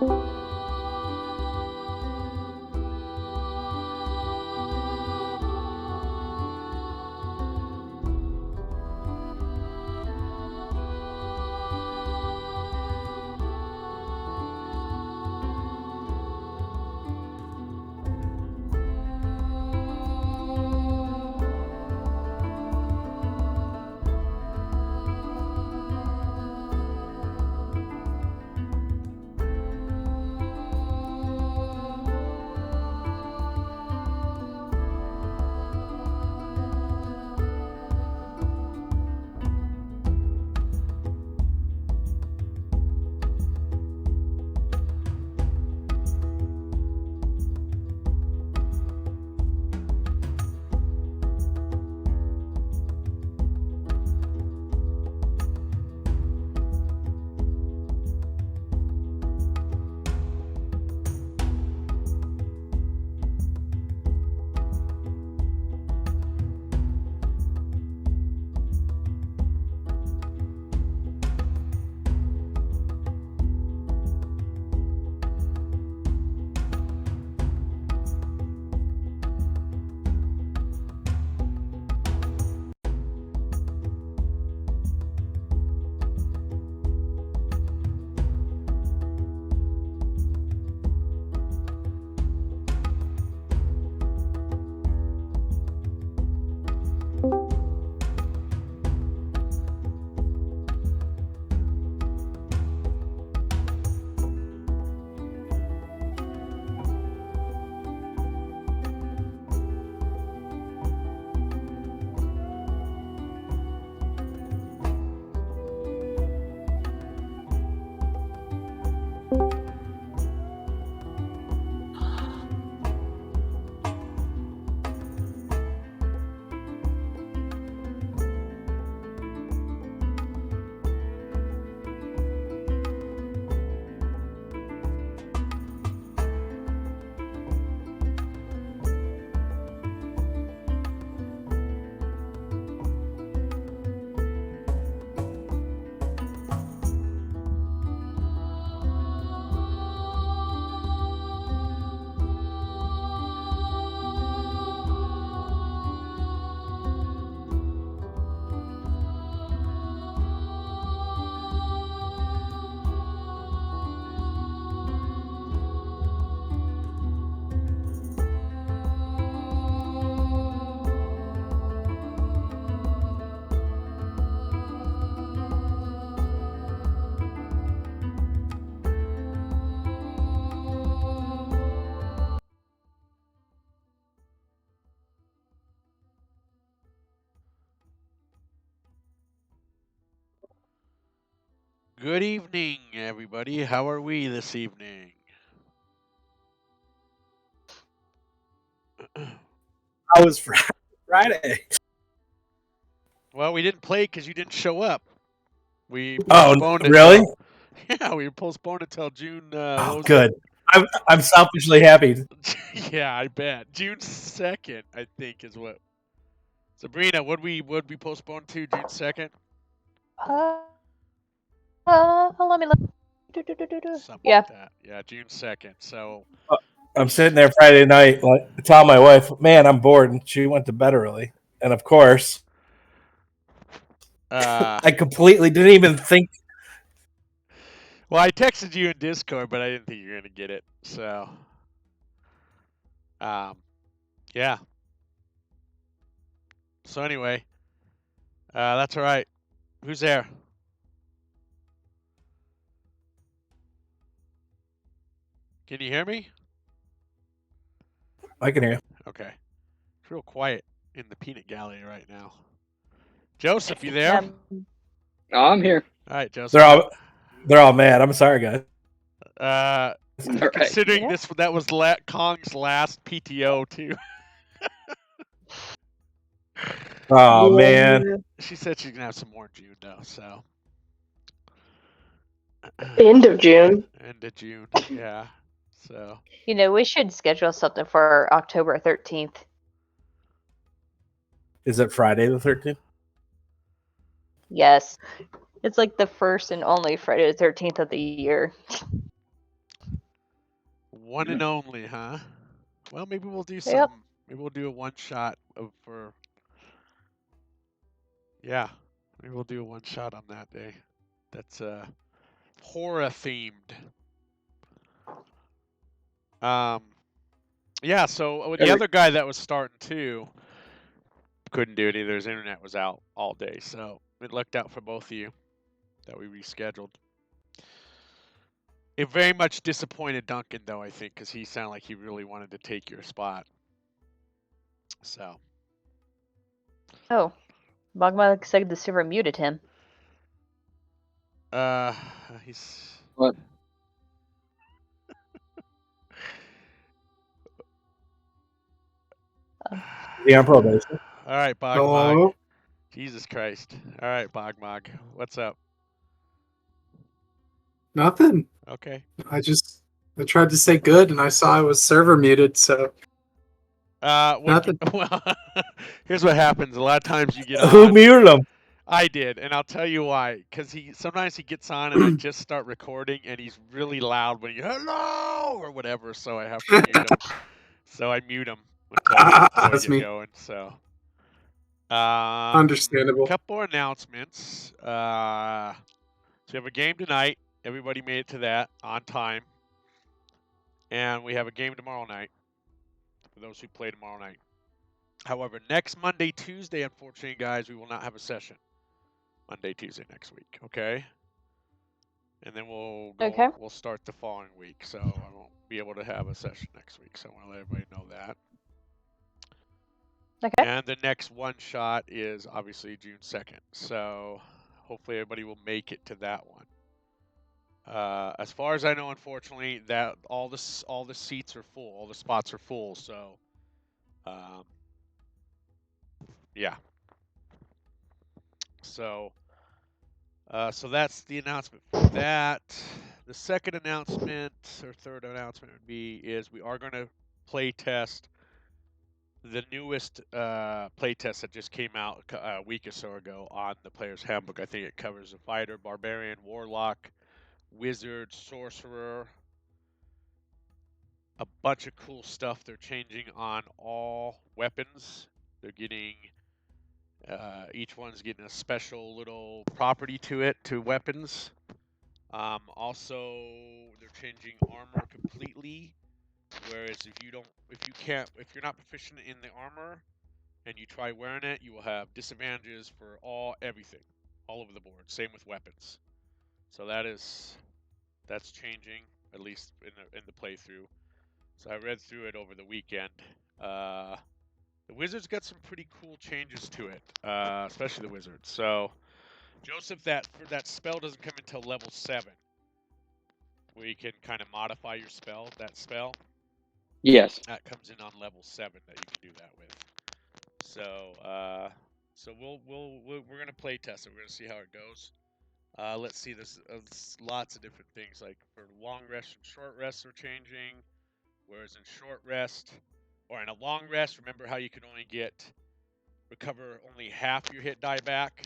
Good evening, everybody. How are we this evening? I was Friday. Well, we didn't play because you didn't show up. We Oh, postponed it really? till yeah, we postponed it till June. What Oh, was good. I'm selfishly happy. it? Yeah, I bet June 2nd. I think is what. Sabrina, would we postpone to June 2nd? Let me look. Something Yeah. like that. Yeah, June 2nd. So I'm sitting there Friday night, like, telling my wife, "Man, I'm bored," and she went to bed early. And of course, uh I completely didn't even think. well, I texted you in Discord, but I didn't think you were gonna get it. So um yeah. So anyway, that's all right. Who's there? Can you hear me? I can hear you. Okay. It's real quiet in the peanut gallery right now. Joseph, you there? Oh, I'm here. All right, Joseph. They're all mad. I'm sorry, guys. Uh, All right. considering Yeah. that was Kong's last PTO too. Oh man, She said she's gonna have some more in June though. So End of June. end of June, yeah. So We should schedule something for October 13th. is it Friday the 13th? Yes. It's like the first and only Friday the 13th of the year. One and only, huh? Well, maybe we'll do Yep. something. Maybe we'll do a one shot for. Yeah, maybe we'll do a one shot on that day. That's horror themed. Yeah. So the other guy that was starting too couldn't do it either. His internet was out all day, so it lucked out for both of you that we rescheduled. It very much disappointed Duncan, though, I think, because he sounded like he really wanted to take your spot. So. Oh, Bogmug said the server muted him. He's. What? The on probation. All right, Bogmog. Hello? Jesus Christ. All right, Bogmog. What's up? Nothing. Okay. I tried to say good and I saw I was server muted, so nothing. Well, here's what happens. A lot of times you get Who on. muted him? I did, and I'll tell you why. Because sometimes he gets on and I just start recording, and he's really loud when you hello or whatever. So I have to mute him. So I mute him until I That's get me. going. So. Understandable. A couple more announcements. So we have a game tonight. Everybody made it to that on time. And we have a game tomorrow night for those who play tomorrow night. However, next Monday, Tuesday, unfortunately, guys, we will not have a session. Monday, Tuesday next week, okay? And then we'll start the following week. So I won't be able to have a session next week. So I want to let everybody know that. Okay. And the next one shot is obviously June 2nd. So hopefully everybody will make it to that one. As far as I know, unfortunately, that all the seats are full, all the spots are full. So, yeah. So that's the announcement for that. The second announcement or third announcement would be is we are going to play test the newest play test that just came out a week or so ago on the Player's Handbook. I think it covers a fighter, barbarian, warlock, wizard, sorcerer. A bunch of cool stuff they're changing on all weapons. They're getting each one's getting a special little property to it, to weapons. Also, they're changing armor completely. Whereas if you're not proficient in the armor and you try wearing it, you will have disadvantages for everything, all over the board. Same with weapons. So that's changing, at least in the playthrough. So I read through it over the weekend. The Wizards got some pretty cool changes to it, especially the Wizards. So, Joseph, that spell doesn't come until level 7, where you can kind of modify your spell. That spell. Yes. That comes in on level 7 that you can do that with. So, we're gonna play test it. We're gonna see how it goes. Let's see. There's lots of different things. Like for long rest and short rests are changing. Whereas in short rest, or in a long rest, remember how you can only recover only half your hit die back?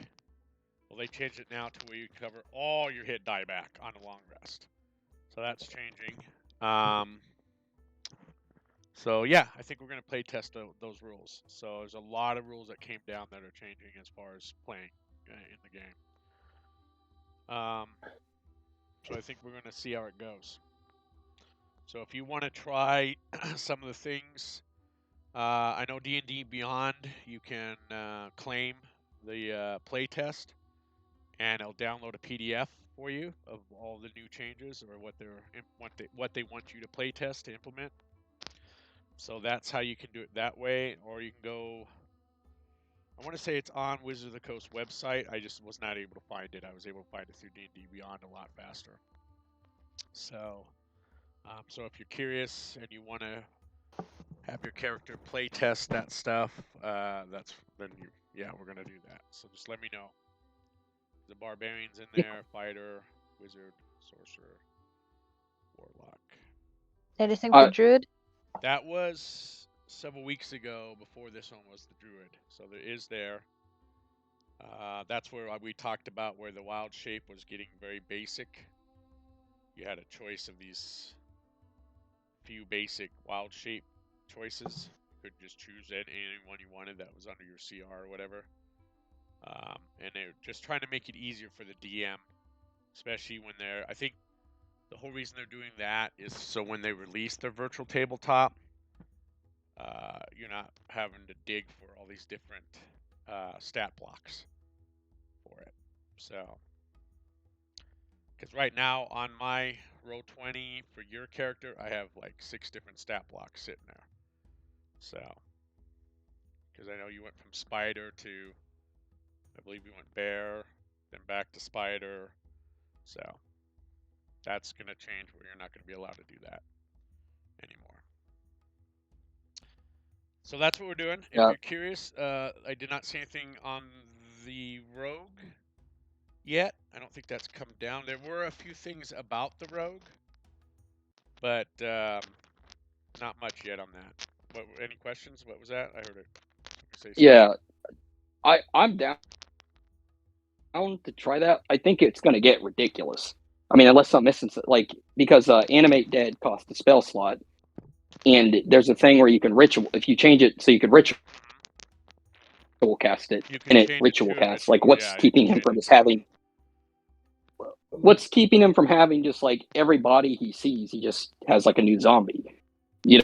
Well, they changed it now to where you cover all your hit die back on a long rest. So that's changing. So yeah, I think we're going to play test those rules. So there's a lot of rules that came down that are changing as far as playing in the game. So I think we're going to see how it goes. So if you want to try some of the things, I know D&D Beyond, you can claim the play test, and it'll download a PDF for you of all the new changes or what they want you to play test to implement. So that's how you can do it that way, or you can go. I want to say it's on Wizards of the Coast website. I just was not able to find it. I was able to find it through D&D Beyond a lot faster. So if you're curious and you want to have your character play test that stuff, we're gonna do that. So just let me know. The barbarian's in there, fighter, wizard, sorcerer, warlock. Anything for druid? That was several weeks ago. Before this one was the druid. So there is there. That's where we talked about where the wild shape was getting very basic. You had a choice of these few basic wild shape choices. You could just choose any one you wanted that was under your CR or whatever. And they're just trying to make it easier for the DM, especially when they're. I think the whole reason they're doing that is so when they release their virtual tabletop, you're not having to dig for all these different stat blocks for it. So, because right now on my roll 20 for your character, I have like 6 different stat blocks sitting there. So, because I know you went from spider to, I believe you went bear, then back to spider. So, that's going to change where you're not going to be allowed to do that anymore. So that's what we're doing. If Yeah. you're curious, I did not see anything on the rogue yet. I don't think that's come down. There were a few things about the rogue, but not much yet on that. What? Any questions? What was that? I heard it. Say something. Yeah. I'm down to try that. I think it's going to get ridiculous. I mean, unless I'm missing like because animate dead costs a spell slot, and there's a thing where you can ritual if you change it so you could ritual cast it, You can and it change it ritual to a casts. Like, ritual. what's Yeah, you keeping can him change from it just to. having? What's keeping him from having just like everybody he sees? He just has like a new zombie. You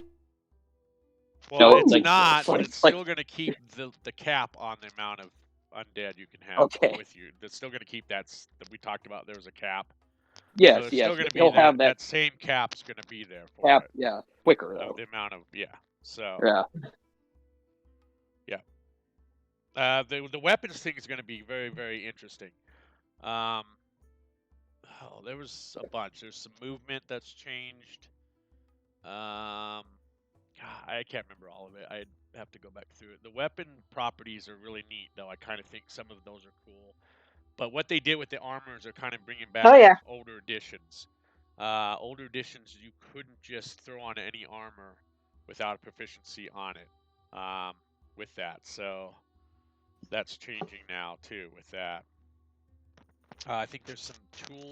Well, know, it's like not, but like it's still going to keep the cap on the amount of undead you can have okay. with you. That's still going to keep that we talked about. There was a cap. So Yes, there's yes, still going to be he'll have that that same cap's going to be there for cap. it. Yeah, quicker Of though. the amount of So Yeah. the weapons thing is going to be very, very interesting. There was a bunch. There's some movement that's changed. God, I can't remember all of it. I'd have to go back through it. The weapon properties are really neat, though. I kind of think some of those are cool. But what they did with the armors are kind of bringing back Oh, yeah. older editions. Older editions, you couldn't just throw on any armor without a proficiency on it. With that, so that's changing now too. With that, I think there's some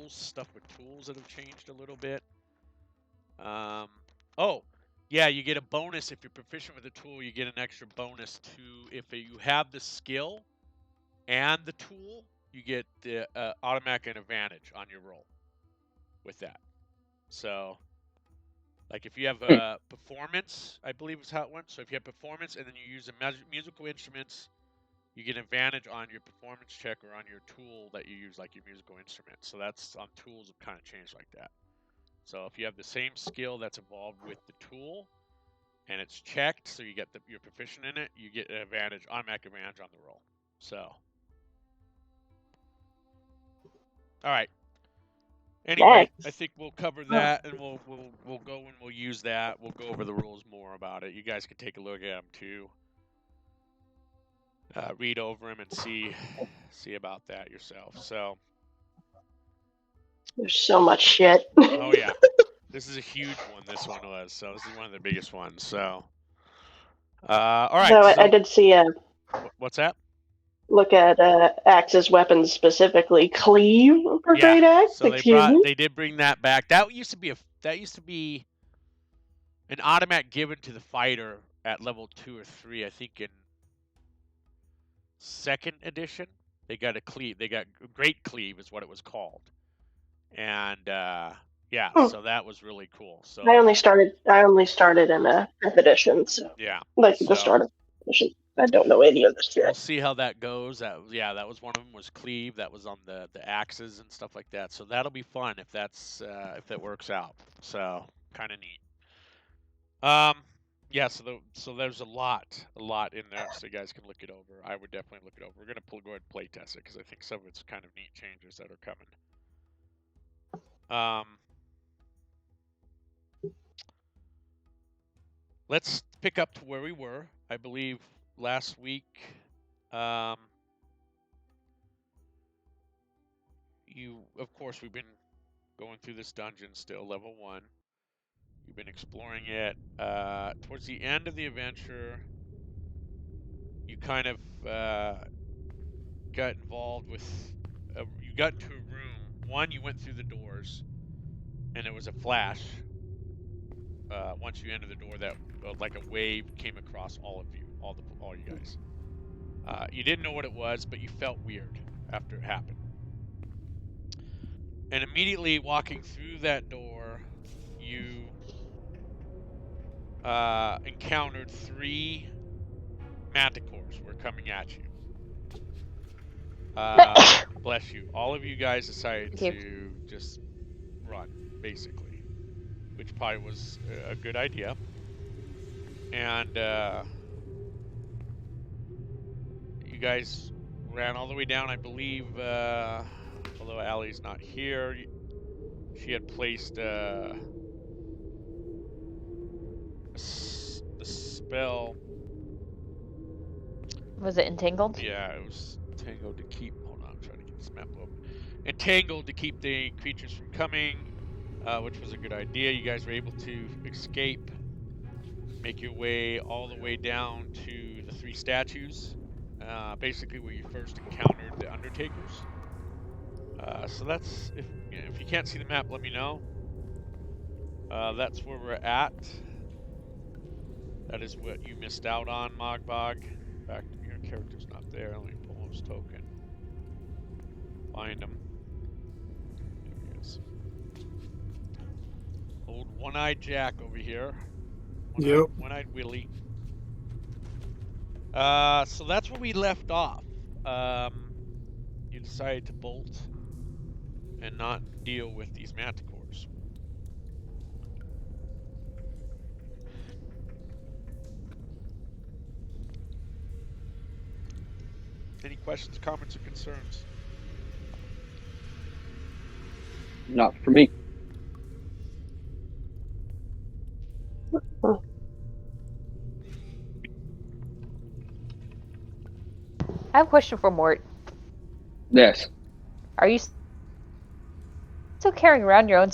stuff with tools that have changed a little bit. Oh, yeah, you get a bonus if you're proficient with a tool. You get an extra bonus to if you have the skill and the tool. You get the automatic advantage on your roll with that. So, like if you have performance, I believe is how it went. So if you have performance and then you use the musical instruments, you get advantage on your performance check or on your tool that you use, like your musical instrument. So that's on tools have kind of changed like that. So if you have the same skill that's involved with the tool and it's checked, so you get you're proficient in it, you get an advantage, automatic advantage on the roll. So, all right. Anyway, I think we'll cover that, and we'll go and we'll use that. We'll go over the rules more about it. You guys can take a look at them too. Read over them and see about that yourself. So. There's so much shit. Oh yeah, this is a huge one. This one was. So this is one of the biggest ones. So. All right. So So I did see what's that? look at Axe's weapons specifically. Cleave for Great Axe. So Excuse me. they did bring that back. That used to be an automatic given to the fighter at level 2 or 3. I think in 2nd edition they got a cleave. They got Great Cleave is what it was called, and so that was really cool. So I only started in 5th edition, so like the start of edition. I don't know any of this shit. We'll see how that goes. That was one of them was cleave. That was on the axes and stuff like that. So that'll be fun if that works out. So kind of neat. So there's a lot in there, so you guys can look it over. I would definitely look it over. We're gonna go ahead and play test it because I think some of it's kind of neat changes that are coming. Let's pick up to where we were. I believe last week. Of course, we've been going through this dungeon still, level 1. You've been exploring it. Towards the end of the adventure, you kind of got involved with. You got into a room. One, you went through the doors, and it was a flash. once you enter the door, that like a wave came across all of you, all you guys. You didn't know what it was, but you felt weird after it happened. And immediately walking through that door, you encountered 3 Manticores were coming at you. Bless you. All of you guys decided to just run, basically, which probably was a good idea. And you guys ran all the way down, I believe, although Allie's not here, she had placed the spell. Was it entangled? Yeah, it was entangled to keep. Hold on, I'm trying to get this map up. Entangled to keep the creatures from coming, which was a good idea. You guys were able to escape, make your way all the way down to the 3 statues, basically where you first encountered the Undertakers. So that's, if you can't see the map, let me know. That's where we're at. That is what you missed out on, Mogbog. In fact, your character's not there. Let me pull his token. Find him. There he is. Old One-Eyed Jack over here. One-Eyed Willie. So that's where we left off. You decided to bolt and not deal with these Manticores. Any questions, comments, or concerns? Not for me. I have a question for Mort. Yes. Are you still carrying around your own?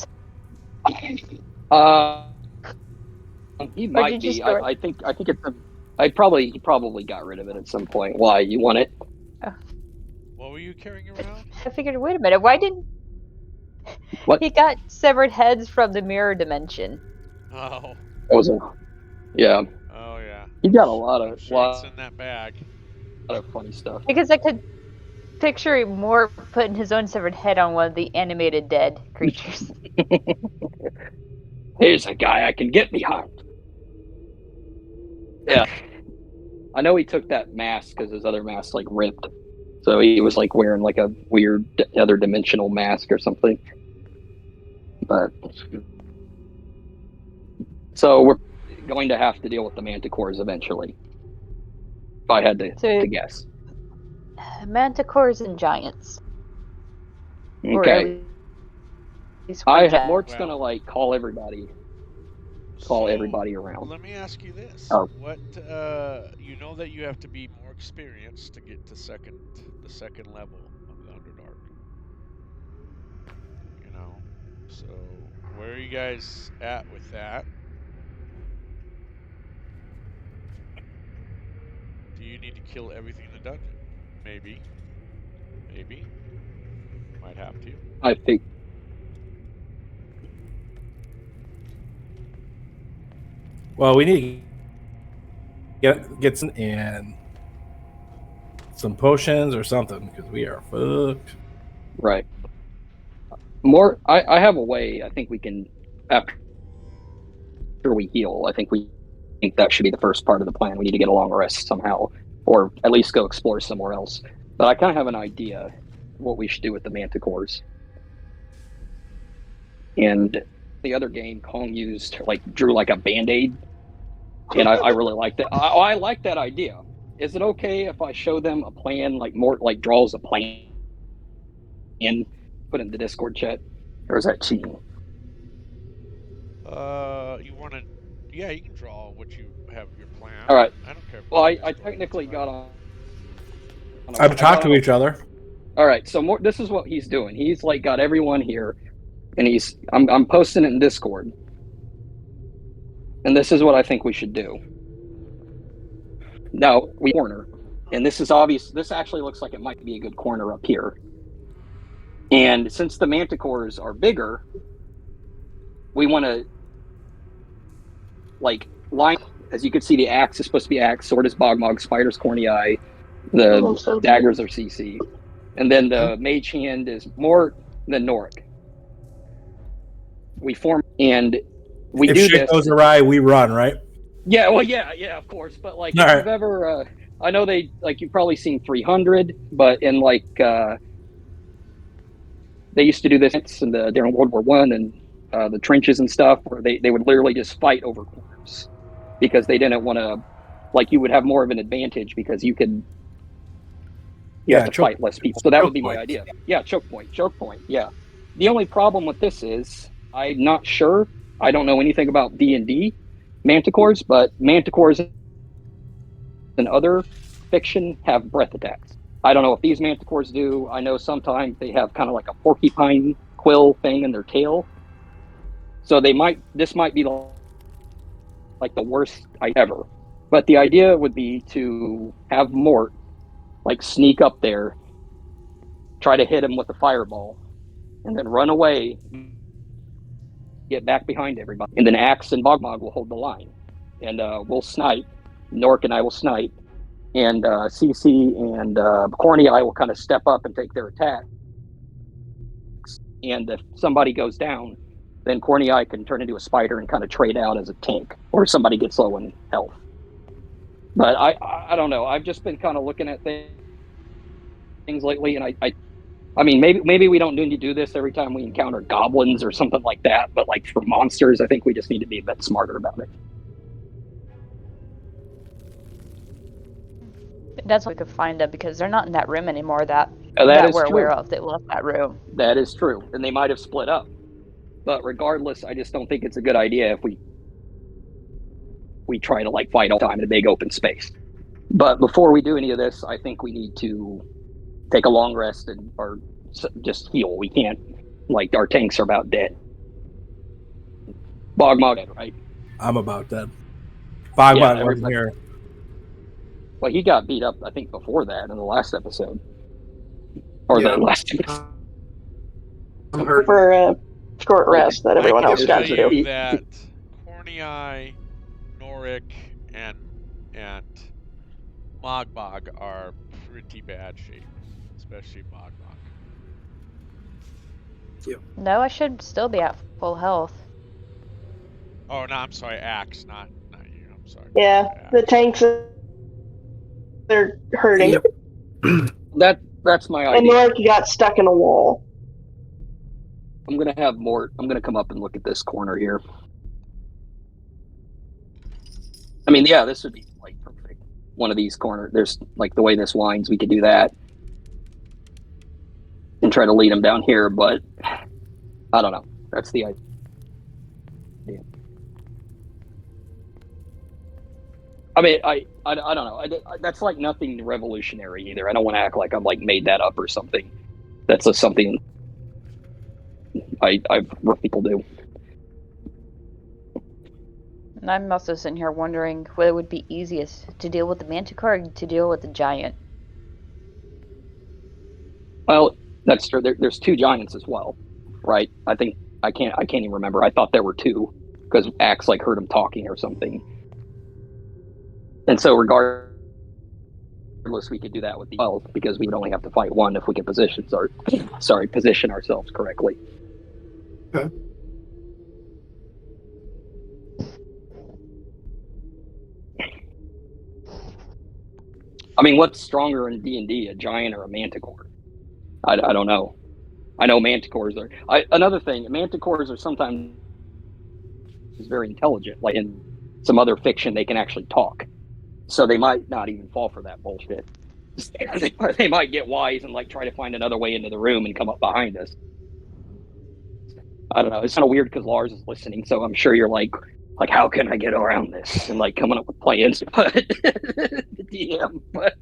He might be. I think it's. He probably got rid of it at some point. Why? You want it? What were you carrying around? I figured, wait a minute, why didn't... What? He got severed heads from the mirror dimension. Oh. Was it? Yeah. Oh yeah. He got a lot of it's in that bag. A lot of funny stuff. Because I could picture Mort putting his own severed head on one of the animated dead creatures. Here's a guy I can get behind. Yeah. I know he took that mask because his other mask like ripped. So he was like wearing like a weird other dimensional mask or something. But so we're going to have to deal with the Manticores eventually. If I had to guess. Manticores and giants. Okay. Mort's gonna like call everybody around. Let me ask you this: what you know that you have to be more experienced to get to the second level of the Underdark. You know, so where are you guys at with that? Do you need to kill everything in the dungeon? Maybe. Might have to. I think. Well, we need to get some potions or something because we are fucked. Right. More. I have a way. I think we can after we heal. I think that should be the first part of the plan. We need to get a long rest somehow, or at least go explore somewhere else. But I kind of have an idea what we should do with the Manticores. And the other game, Kong drew like a Band-Aid, and I really like that. I like that idea. Is it okay if I show them a plan, like Mort draws a plan and put it in the Discord chat, or is that cheating? You want to? Yeah, you can draw what you have your plan. All right. I don't care. Well, I technically got on. I've talked to each other. All right, so Mort, this is what he's doing. He's got everyone here, and I'm posting it in Discord. And this is what I think we should do. Now, we corner, and this is obvious. This actually looks like it might be a good corner up here. And since the Manticores are bigger, we want to like line. As you can see, the axe is supposed to be axe, sword is Bogmog, spider's Corny Eye, the daggers are CC, and then the mage hand is more than Noric. We form and we if do shit this. goes awry, we run, right? Yeah, well, yeah, of course. But like, if you've ever, I know they like you've probably seen 300, but in like they used to do this during World War I and the trenches and stuff, where they would literally just fight over corners because they didn't want to. Like, you would have more of an advantage because you have to fight less people. So that would be my idea. Yeah, choke point. Yeah. The only problem with this is I'm not sure. I don't know anything about D&D Manticores, but Manticores and other fiction have breath attacks. I don't know if these Manticores do. I know sometimes they have kind of like a porcupine quill thing in their tail. So this might be like the worst ever. But the idea would be to have Mort like sneak up there, try to hit him with a fireball, and then run away, get back behind everybody, and then Axe and Bogmog will hold the line, and we'll snipe. Nork and I will snipe, and CC and Corny Eye will kind of step up and take their attack. And if somebody goes down, then Corny Eye can turn into a spider and kind of trade out as a tank, or somebody gets low in health. But I don't know. I've just been kind of looking at things lately, and I mean, maybe we don't need to do this every time we encounter goblins or something like that. But like for monsters, I think we just need to be a bit smarter about it. That's what we could find them because they're not in that room anymore. That we're aware of. They left that room. That is true, and they might have split up. But regardless, I just don't think it's a good idea if we try to like fight all the time in a big open space. But before we do any of this, I think we need to take a long rest or just heal. We can't, like, our tanks are about dead. Bogmog, right? I'm about dead. Bogmog wasn't here. Well, he got beat up, I think, before that in the last episode. Or the last episode. I'm hurt. For a short rest that everyone else got to do. That Corny Eye, Noric, and Mogbog are pretty bad shape, especially Mogbog. Yep. No, I should still be at full health. Oh no, I'm sorry, Axe, not you. I'm sorry. Yeah, the tanks they're hurting. Yep. That's my idea. And Nork got stuck in a wall. I'm gonna come up and look at this corner here. I mean, yeah, this would be like perfect. One of these corners. There's like the way this winds, we could do that and try to lead them down here. But I don't know. That's the idea. I mean, I don't know. That's like nothing revolutionary either. I don't want to act like I'm like made that up or something. That's just something I've heard people do. And I'm also sitting here wondering what would be easiest to deal with the Manticore or to deal with the giant. Well, that's true. There's two giants as well, right? I think I can't even remember. I thought there were two because Axe like heard him talking or something. And so regardless, we could do that with the 12 because we would only have to fight one if we could position ourselves correctly. Okay. I mean, what's stronger in D&D, a giant or a manticore? I don't know. I know manticores are... another thing, manticores are sometimes very intelligent. Like in some other fiction, they can actually talk. So they might not even fall for that bullshit. They might get wise and like try to find another way into the room and come up behind us. I don't know. It's kind of weird because Lars is listening, so I'm sure you're like, how can I get around this? And like coming up with plans, but the DM, but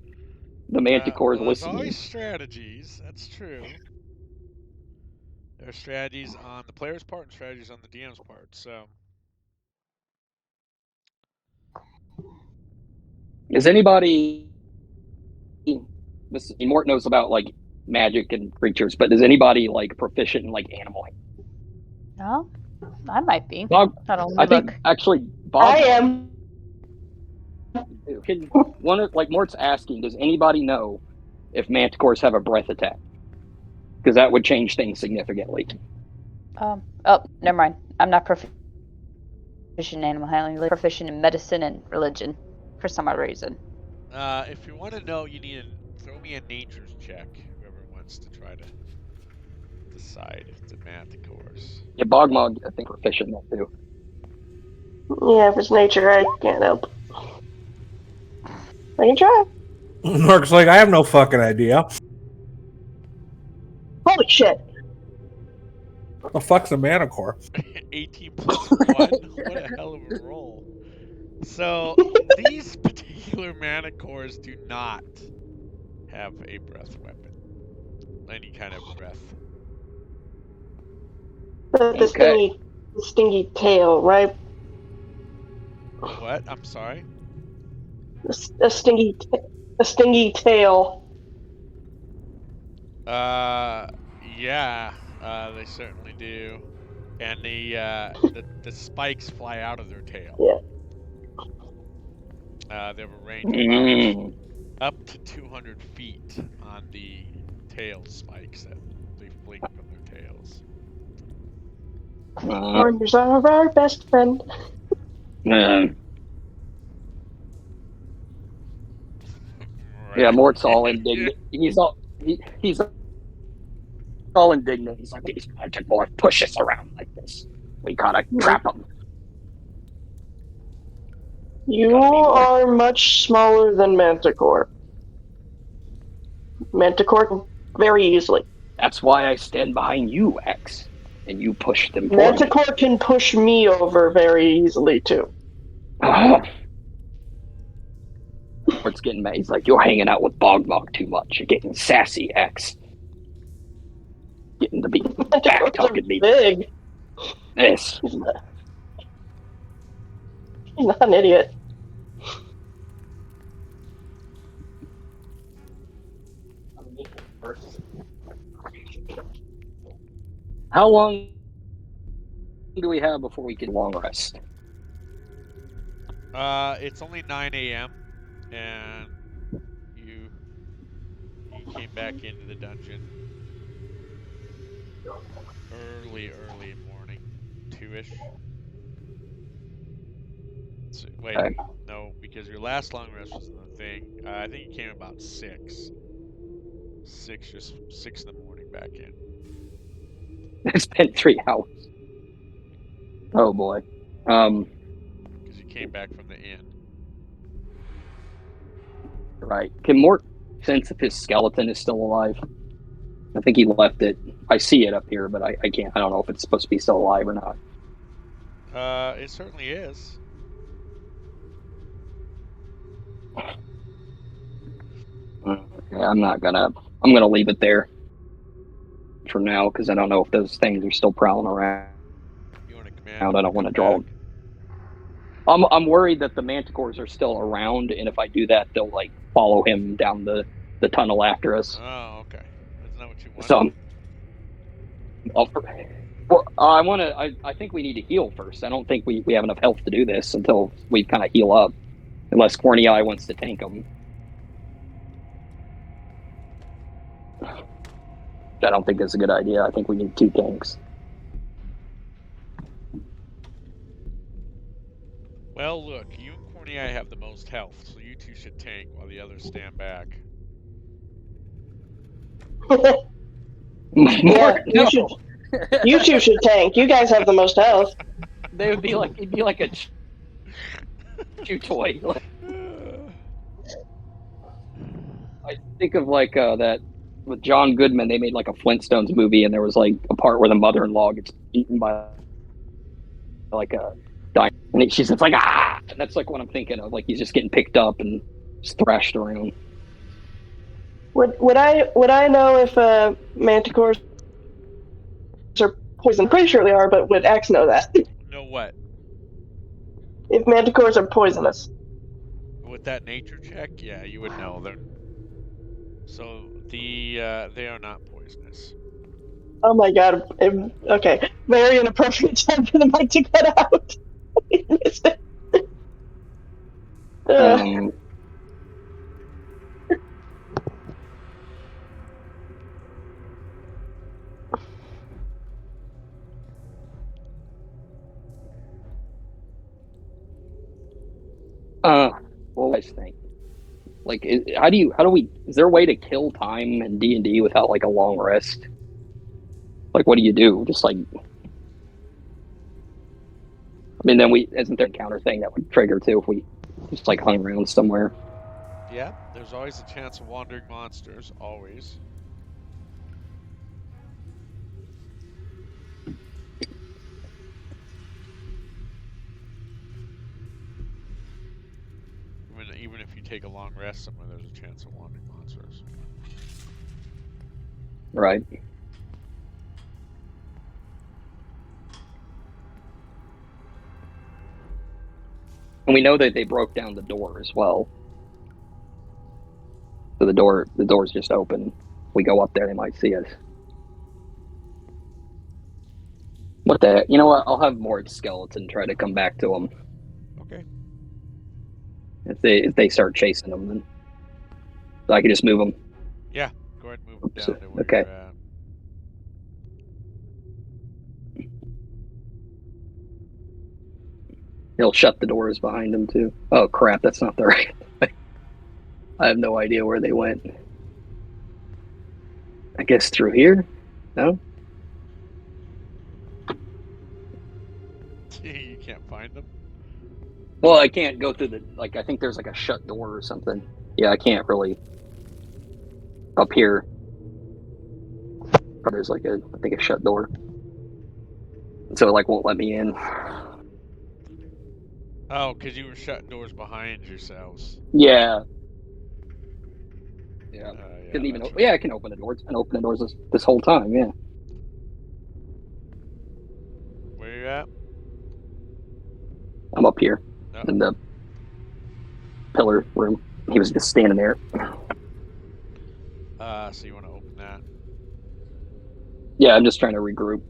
the Manticore is listening. There's always strategies. That's true. There are strategies on the player's part and strategies on the DM's part. So. Is anybody? Mort knows about like magic and creatures, but is anybody like proficient in like animal? No, I might be. I think actually I am. Can like Mort's asking, does anybody know if Manticores have a breath attack? Because that would change things significantly. Oh, never mind. I'm not proficient in animal handling. I'm proficient in medicine and religion, for some odd reason. If you want to know, you need to throw me a nature's check. Whoever wants to try to decide if it's a Manticores. Yeah, Bogmog, I think, proficient in that too. Yeah, if it's nature, I can't help. I can try. Mark's like, I have no fucking idea. Holy shit! What the fuck's a Manticore? 18 plus 1? What a hell of a roll. So, these particular Manticores do not have a breath weapon. Any kind of breath. The stingy tail, right? What? I'm sorry? A stingy tail. Yeah, they certainly do. And the spikes fly out of their tail. Yeah. They have a range of up to 200 feet on the tail spikes that they fling from their tails. Warriors are our best friend. Yeah, Mort's all indignant. He's all indignant. He's like, these Manticores push us around like this. We gotta trap them. You are much smaller than Manticore. Manticore can very easily. That's why I stand behind you, X, and you push them for Manticore can push me over very easily too. Mort's getting mad. He's like, you're hanging out with Bogmog too much. You're getting sassy, X. Getting to be back talking me. Big. Yes. He's not an idiot. How long do we have before we can long rest? It's only 9 a.m. and you came back into the dungeon early morning, 2-ish. So, wait, no, because your last long rest was in the thing. I think you came about 6. 6 in the morning back in. It's been 3 hours. Oh boy. Because you came back from the inn. Right. Can Mort sense if his skeleton is still alive? I think he left it. I see it up here, but I can't. I don't know if it's supposed to be still alive or not. It certainly is. Yeah, I'm gonna leave it there for now because I don't know if those things are still prowling around. You want to command? I don't want to draw them. I'm worried that the Manticores are still around, and if I do that, they'll like follow him down the tunnel after us. Oh, okay. Isn't that what you want? So, I think we need to heal first. I don't think we have enough health to do this until we kind of heal up. Unless Corny Eye wants to tank them. I don't think that's a good idea. I think we need 2 tanks. Well, look, you and Corny Eye have the most health, so you 2 should tank while the others stand back. Yeah, you 2 should tank. You guys have the most health. It'd be like a chew toy. I think of like that with John Goodman. They made like a Flintstones movie, and there was like a part where the mother-in-law gets eaten by like a dino, and she's just like ah. And that's like what I'm thinking of. Like he's just getting picked up and just thrashed around. Would I know if Manticores are poison? Pretty sure they are, but would Axe know that? Know what? If Manticores are poisonous. With that nature check, yeah, you would know. So they are not poisonous. Oh my god. Okay. Very inappropriate time for the mic to cut out. What do I think? Like, how do we? Is there a way to kill time in D&D without like a long rest? Like, what do you do? Just like, I mean, then isn't there a counter thing that would trigger too if we just like hung around somewhere? Yeah, there's always a chance of wandering monsters. Always. Even if you take a long rest somewhere, there's a chance of wandering monsters. Right. And we know that they broke down the door as well. So the door's just open. If we go up there, they might see us. What the heck? You know what? I'll have Mort Skeleton try to come back to them. Okay. If they start chasing them, then so I can just move them. Yeah, go ahead and move them down to where Okay. you're at. He'll shut the doors behind him too. Oh crap, that's not the right way. I have no idea where they went. I guess through here? No? You can't find them? Well, I can't go through I think there's like a shut door or something. Yeah, I can't really. Up here. There's like I think a shut door. So it like won't let me in. Oh, because you were shutting doors behind yourselves. Yeah. Yeah. Couldn't even. Right. Yeah, I can open the doors. And open the doors this whole time. Yeah. Where you at? I'm up here in the pillar room. He was just standing there. So you want to open that? Yeah, I'm just trying to regroup.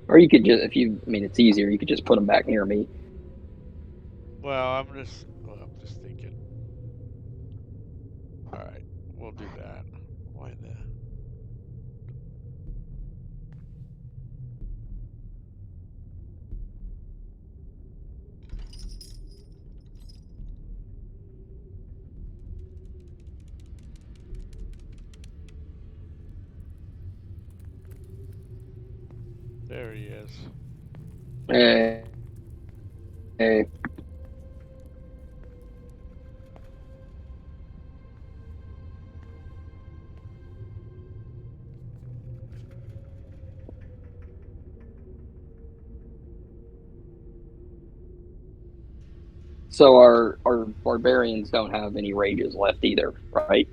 Or you could just, I mean, it's easier, you could just put them back near me. Well, I'm just thinking. Alright, we'll do that. Why the... There he is. Hey. So our barbarians don't have any rages left either, right?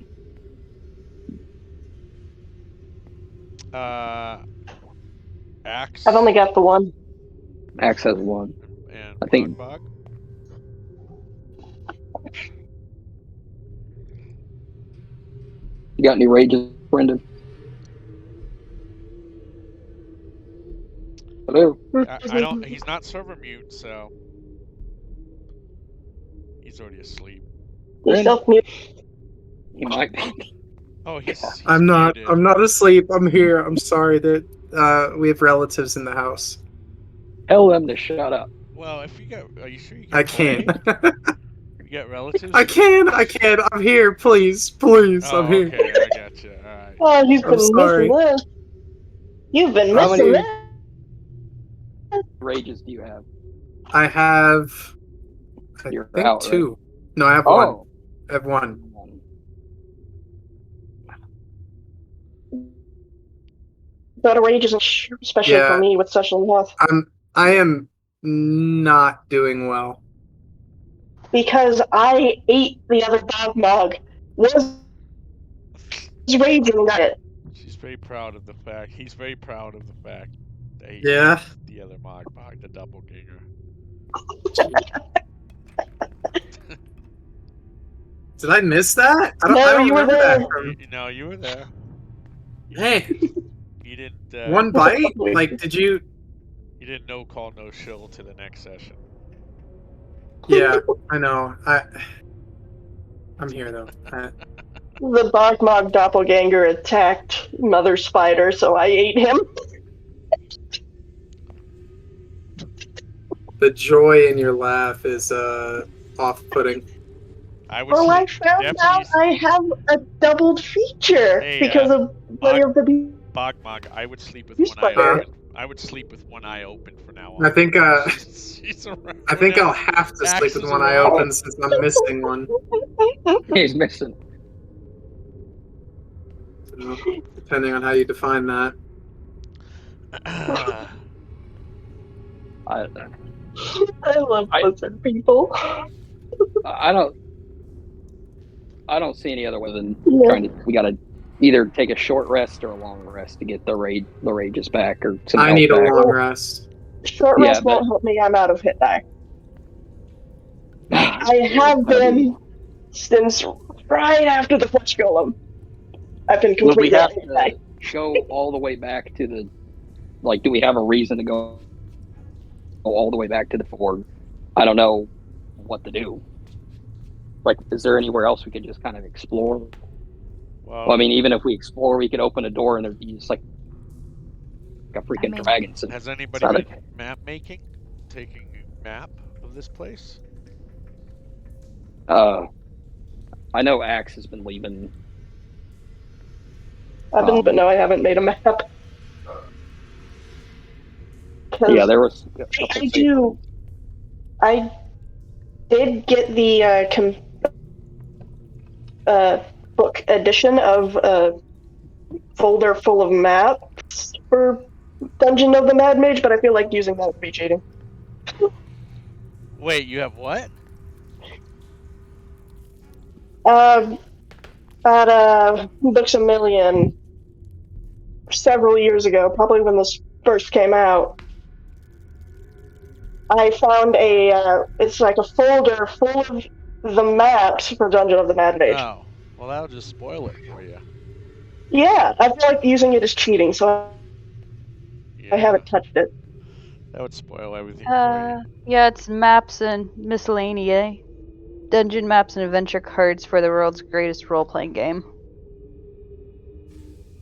Axe. I've only got the one. Axe has one. And I think. Bog. You got any rages, Brendan? Hello. I don't. He's not server mute, so he's already asleep. He's self-mute. He might be. Oh, he's I'm not. muted. I'm not asleep. I'm here. I'm sorry that we have relatives in the house. Tell them to shut up. Well, if you got, are you sure you can? I can't. You got relatives? I can. I'm here. Please. Oh, I'm here. okay, I got you. All right. Oh, you've been sorry. missing this. You've been How missing many this. rages do you have? I have. You're think out, two. right? No, I have one. I have one. Got a rage, especially for me with such little health. I am not doing well. Because I ate the other dog mug. Was raging at it. She's very proud of the fact. He's very proud of the fact that he Yeah. ate the other Mog, the doppelganger. Did I miss that? I No, don't you were remember there. that. From... No, you were there. Hey, You didn't. one bite? Like, did you? You didn't no call, no shill to the next session. Yeah, I know. I'm here though. The Bogmog doppelganger attacked Mother Spider, so I ate him. The joy in your laugh is off-putting. I would Well, I sleep, found out I have a doubled feature Hey, because of one of the Bogmog, I would sleep with beast one eye spider. open. I would sleep with one eye open from now on. I think She's around I think now. I'll have to sleep with Axes one eye around. open since I'm missing one. He's missing. So, depending on how you define that. I love lizard people. I don't see any other way than trying to. We gotta either take a short rest or a long rest to get the rages back or some. I need back. a long rest. Short rest won't help me. I'm out of hit die. I have been since right after the flesh golem. I've been completely. Will we have to go all the way back to the? Like, do we have a reason to go all the way back to the ford? I don't know what to do. Like, is there anywhere else we could just kind of explore? Well, I mean, even if we explore, we could open a door and there'd be just like a freaking dragon. Has anybody been map making? Taking a map of this place? I know Axe has been leaving. I've been, but no, I haven't made a map. Yeah, there was. I did get the book edition of a folder full of maps for Dungeon of the Mad Mage, but I feel like using that would be cheating. Wait, you have what? At Books A Million several years ago, probably when this first came out, I found it's like a folder full of the maps for Dungeon of the Mad Mage. Oh, well, that'll just spoil it for you. Yeah, I feel like using it is cheating, so I haven't touched it. That would spoil everything for you. Yeah, it's maps and miscellanea. Dungeon maps and adventure cards for the world's greatest role-playing game.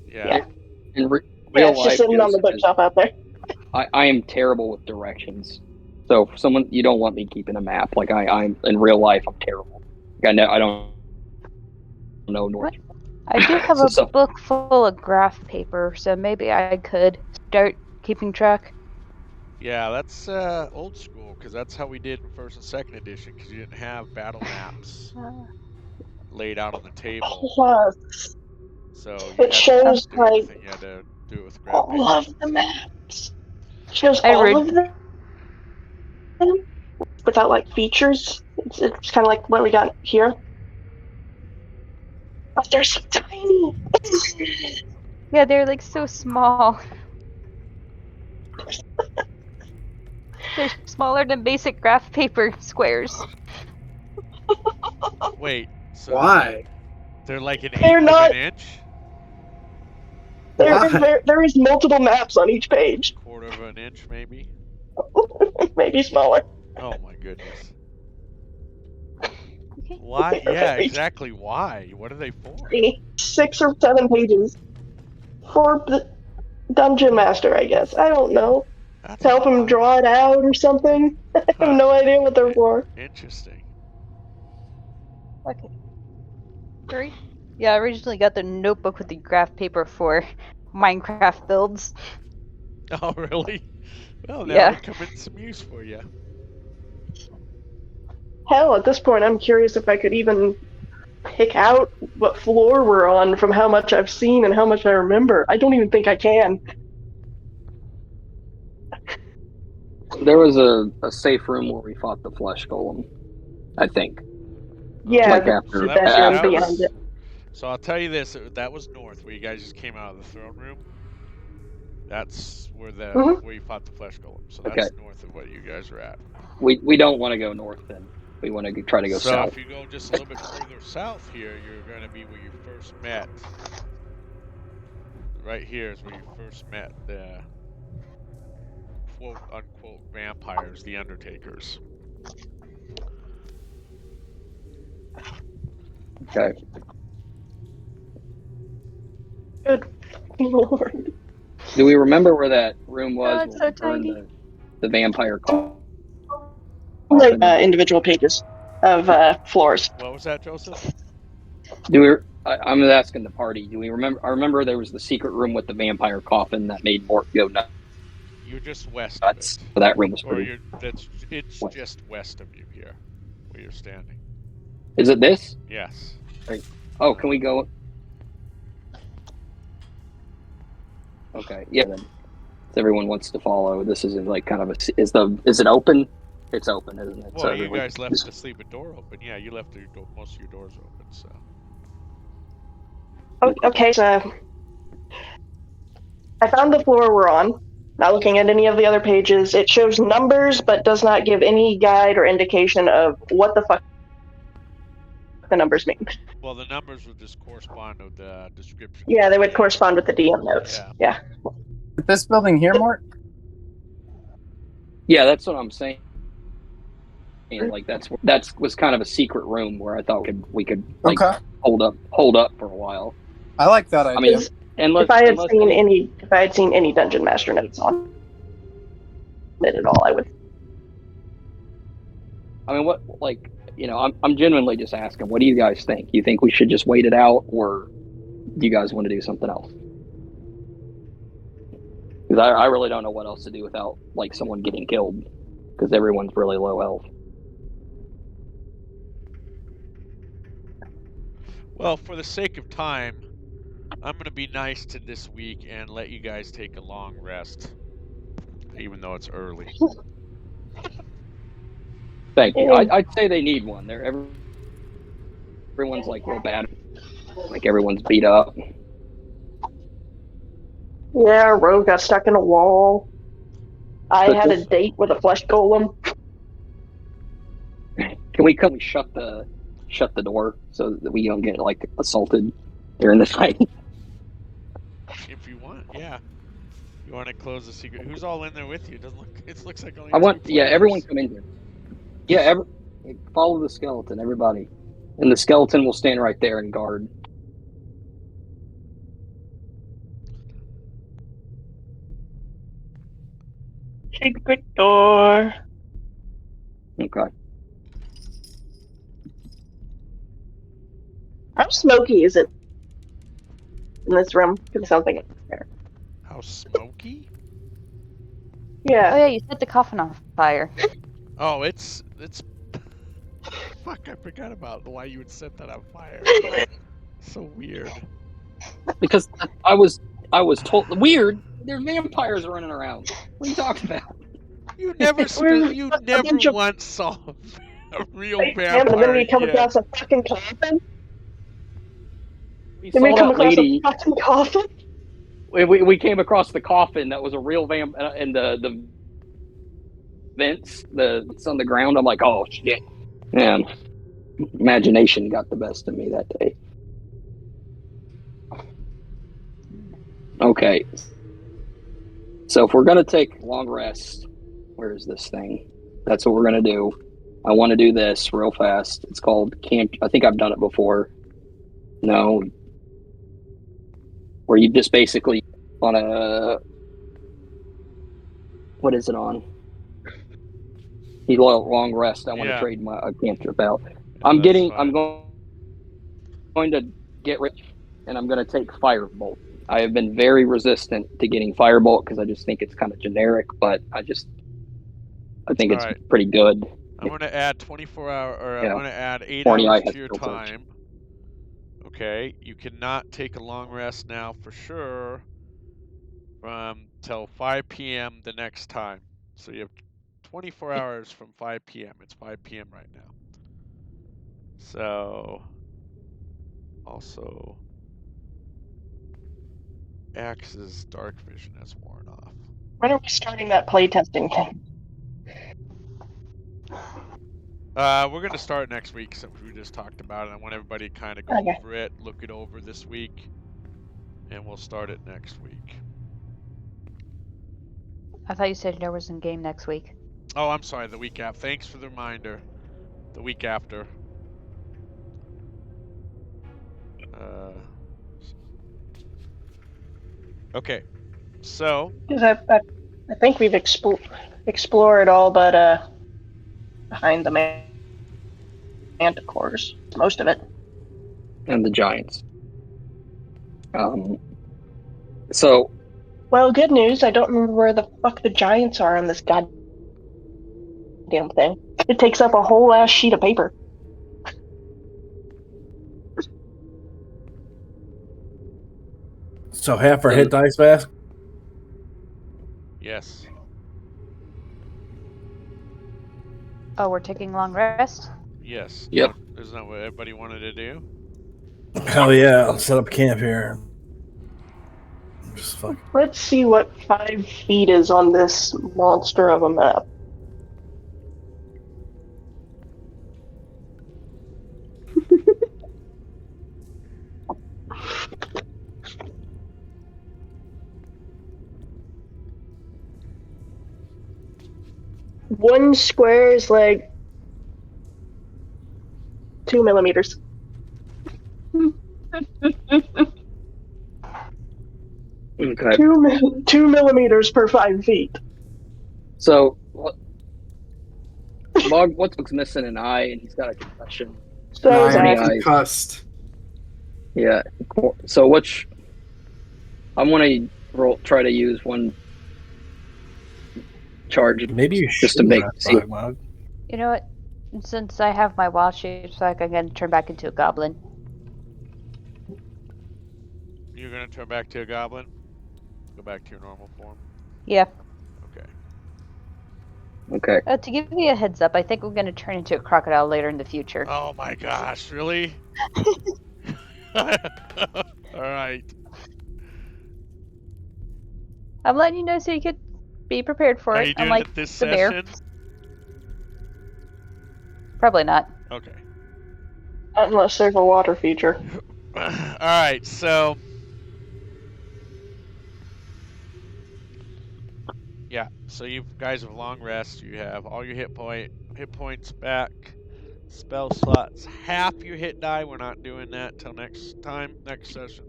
Yeah. In real it's life, just sitting on the bookshelf out there. I am terrible with directions. So for someone, you don't want me keeping a map. Like I'm in real life, I'm terrible. Like, I don't know North. I do have a book full of graph paper, so maybe I could start keeping track. Yeah, that's old school, because that's how we did in first and second edition, because you didn't have battle maps laid out on the table. Plus, so it shows like you had to do it with graph all paper. of the maps. It shows all of them without like features. It's kind of like what we got here. But they're so tiny. Yeah, they're like so small. They're smaller than basic graph paper squares. Wait, so why? They're like an eighth of an inch? There is multiple maps on each page. Quarter of an inch, maybe? Maybe smaller. Oh my goodness. Why? Yeah, exactly. Why? What are they for? 6 or 7 pages for the Dungeon Master, I guess. I don't know. To help him draw it out or something. I have no idea what they're for. Interesting. Okay. Great. Yeah, I originally got the notebook with the graph paper for Minecraft builds. Oh, really? Well, now Yeah. it come in some use for you. Hell, at this point, I'm curious if I could even pick out what floor we're on from how much I've seen and how much I remember. I don't even think I can. There was a safe room where we fought the flesh golem, I think. Yeah, like after, beyond it. So I'll tell you this, that was north, where you guys just came out of the throne room. That's where Mhm. where you fought the flesh golem. So Okay. that's north of what you guys are at. We don't want to go north then. We want to try to go So south. if you go just a little bit further south here, you're going to be where you first met. Right here is where you first met the quote unquote vampires, the Undertakers. Okay. Good lord. Do we remember where that room was Oh, it's when so we burned tiny. the vampire coffin? Like individual pages of floors. What was that, Joseph? Do we? I'm asking the party. Do we remember? I remember there was the secret room with the vampire coffin that made Mort go nuts. You're just west of it. So that room was Or pretty. it's West. just west of you here, where you're standing. Is it this? Yes. Right. Oh, can we go? Okay. Yeah. Then, if everyone wants to follow, this is like kind of a. Is it open? It's open, isn't it? Well, So you everyone- guys left the sleeping door open. Yeah, you left most of your doors open. So. Okay, so I found the floor we're on. Not looking at any of the other pages. It shows numbers, but does not give any guide or indication of what the fuck the numbers mean. Well, the numbers would just correspond to the description. Yeah, they would correspond with the DM notes. Yeah. This building here, Mort? Yeah, that's what I'm saying. Like that was kind of a secret room where I thought we could like Okay. hold up for a while. I like that idea. Because if I had seen any dungeon master notes on it at all, I would. I mean, what like I'm genuinely just asking. What do you guys think? You think we should just wait it out, or do you guys want to do something else? Because I really don't know what else to do without like someone getting killed, because everyone's really low health. Well, for the sake of time, I'm going to be nice to this week and let you guys take a long rest, even though it's early. Thank you. I'd say they need one. Everyone's like real bad. Like everyone's beat up. Yeah, Rogue got stuck in a wall. I had a date with a flesh golem. Can we shut the door so that we don't get like assaulted during the fight? If you want, yeah. You want to close the secret? Who's all in there with you? It looks like only. Everyone come in here. Yeah, follow the skeleton, everybody, and the skeleton will stand right there and guard. Secret door. Okay. How smoky is it in this room? Because it sounds like it's there. How smoky? Yeah. Oh yeah, you set the coffin on fire. Oh, it's. Fuck! I forgot about why you would set that on fire. So weird. Because I was told weird. There's vampires running around. What are you talking about? You never once saw a real vampire. And then we come across a fucking coffin. We Then we saw come that across lady. a fucking coffin. We came across the coffin that was a real vamp, and the vents, it's on the ground. I'm like, oh shit, man. Imagination got the best of me that day. Okay. So if we're gonna take a long rest, where is this thing? That's what we're gonna do. I want to do this real fast. It's called camp. I think I've done it before. No. Where you just basically on a, what is it on? Need a long rest. I want to trade my cantrip out. I'm going to get rich, and I'm going to take Firebolt. I have been very resistant to getting Firebolt because I just think it's kind of generic, but I think it's pretty good. I'm going to add 24 hour, or I'm going to add 8 Horny hours Eye to your time. Okay, you cannot take a long rest now for sure from till 5 p.m. the next time. So you have 24 hours from 5 p.m. It's 5 p.m. right now. So also Axe's dark vision has worn off. When are we starting that playtesting thing? We're gonna start next week since we just talked about it. I want everybody to kind of go Okay. over it, look it over this week, and we'll start it next week. I thought you said there was a game next week. Oh, I'm sorry, the week after. Thanks for the reminder. The week after. Okay, so Because I think we've explored all but behind the Manticores, most of it. And the Giants. So Well, good news. I don't remember where the fuck the Giants are on this goddamn thing. It takes up a whole ass sheet of paper. So half our hit dice back. yes. Oh, we're taking long rest? Yes. Yep. No, isn't that what everybody wanted to do? Hell yeah! I'll set up camp here. Just fuck. Let's see what 5 feet is on this monster of a map. One square is like 2 millimeters. okay. 2 millimeters per 5 feet. So what's missing an eye, and he's got a concussion. So I is many am that. eyes. concussed. Yeah. So I want to try to use one charge. Maybe you just to make see. You know what? Since I have my wild shape, so I can turn back into a goblin. You're gonna turn back to a goblin? Go back to your normal form? Yeah. Okay. Okay. To give you a heads up, I think we're going to turn into a crocodile later in the future. Oh my gosh, really? Alright. I'm letting you know so you could be prepared for Are it. you doing Unlike it this the bear. session? Probably not. Okay. Unless there's a water feature. Alright, so yeah, so you guys have long rest, you have all your hit points back, spell slots, half your hit die, we're not doing that till next session.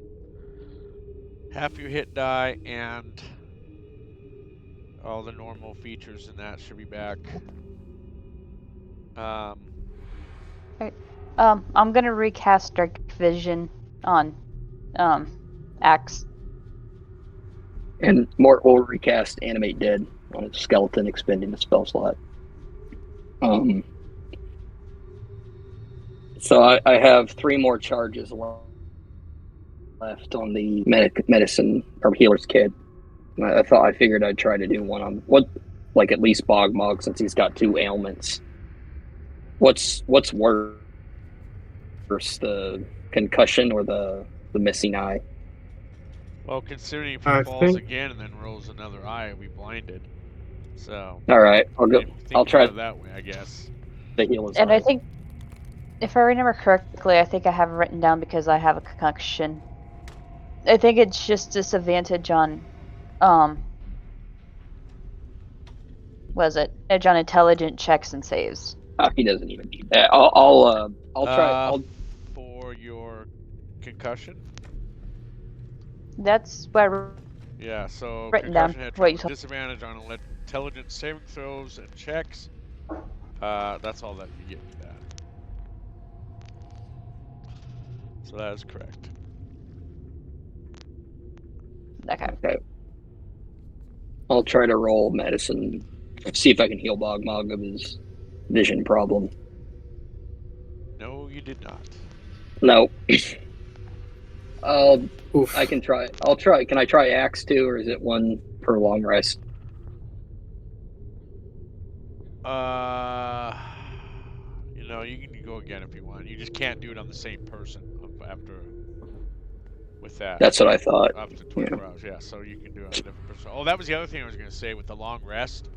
Half your hit die and all the normal features in that should be back. I'm gonna recast Dark Vision on Axe. And Mort will recast Animate Dead on its skeleton, expending the spell slot. So I have 3 more charges left on the medicine or healer's kit. I figured I'd try to do one on like at least Bogmog, since he's got 2 ailments. What's worse, the concussion or the missing eye? Well, considering if he I falls think- again and then rolls another eye, he'll be blinded. So All right, I'll go. if you think I'll try about it that way, I guess. to heal his And eye. I think, if I remember correctly, I think I have it written down because I have a concussion. I think it's just disadvantage on, was it? Edge on intelligent checks and saves. He doesn't even need that. I'll try. For your concussion. That's what I Yeah, so Written down. concussion had What you trouble, disadvantage on intelligence saving throws and checks. That's all that you get for that. So that is correct. Okay. I'll try to roll medicine. See if I can heal Bogmog of his vision problem. No, you did not. No. Oof. I can try. I'll try. Can I try Axe too, or is it one per long rest? You know, you can go again if you want. You just can't do it on the same person after. with that. That's what I thought. Up to 24 hours, yeah. So you can do it on a different person. Oh, that was the other thing I was going to say with the long rest.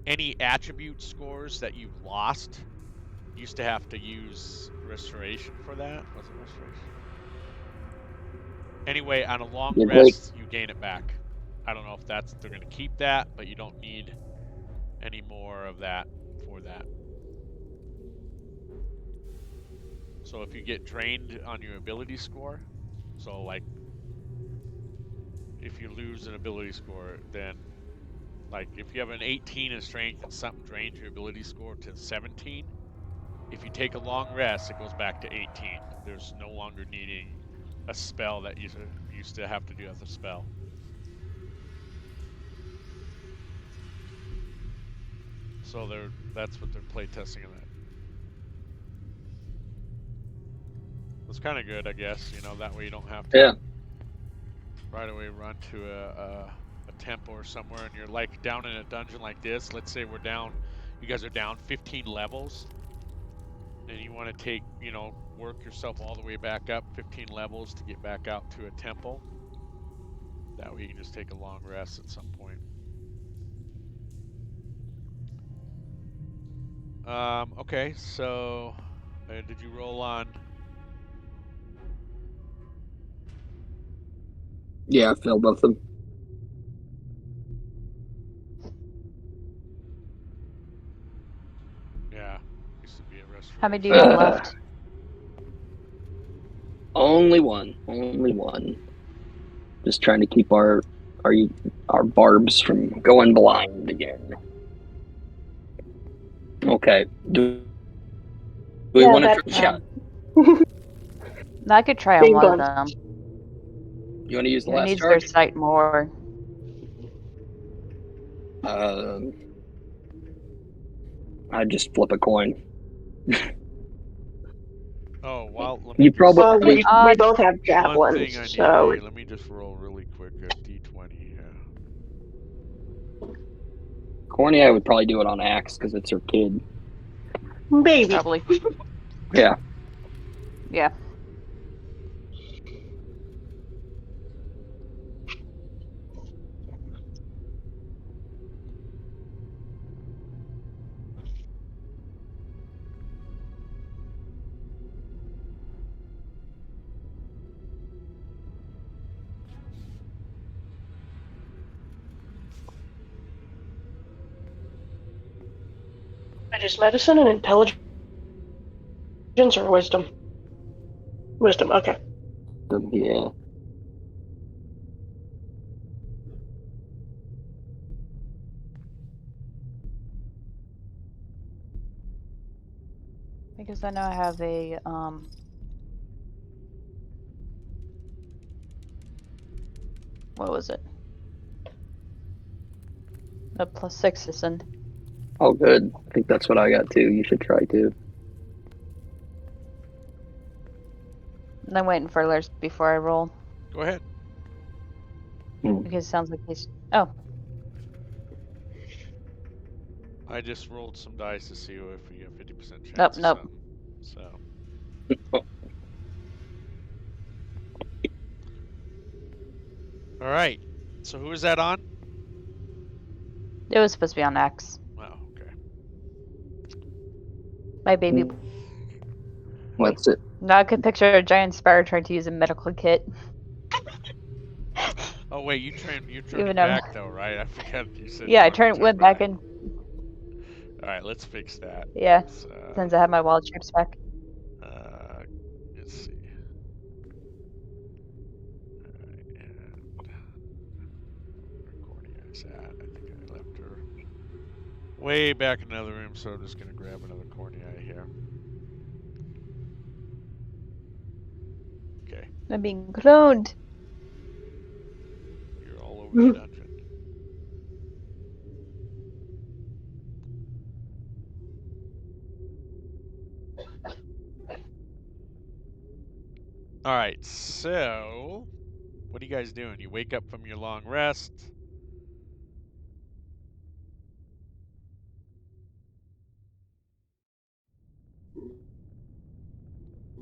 Any attribute scores that you've lost, used to have to use restoration for that. Was it restoration? Anyway, on a long You'd rest, you gain it back. I don't know if they're going to keep that, but you don't need any more of that for that. So if you get drained on your ability score, so like if you lose an ability score, then like if you have an 18 in strength and something drains your ability score to 17, if you take a long rest, it goes back to 18. There's no longer needing a spell that you used to have to do as a spell. So that's what they're playtesting in that. It's kind of good, I guess. You know, that way you don't have to right away run to a temple or somewhere, and you're like down in a dungeon like this. Let's say you guys are down 15 levels, and you want to take, work yourself all the way back up 15 levels to get back out to a temple. That way you can just take a long rest at some point. Okay, so did you roll on? Yeah, I failed both of them. Yeah, used to be a restoration. How many do you have left? Only one. Just trying to keep our barbs from going blind again. Okay. Do we want to try? I could try on Big one of buns. them. You want to use the Who last needs their charge? sight more? I'd just flip a coin. Oh, well, let You me just. Well, probably. we both have One javelins, thing I need so to. Let me just roll really quick a d20 here. Corny, I would probably do it on axe because it's her kid. baby. Probably. Yeah. Yeah. Just medicine and intelligence or wisdom? Wisdom, okay. Yeah. Because I know I have a what was it? A +6 isn't. Oh, good. I think that's what I got too. You should try too. And I'm waiting for alerts before I roll. Go ahead. Because it sounds like he's. Oh. I just rolled some dice to see if we have 50% chance. Nope, of nope. something. So. All right. So who is that on? It was supposed to be on X. Oh, okay. My baby. What's it? Now I could picture a giant spider trying to use a medical kit. Oh wait, you turned Even back though, right? I forgot you said. Yeah, you I went back in. All right, let's fix that. Yeah, since I have my wild shapes back. Let's see. All right, and where Cornelia's at? I think I left her way back in another room, so I'm just gonna grab another Cornelia here. Okay. I'm being cloned. You're all over the dungeon. All right, so what are you guys doing? You wake up from your long rest.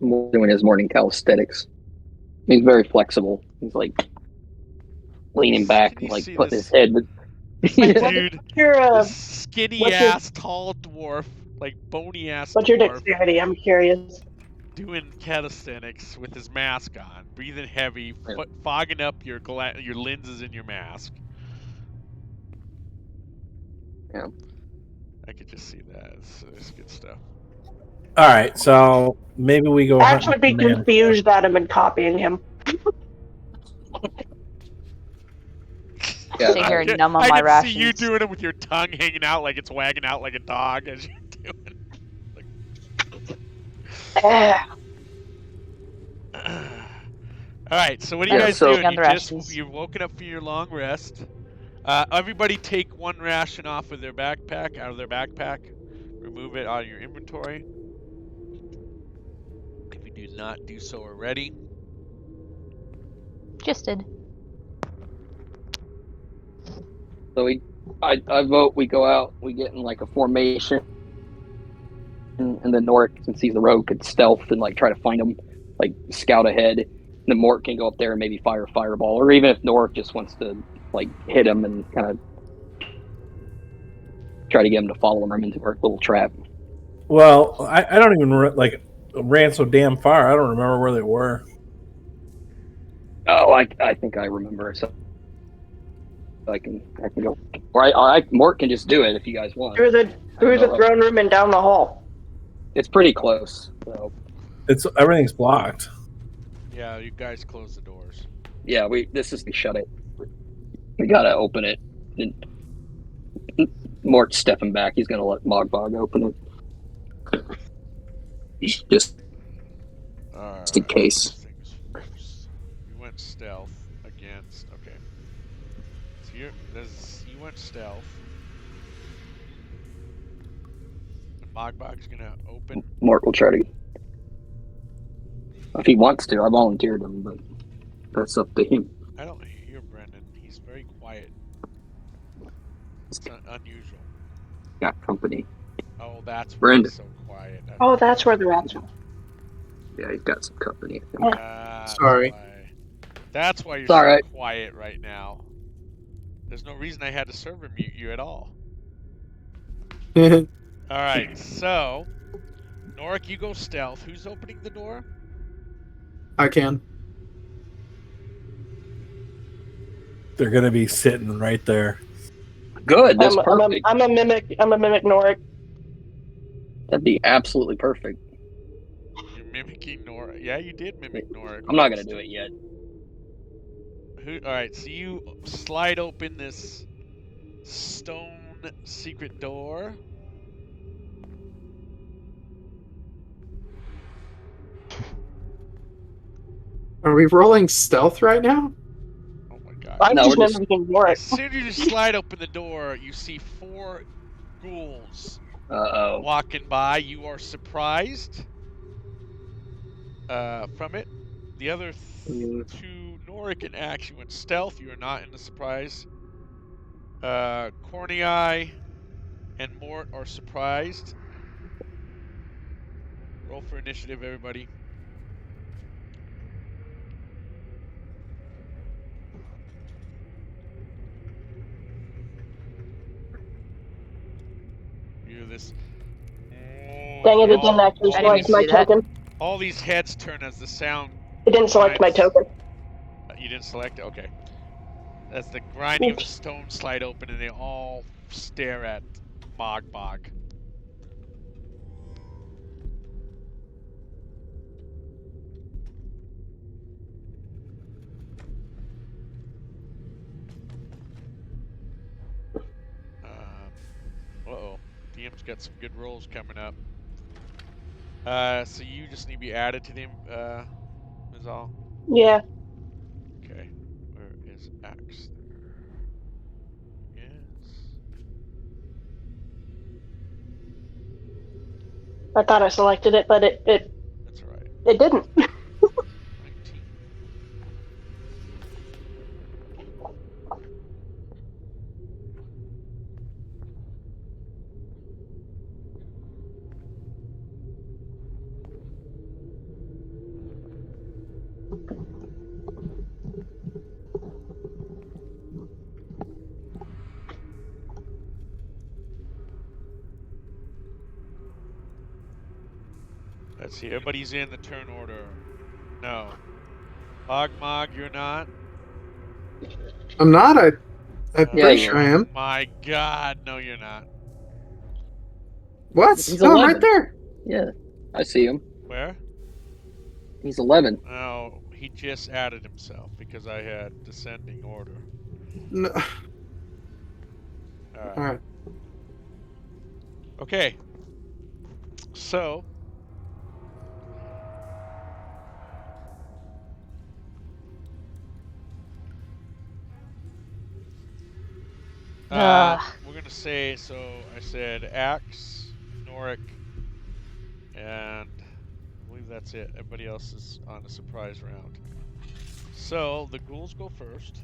Doing his morning calisthenics. He's very flexible. He's like leaning back Can and you like see putting this? his head. Wait, what Dude, is your this skinny what's your ass tall dwarf, like bony ass what's your dwarf, dexterity? I'm curious. doing calisthenics with his mask on, breathing heavy, Yeah. fogging up your lenses in your mask. Yeah. I could just see that. It's good stuff. All right, so maybe we go Axe hunting would be for Manticore. confused that I've been copying him. Yeah, Sitting here Yeah, numb on I my can see you rations. doing it with your tongue hanging out like it's wagging out like a dog as you're Eh, doing. All right, so what are you I'm Yeah, guys just so doing? eating on the rations. You've woken up from your long rest. Everybody take one ration off of their backpack, out of their backpack. Remove it out of your inventory. If you do not do so already. Just did. I vote we go out, we get in like a formation, and then Norik, since he's the rogue, could stealth and like try to find him, like scout ahead. And then Mort can go up there and maybe fire a fireball, or even if Norik just wants to like hit him and kind of try to get him to follow him into our little trap. Well, I don't even ran so damn far. I don't remember where they were. Oh, I think I remember. So I can go, or Mort can just do it if you guys want. through the throne room and down the hall. It's pretty close. So Everything's blocked. Yeah, you guys close the doors. yeah, we shut it. We gotta open it. And Mort's stepping back. He's gonna let Mogbog open it. Just in case. Things first. You went stealth against. Okay. So you went stealth. And Mogbog's gonna open. Mort will try to, if he wants to. I volunteered him, but that's up to him. I don't hear Brendan. He's very quiet. It's unusual. Got company. Oh, that's why Brendan. he's so quiet. Oh, that's where the rats are. Yeah, he's got some company. I think. Sorry. That's why you're It's all so right. quiet right now. There's no reason I had to server mute you at all. All right, so Norik, you go stealth. Who's opening the door? I can. They're gonna be sitting right there. Good. That's perfect. I'm a mimic. I'm a mimic Norik. That'd be absolutely perfect. You're mimicking Norik. Yeah, you did mimic Norik. I'm not gonna do it yet. All right, so you slide open this stone secret door. Are we rolling stealth right now? Oh my god. I'm No, just we're just- mimicking As Norik. soon as you slide open the door, you see 4 ghouls Uh-oh. walking by. You are surprised from it. The other 2, Norik and Axe, you went stealth. You are not in the surprise. Corny Eye and Mort are surprised. Roll for initiative, everybody. You hear this. Dang it, it didn't actually I didn't mean select to my do that. token. All these heads turn as the sound. It didn't select my grinds. token. You didn't select it? Okay. As the grinding of the stone slide open and they all stare at Mogbog. Uh-oh. DM's got some good rolls coming up. So you just need to be added to them, is all? Yeah. Okay. Where is Axe? There is. I thought I selected it, but it That's alright. it didn't. 19. Let's see. Everybody's in the turn order. No. Mog, you're not. I'm not. I'm Yeah, pretty you sure I am. My God, no, you're not. What? He's No, I'm 11. right there. Yeah, I see him. Where? He's 11. No, he just added himself because I had descending order. No. All right. All right. Okay. So. We're gonna say, so I said Axe, Noric, and I believe that's it. Everybody else is on a surprise round. So the ghouls go first.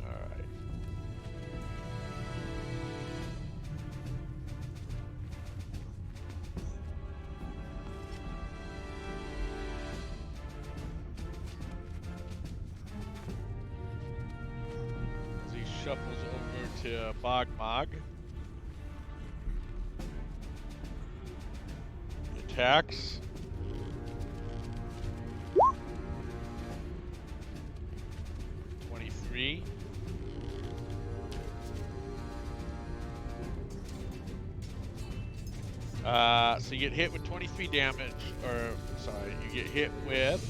All right. As he shuffles over to Bogmog. Attacks. .23. So you get hit with 23 damage, or sorry, you get hit with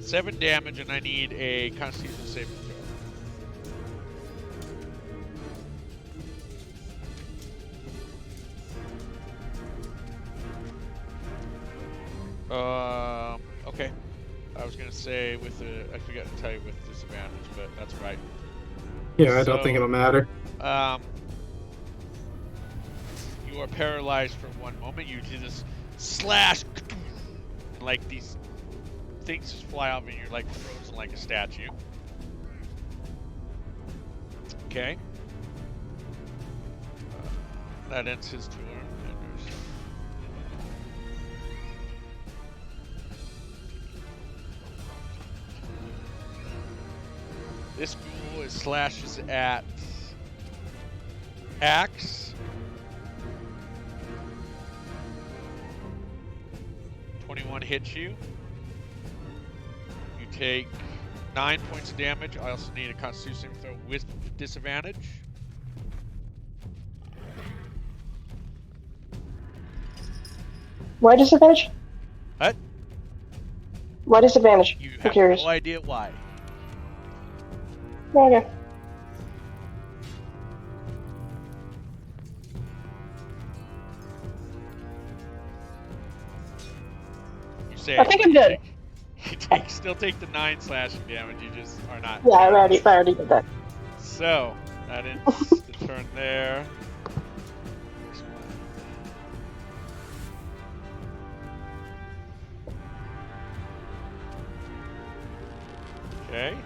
7 damage, and I need a Constitution saving throw. Okay. I was gonna say with I forgot to tell you with disadvantage, but that's right. Yeah, I don't think it'll matter. You are paralyzed for 1 moment. You do this slash, and like these things just fly off, and you're like frozen like a statue. Okay. That ends his turn. This ghoul slashes at Axe. 21 hits you. You take 9 points of damage. I also need a Constitution throw with disadvantage. Why disadvantage? What? Why disadvantage? You I'm have curious. no idea why. Okay. You say I think I'm good. You still take the 9 slashing damage. You just are not. Yeah, I already did that. So that ends the turn there. Okay.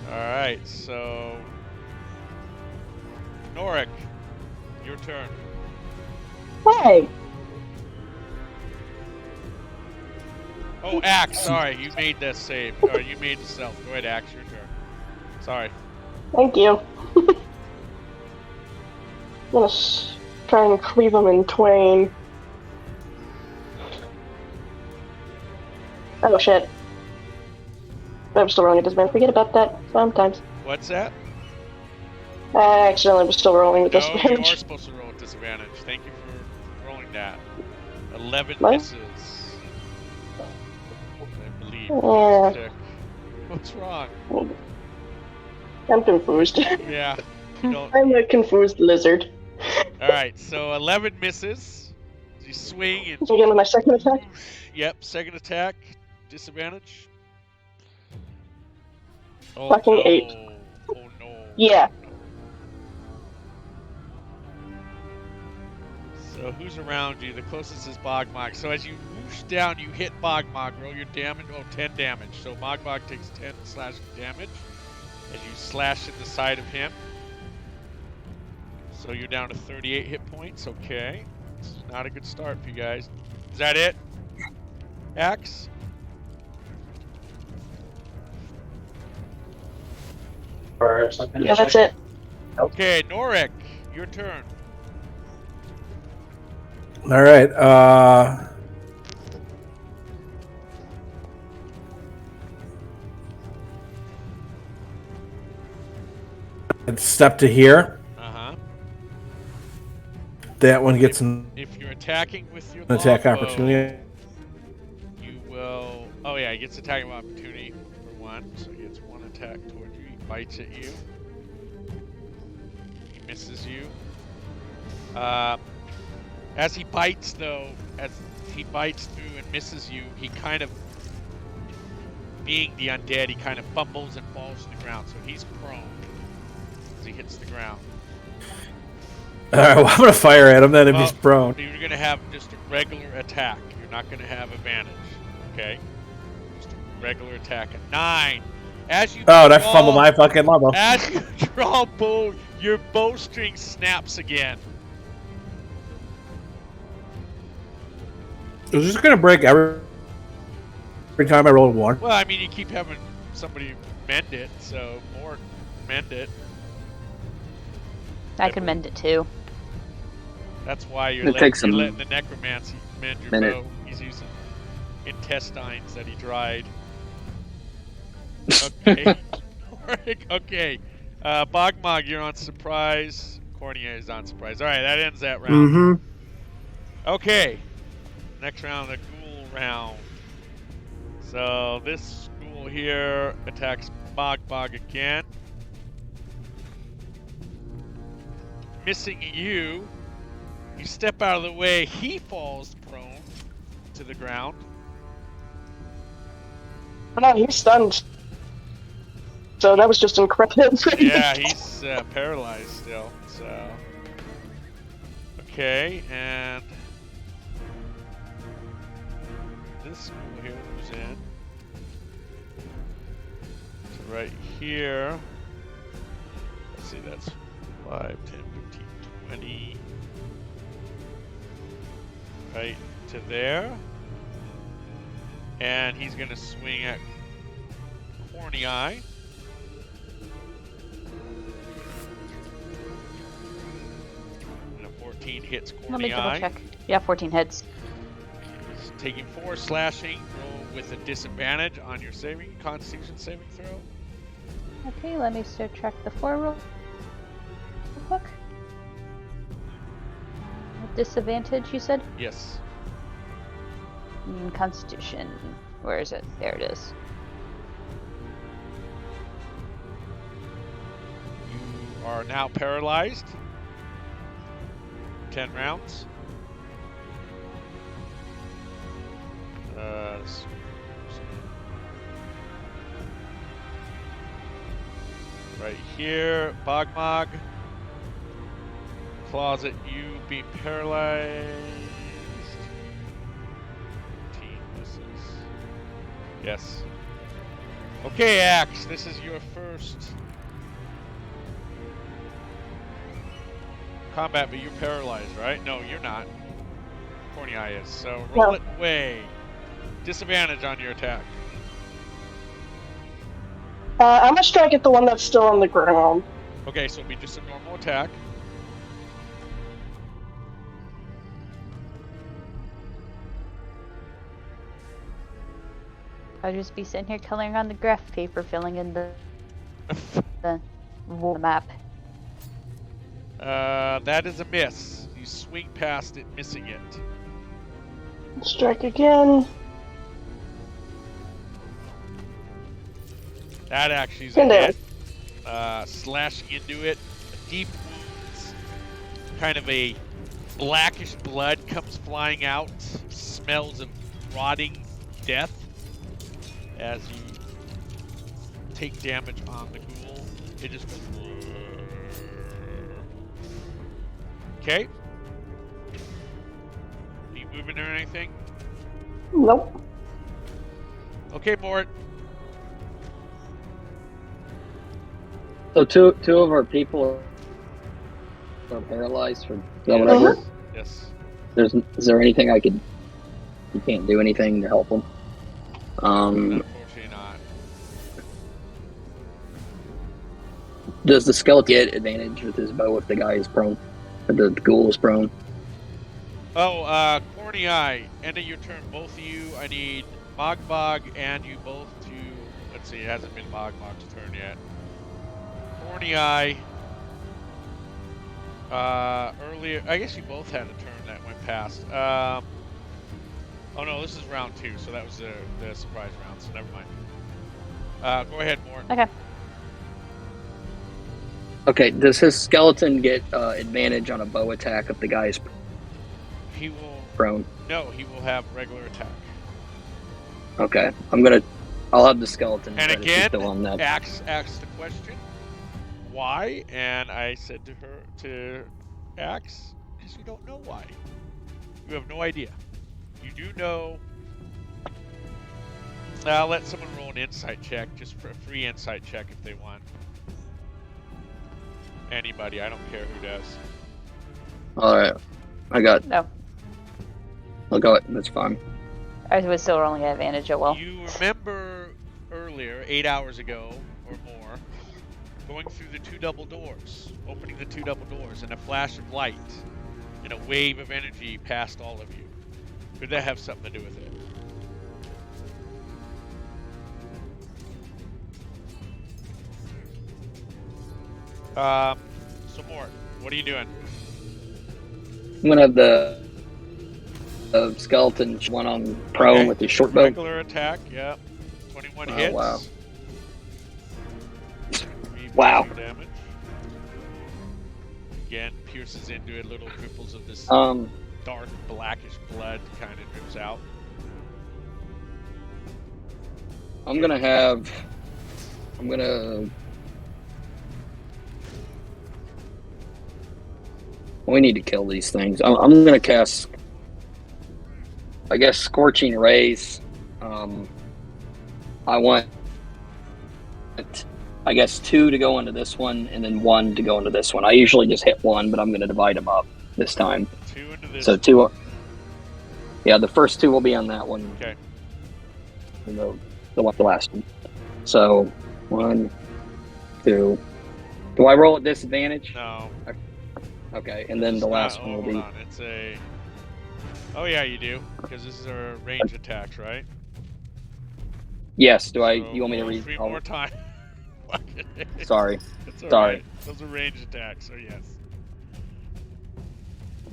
Alright, so Noric, your turn. Hey! Oh, Axe, sorry, you made that save. Or you made the stealth. Go ahead, Axe, your turn. Sorry. Thank you. I'm gonna try and cleave them in twain. Oh shit. I'm still rolling at disadvantage. Forget about that sometimes. What's that? I accidentally was still rolling with No, you are disadvantage. supposed to roll with disadvantage. Thank you for rolling that. 11 What? misses. I believe. Yeah. Check. What's wrong? I'm confused. Yeah. You don't. I'm a confused lizard. Alright, so 11 misses. You swing and. So again with my second attack? Yep, second attack. Disadvantage. Oh, Fucking no. 8. Oh no. Yeah. So who's around you? The closest is Bogmog. So as you whoosh down, you hit Bogmog. Roll your damage. Oh, 10 damage. So Bogmog takes 10 slashing damage as you slash in the side of him. So you're down to 38 hit points. Okay. This is not a good start for you guys. Is that it? Axe? Yeah, that's it. Okay, Norik, your turn. All right. Step to here. Uh-huh. That one gets an If you're attacking with your attack longbow, opportunity. you will... Oh, yeah, he gets attacking opportunity for 1. So he gets 1 attack towards you. He bites at you. He misses you. As he bites, though, as he bites through and misses you, he kind of, being the undead, he kind of fumbles and falls to the ground. So he's prone as he hits the ground. All right, well, I'm going to fire at him then if he's prone. You're going to have just a regular attack. You're not going to have advantage. Okay? Just a regular attack at 9. As you Oh, that fumbled my fucking level. As you draw bow, your bowstring snaps again. Is this going to break every time I roll 1? Well, I mean, you keep having somebody mend it, so more mend it. I can mend it too. That's why you're letting the necromancy mend your bow. He's using intestines that he dried. Okay. Okay. Bogmog, you're on surprise. Cornea is on surprise. All right, that ends that round. Mm-hmm. Okay. Next round, the ghoul round. So this ghoul here attacks Bogmog again. Missing you. You step out of the way. He falls prone to the ground. Oh, no, he's stunned. So that was just incredible. Yeah, he's paralyzed still. So okay, and this ghoul here moves in. So right here. Let's see, that's 5, 10, 15, 20. Right to there. And he's going to swing at Corny Eye. And a 14 hits Corny Eye. Let me double check. Yeah, 14 hits. He's taking 4 slashing. Roll with a disadvantage on your Constitution saving throw. Okay, let me subtract the 4 roll. Real quick. Disadvantage, you said? Yes. Constitution. Where is it? There it is. You are now paralyzed. 10 rounds. Right here, Bogmog. Claws at you, being paralyzed. 15 misses. Yes. Okay, Axe, this is your first combat, but you're paralyzed, right? No, you're not. Corny Eye is. So roll it away. Disadvantage on your attack. I'm gonna strike at the one that's still on the ground. Okay, so it'll be just a normal attack. I'll just be sitting here coloring on the graph paper, filling in the map. That is a miss. You swing past it, missing it. Strike again. That actually is a hit. Slashing into it. A deep wounds. Kind of a blackish blood comes flying out. Smells of rotting death as you take damage on the ghoul. It just goes. Okay. moving or anything? Nope. Okay, Mort. So two of our people are paralyzed. Is that what I heard? Yes. Is there anything I could? You can't do anything to help them. Unfortunately not. Does the skeleton get advantage with his bow if the guy is prone? Or the ghoul is prone? Oh, Corny Eye, end of your turn, both of you. I need Mogbog and you both to. Let's see, it hasn't been Mogbog's turn yet. Corny Eye. Earlier, I guess you both had a turn that went past. Oh no, this is round 2, so that was the surprise round, so never mind. Go ahead, Mort. Okay. Okay, does his skeleton get advantage on a bow attack if the guy is He will. prone? No, he will have regular attack. Okay, I'll have the skeleton. And try to again, still on that. asked the question, why? And I said to Axe, because you don't know why. You have no idea. You do know. I'll let someone roll an insight check, just for a free insight check if they want. Anybody, I don't care who does. All right, I got. No. I'll go. That's fine. I would still only have advantage at will. You remember earlier, 8 hours ago or more, going through the 2 double doors, opening the 2 double doors, and a flash of light and a wave of energy passed all of you. Could that have something to do with it? So Mort, what are you doing? I'm gonna have the skeleton one on prone with his short bow. Regular attack, yeah. 21 hits. Wow. 3 Wow. damage. Again, pierces into it, little ripples of this dark blackish blood kind of drips out. I'm gonna. We need to kill these things. I'm gonna cast, I guess, Scorching Rays. I want, I guess, 2 to go into this one, and then 1 to go into this one. I usually just hit 1, but I'm gonna divide them up this time. 2 into this. So 2. Yeah, the first 2 will be on that one. Okay. And the last one. So 1, 2. Do I roll at disadvantage? No. Okay, and then the last one will be. Hold on. It's a. Oh yeah, you do, because this is our range attacks, right? Yes. Do So you want me to roll read? 3 more times? Sorry. It's all Sorry. right. Those are range attacks, so yes.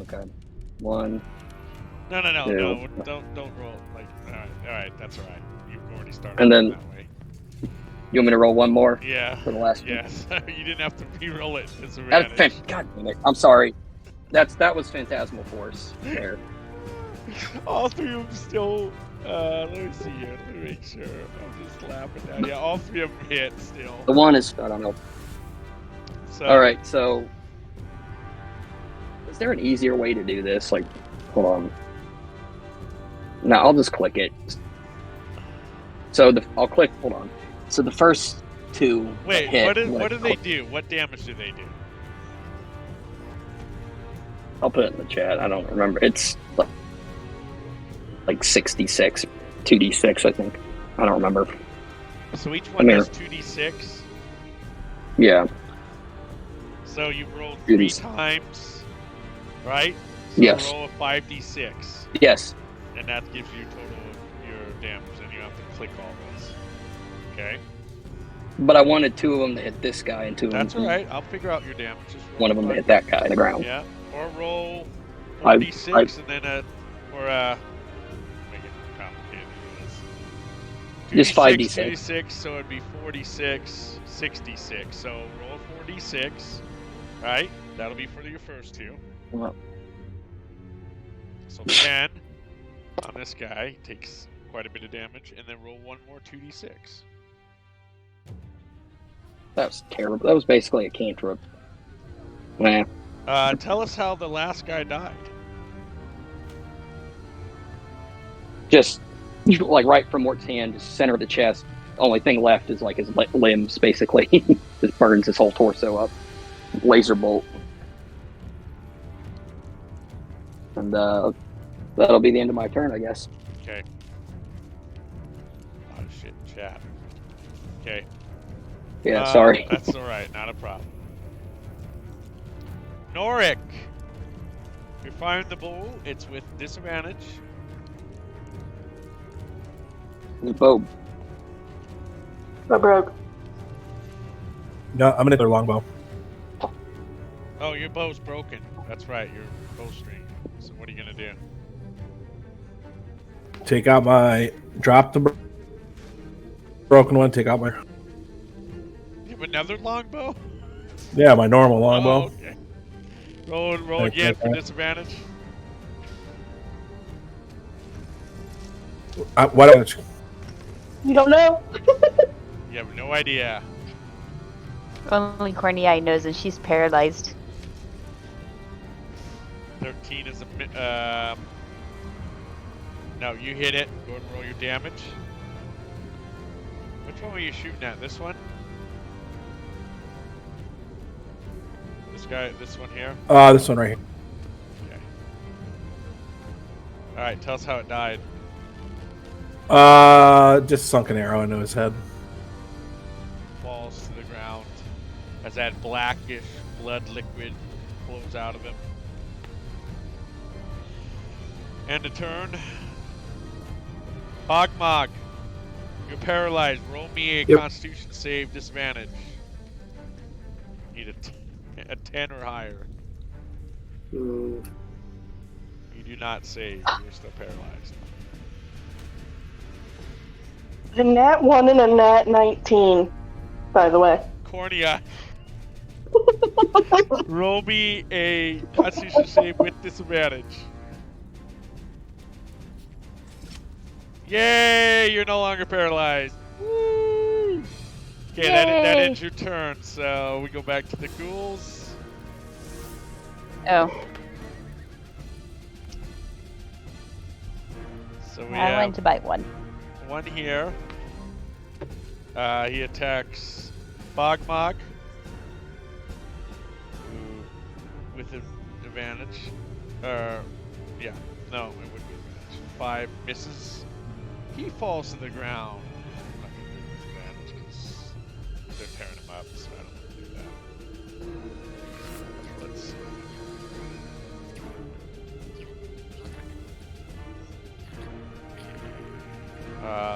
Okay. 1. No, 2. don't roll. Like, all right, that's all right. You've already started And then- that way. You want me to roll 1 more Yeah. for the last one? Yes. You didn't have to re-roll it. It's That's advantage. God damn it! I'm sorry. That was Phantasmal Force there. All 3 of them still. Let me see here. Let me make sure. I'm just laughing down. Yeah, all 3 of them hit still. The one is I don't know. So, All right, so is there an easier way to do this? Like, hold on. No, I'll just click it. So I'll click. Hold on. So the first 2. Wait, hit, what do they do? What damage do they do? I'll put it in the chat. I don't remember. It's like 66, 2d6, I think. I don't remember. So each one does 2d6. Yeah. So you rolled 3 times, right? So Yes. roll a 5d6, Yes. and that gives you total of your damage, and you have to click all those. Okay? But I wanted 2 of them to hit this guy and 2 of them. That's alright. I'll figure out your damage. Just roll One of them to 5. hit that guy in the ground. Yeah. Or roll I- 4d6 and then make it complicated. Just 5d6. 2d6, so it'd be 46, 66. So roll 4d6, right? That'll be for your first 2. Well, So 10 on this guy takes quite a bit of damage, and then roll 1 more 2d6. that was terrible. That was basically a cantrip. Nah. Tell us how the last guy died. just like right from Mort's hand, just center of the chest. Only thing left is like his limbs, basically. Just burns his whole torso up. Laser bolt. And that'll be the end of my turn, I guess. Okay. A lot of shit in chat. Okay. Yeah, sorry. That's alright, not a problem. Norik! You're firing the bow, it's with disadvantage. The bow. I broke. No, I'm gonna go longbow. Oh, your bow's broken. That's right, your bowstring. So what are you gonna do? Take out my drop the broken one. Take out my You have another longbow? my normal longbow. Oh, okay. Roll again for disadvantage. Why don't you? You don't know? You have no idea. Only Corny knows, and she's paralyzed. 13 is a no, you hit it. Go ahead and roll your damage. Which one were you shooting at? This one? This one here? This one right here. Okay. Alright, tell us how it died. Just sunk an arrow into his head. Falls to the ground as that blackish blood liquid flows out of him. End of turn. Bogmog, you're paralyzed. Roll me a Constitution save, disadvantage. Need a 10 or higher. You do not save. You're still paralyzed. A nat 1 and a nat 19, by the way. Cornea. Roll me a Constitution save with disadvantage. Yay! You're no longer paralyzed. Woo! Okay, that ends your turn. So we go back to the ghouls. Oh. So we I have went to bite one. one here. He attacks Bogmog with an advantage. Yeah, no, it wouldn't be advantage. 5 misses. He falls to the ground. I'm not gonna do it with advantage because they're tearing him up, so I don't want to do that. Let's see.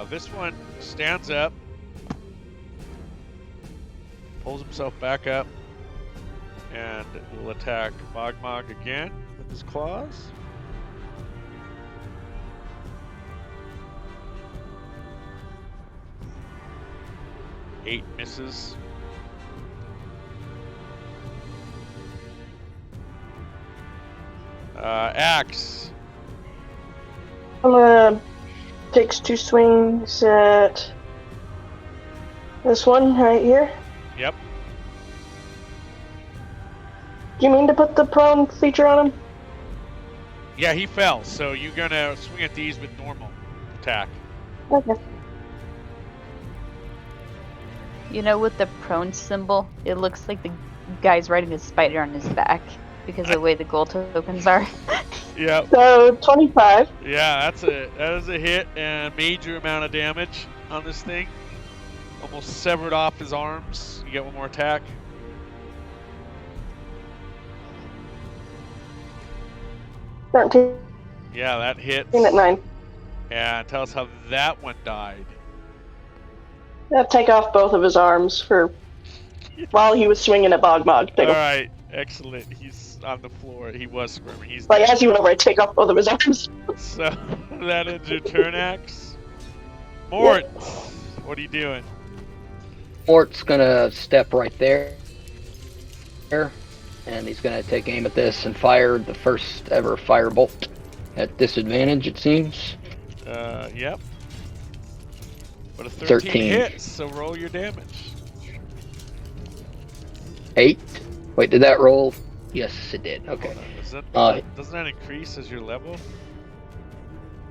This one stands up, pulls himself back up, and will attack Bogmog again with his claws. Eight misses. Axe. I'm gonna take 2 swings at this one right here. Yep. Do you mean to put the prone feature on him? Yeah, he fell, so you're gonna swing at these with normal attack. Okay. You know, with the prone symbol, it looks like the guy's riding a spider on his back because of the way the gold tokens are. Yep. So 25. Yeah, that is a hit and major amount of damage on this thing. Almost severed off his arms. You get one more attack. $13 Yeah, that hits. at 9. And tell us how that one died. I'll take off both of his arms for while he was swinging at Bogmog. All right, excellent. He's on the floor. He was squirming. He's Like dead. as he went over, I take off both of his arms. So that ends your turn, Axe. Mort, what are you doing? Mort's gonna step right there, and he's gonna take aim at this and fire the first ever firebolt at disadvantage. It seems. Yep. But a 13 hits, so roll your damage. 8. Wait, did that roll? Yes, it did. Okay. Hold on, doesn't that increase as your level?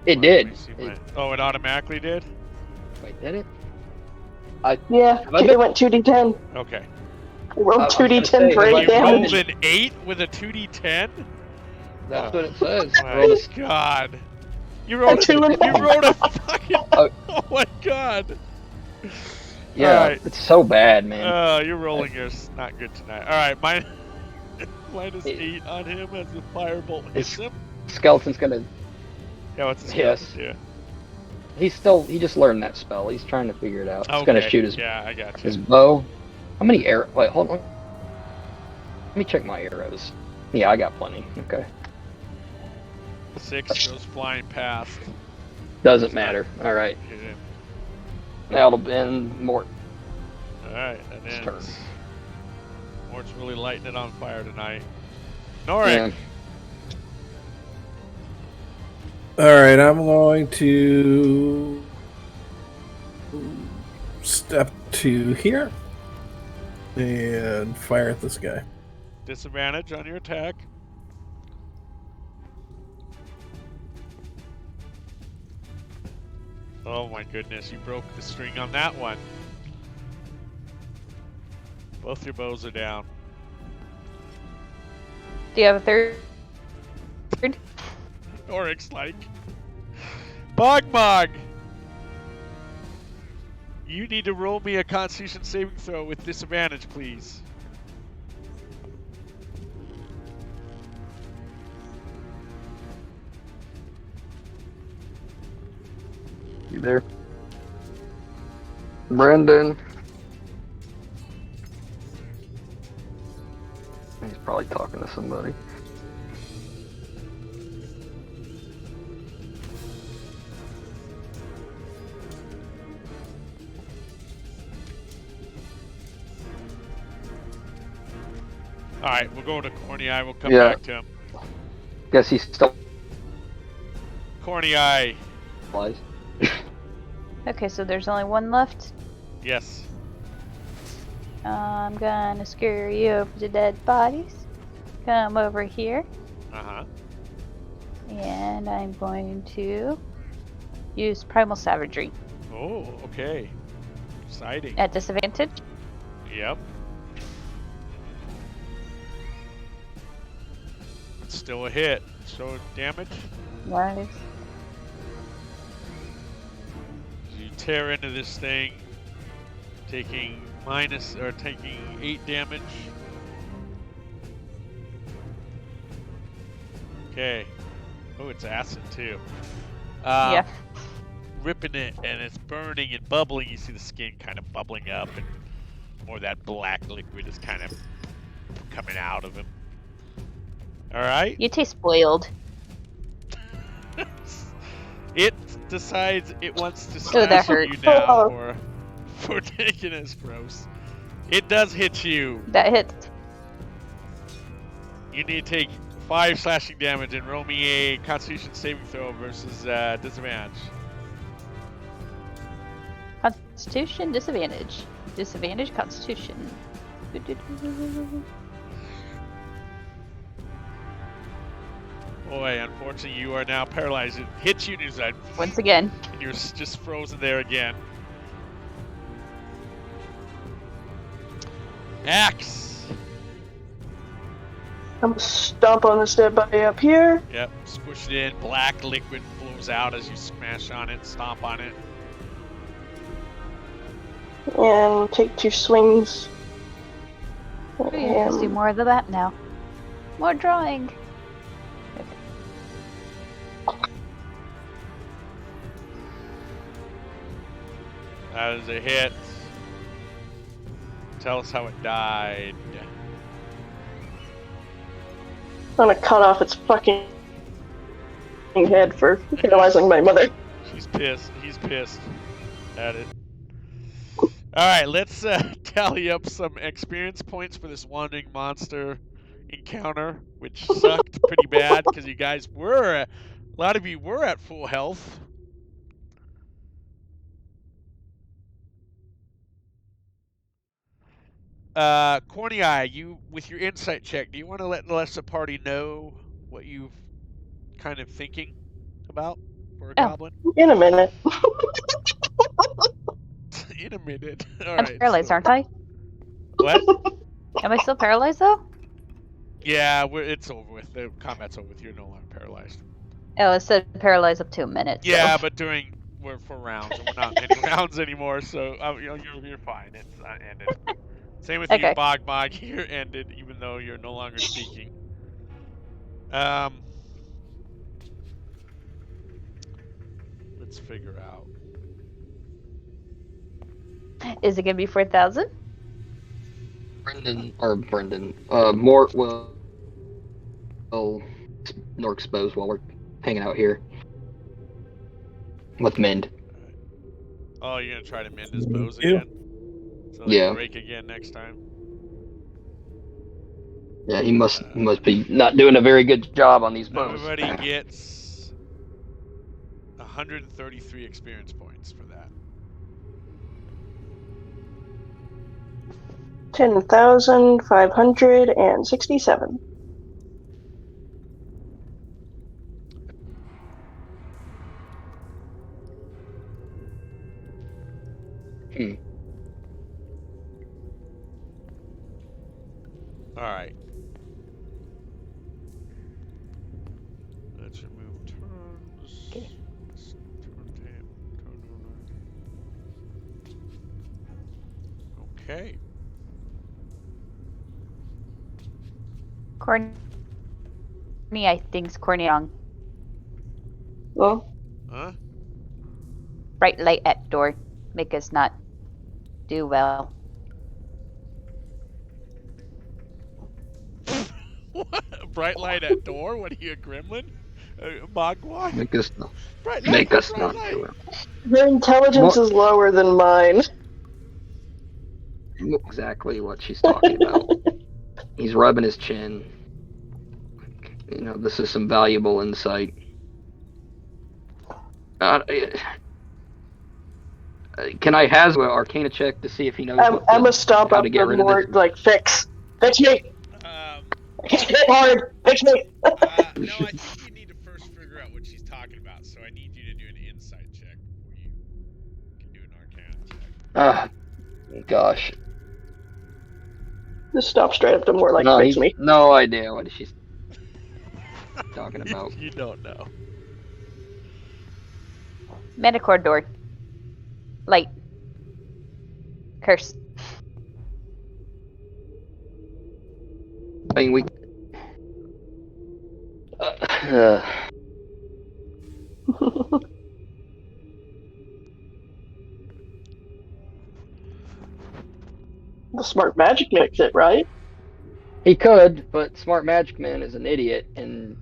It did. Oh, it automatically did? Wait, did it? Yeah, Have I been- it went 2d10. Okay. Rolled I was gonna 2d10 say, for have 8 I You damage. rolled an 8 with a 2d10? That's Oh, what it says. my God. You A rolled 2 and you rolled a fucking... Oh. Oh, my God. Yeah, Alright. it's so bad, man. Your rolling is not good tonight. Alright, minus 8 on him as the firebolt hits him. Skeleton's gonna. Yeah, what's the skeleton do? He just learned that spell. He's trying to figure it out. He's gonna shoot his I got his you. bow. How many arrows? Wait, hold on. Let me check my arrows. Yeah, I got plenty. Okay. 6 goes flying past. Doesn't matter. All right. Hit him. That'll bend Mort. Alright, that His ends. turn. Mort's really lighting it on fire tonight. Norik! All right, I'm going to step to here and fire at this guy. Disadvantage on your attack. Oh my goodness, you broke the string on that one. Both your bows are down. Do you have a third? Norik's like, Bogmog! You need to roll me a Constitution saving throw with disadvantage, please. You there? Brendan. He's probably talking to somebody. Alright, we'll go to Corny Eye. We'll come Yeah. back to him. Guess he's still Corny Eye. alive. Okay, so there's only one left. Yes. I'm gonna scare you over to dead bodies. Come over here, Uh-huh. and I'm going to use Primal Savagery Oh, okay. Exciting. at disadvantage. Yep. It's still a hit. So damage. Nice. You tear into this thing, taking 8 damage. Okay. Oh, it's acid too. Yeah. Ripping it, and it's burning and bubbling. You see the skin kind of bubbling up, and more of that black liquid is kind of coming out of him. All right. You taste spoiled. It decides it wants to Oh, that smash you hurt. now for taking it as gross. It does hit you. That hits. You need to take 5 slashing damage and roll me a Constitution saving throw versus disadvantage. Constitution, disadvantage. Disadvantage, Constitution. Boy, unfortunately, you are now paralyzed. It hits you, and you're like, Once again. and you're just frozen there again. Axe. I'm gonna stomp on this dead body up here. Yep, squish it in. Black liquid flows out as you smash on it, stomp on it. And take 2 swings. Yeah, let's do And more of that now. More drawing. That is a hit. Tell us how it died. I'm gonna cut off its fucking head for penalizing my mother. She's pissed. He's pissed at it. Alright, let's tally up some experience points for this wandering monster encounter, which sucked pretty bad because you guys were, a lot of you were at full health. Corny Eye, you, with your insight check, do you want to let the rest of the party know what you've kind of thinking about? for a Oh. goblin? In a minute. In a minute. All I'm right. paralyzed, so- aren't I? What? Am I still paralyzed though? Yeah, it's over with. The combat's over with. You're no longer paralyzed. Oh, it said paralyzed up to a minute. So. Yeah, but we're for rounds, and we're not in any rounds anymore. So you're fine. It's ended. Same with you, Okay. Bog. You're ended, even though you're no longer speaking. Let's figure out. Is it gonna be 4,000? Brendan. Mort will nor expose while we're hanging out here with Mend. Oh, you're gonna try to mend his bows You. again, so they Yeah. break again next time. Yeah, he must be not doing a very good job on these bows. Everybody gets 133 experience points for that. 10,567. All right. Let's remove turns. Okay. Turn okay. Corny, I think's corny wrong. Well, Huh? Bright light at door. Make us not do well. What? Bright light at door? What are you, a gremlin? Mogwai? Make us Bright light. make us bright not light. do it. her intelligence is lower than mine. Exactly what she's talking about. He's rubbing his chin. You know, this is some valuable insight. Can I hazard an Arcana check to see if he knows I'm a stop how up to get the rid of more this? like fix me. Hit hard. Fix me. No, I think you need to first figure out what she's talking about. So I need you to do an insight check before you can do an Arcana check. Gosh. Just stop straight up to more like No, fix me. no idea what she's talking about. You don't know. Manticore door. Light. Curse. I mean, we. The smart magic makes it, right? He could, but Smart Magic Man is an idiot and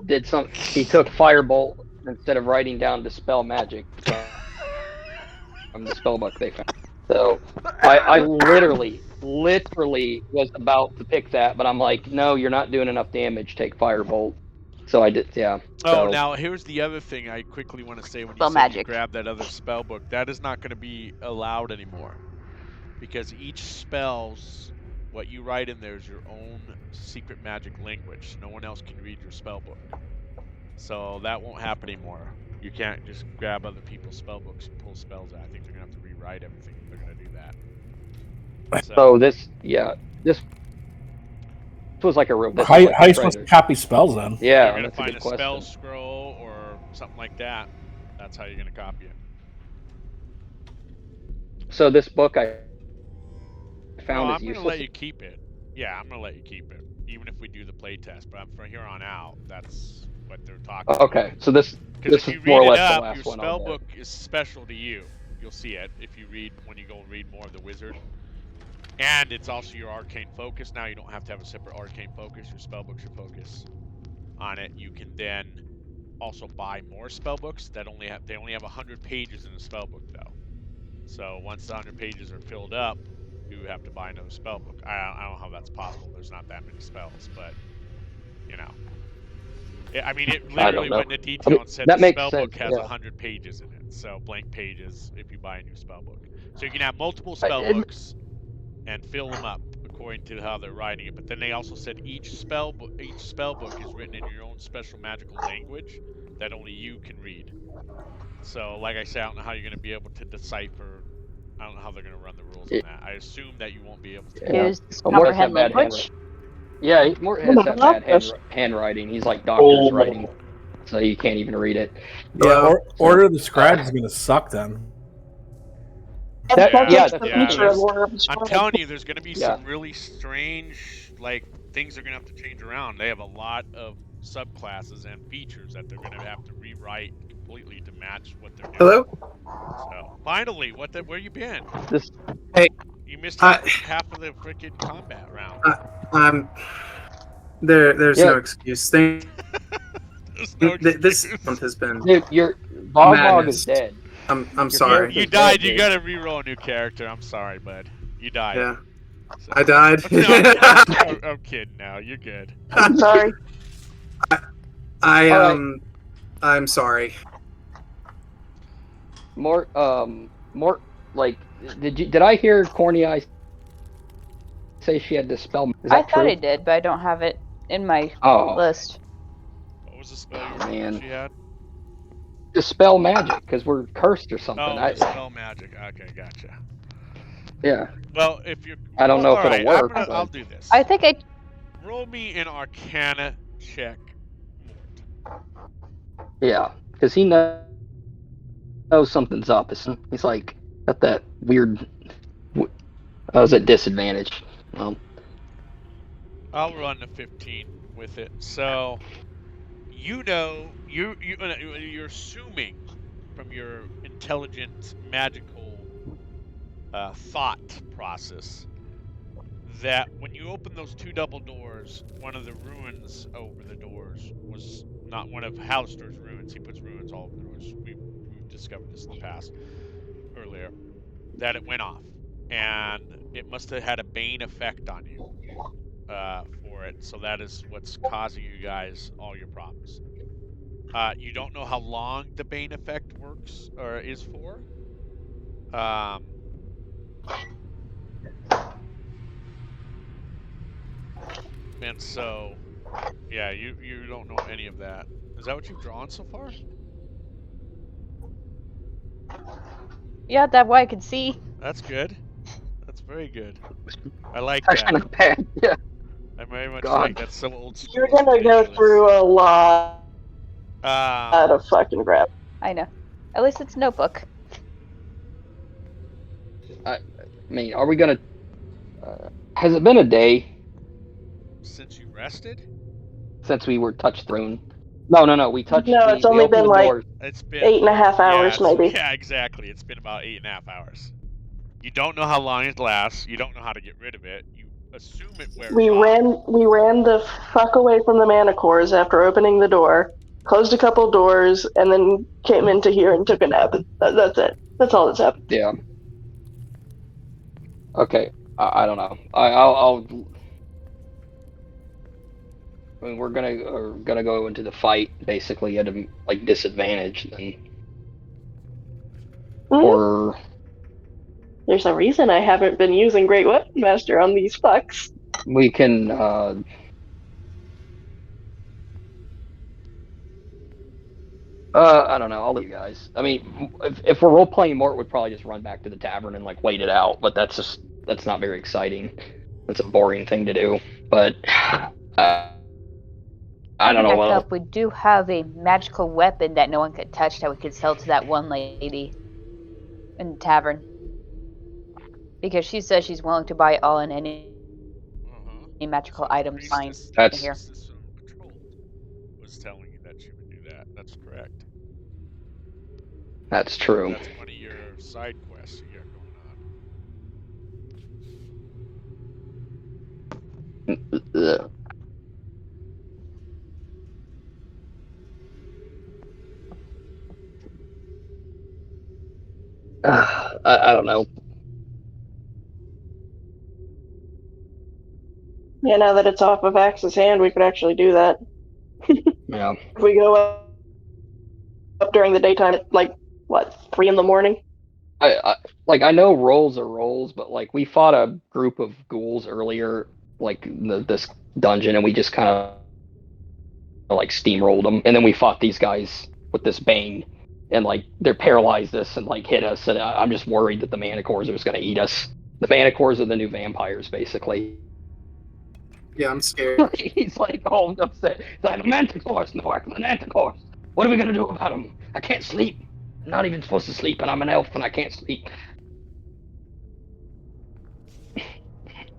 did some. He took Firebolt instead of writing down Dispel Magic from the spell book they found. So I literally was about to pick that, but I'm like, no, you're not doing enough damage. Take Firebolt. So I did, yeah. Oh, so, now here's the other thing I quickly want to say when you Spell said you magic. grab that other spell book. That is not going to be allowed anymore. Because each spell's, what you write in there is your own secret magic language. No one else can read your spell book. So that won't happen anymore. You can't just grab other people's spell books and pull spells out. I think they're going to have to rewrite everything if they're going to do that. So this was like a real. How you supposed to copy spells then? Yeah, you're going to that's a find good a question. spell scroll or something like that. That's how you're going to copy it. So this book I found I'm is going to useless. let you keep it. Yeah, I'm going to let you keep it, even if we do the play test. But from here on out, that's what they're talking about. Okay, so this Because if is you more or read it less the up, last your one. spell book is special to you. You'll see it if you read when you go read more of the wizard. And it's also your arcane focus. Now you don't have to have a separate arcane focus. Your spell books your focus on it. You can then also buy more spell books that they only have 100 pages in the spell book though. So once the 100 pages are filled up, you have to buy another spell book. I don't know how that's possible. There's not that many spells, but you know. I mean, it literally went into detail and said that the makes spell sense, book has yeah. 100 pages in it. So blank pages if you buy a new spell book. So you can have multiple spell books and fill them up according to how they're writing it. But then they also said each spell book is written in your own special magical language that only you can read. So, like I said, I don't know how you're going to be able to decipher. I don't know how they're going to run the rules on that. I assume that you won't be able to. Yeah. Use Well, Mort has comprehend that bad language. Yeah, Mort has that bad handwriting. He's like doctor's writing, so you can't even read it. Yeah, Order of the Scribes is going to suck then. That's the yeah, feature of Order of the I'm Scribes. telling you, there's going to be some really strange, like, things are going to have to change around. They have a lot of subclasses and features that they're going to have to rewrite completely to match what they're doing. Hello? So, finally, where you been? Hey. You missed half of the freaking combat round. There's no excuse. There's no excuse. This month has been Dude, your Bogmog is dead. I'm sorry. You died. You gotta reroll a new character. I'm sorry, bud. You died. Yeah. So. I died. No, I'm kidding now. You're good. I'm sorry. I'm sorry. Mort, like, did I hear Corny Eye say she had Dispel? Is that I thought true? I did, but I don't have it in my list. What was the spell she had? Dispel magic, because we're cursed or something. Oh, dispel magic. Okay, gotcha. Yeah. Well, if you're... I don't know if it'll work. I'll do this. I think I... Roll me an Arcana check, Mort. Yeah, because he knows something's up. He's like, got that weird... I was at disadvantage. Well, I'll run the 15 with it. So, you're assuming from your intelligent magical thought process that when you open those two double doors, one of the runes over the doors was not one of Halaster's runes. He puts runes all over the doors. We've discovered this in the past earlier, that it went off, and it must have had a bane effect on you for it. So that is what's causing you guys all your problems. You don't know how long the bane effect works or is for. And so, yeah, you don't know any of that. Is that what you've drawn so far? Yeah, that way I can see. That's good. That's very good. I like that's that. kind of bad. Yeah. I very much like that's so old school. You're gonna go through a lot of fucking crap. I know. At least it's notebook. I mean, are we gonna... has it been a day? Since you rested? Since we were touched the rune? No, we touched it's only been like it's been 8.5 hours, maybe. Yeah, exactly. It's been about 8.5 hours. You don't know how long it lasts. You don't know how to get rid of it. You assume it wears off. We ran the fuck away from the Manticores after opening the door, closed a couple doors, and then came into here and took a nap. That's it. That's all that's happened. Yeah. Okay. I don't know. I'll I mean, we're gonna go into the fight basically at a disadvantage then, or there's a reason I haven't been using Great Weapon Master on these fucks. We can. I don't know. I'll let you guys. I mean, if we're role playing, Mort would probably just run back to the tavern and wait it out. But that's not very exciting. That's a boring thing to do. But I don't know what else. We do have a magical weapon that no one could touch that we could sell to that one lady in the tavern. Because she says she's willing to buy all and any magical items find in here. Was telling you that she would do that. That's correct. That's true. That's one of your side quests you got going on. I don't know. Yeah, now that it's off of Axe's hand, we could actually do that. Yeah. If we go up during the daytime at 3 in the morning? I know rolls are rolls, but we fought a group of ghouls earlier, this dungeon, and we just kind of steamrolled them, and then we fought these guys with this bane, and like they're paralyzed us and like hit us, and I'm just worried that the Manticores are just going to eat us. The Manticores are the new vampires, basically. Yeah, I'm scared. He's like all upset. He's like, the Manticores, the Manticores. What are we going to do about them? I can't sleep. I'm not even supposed to sleep, and I'm an elf, and I can't sleep.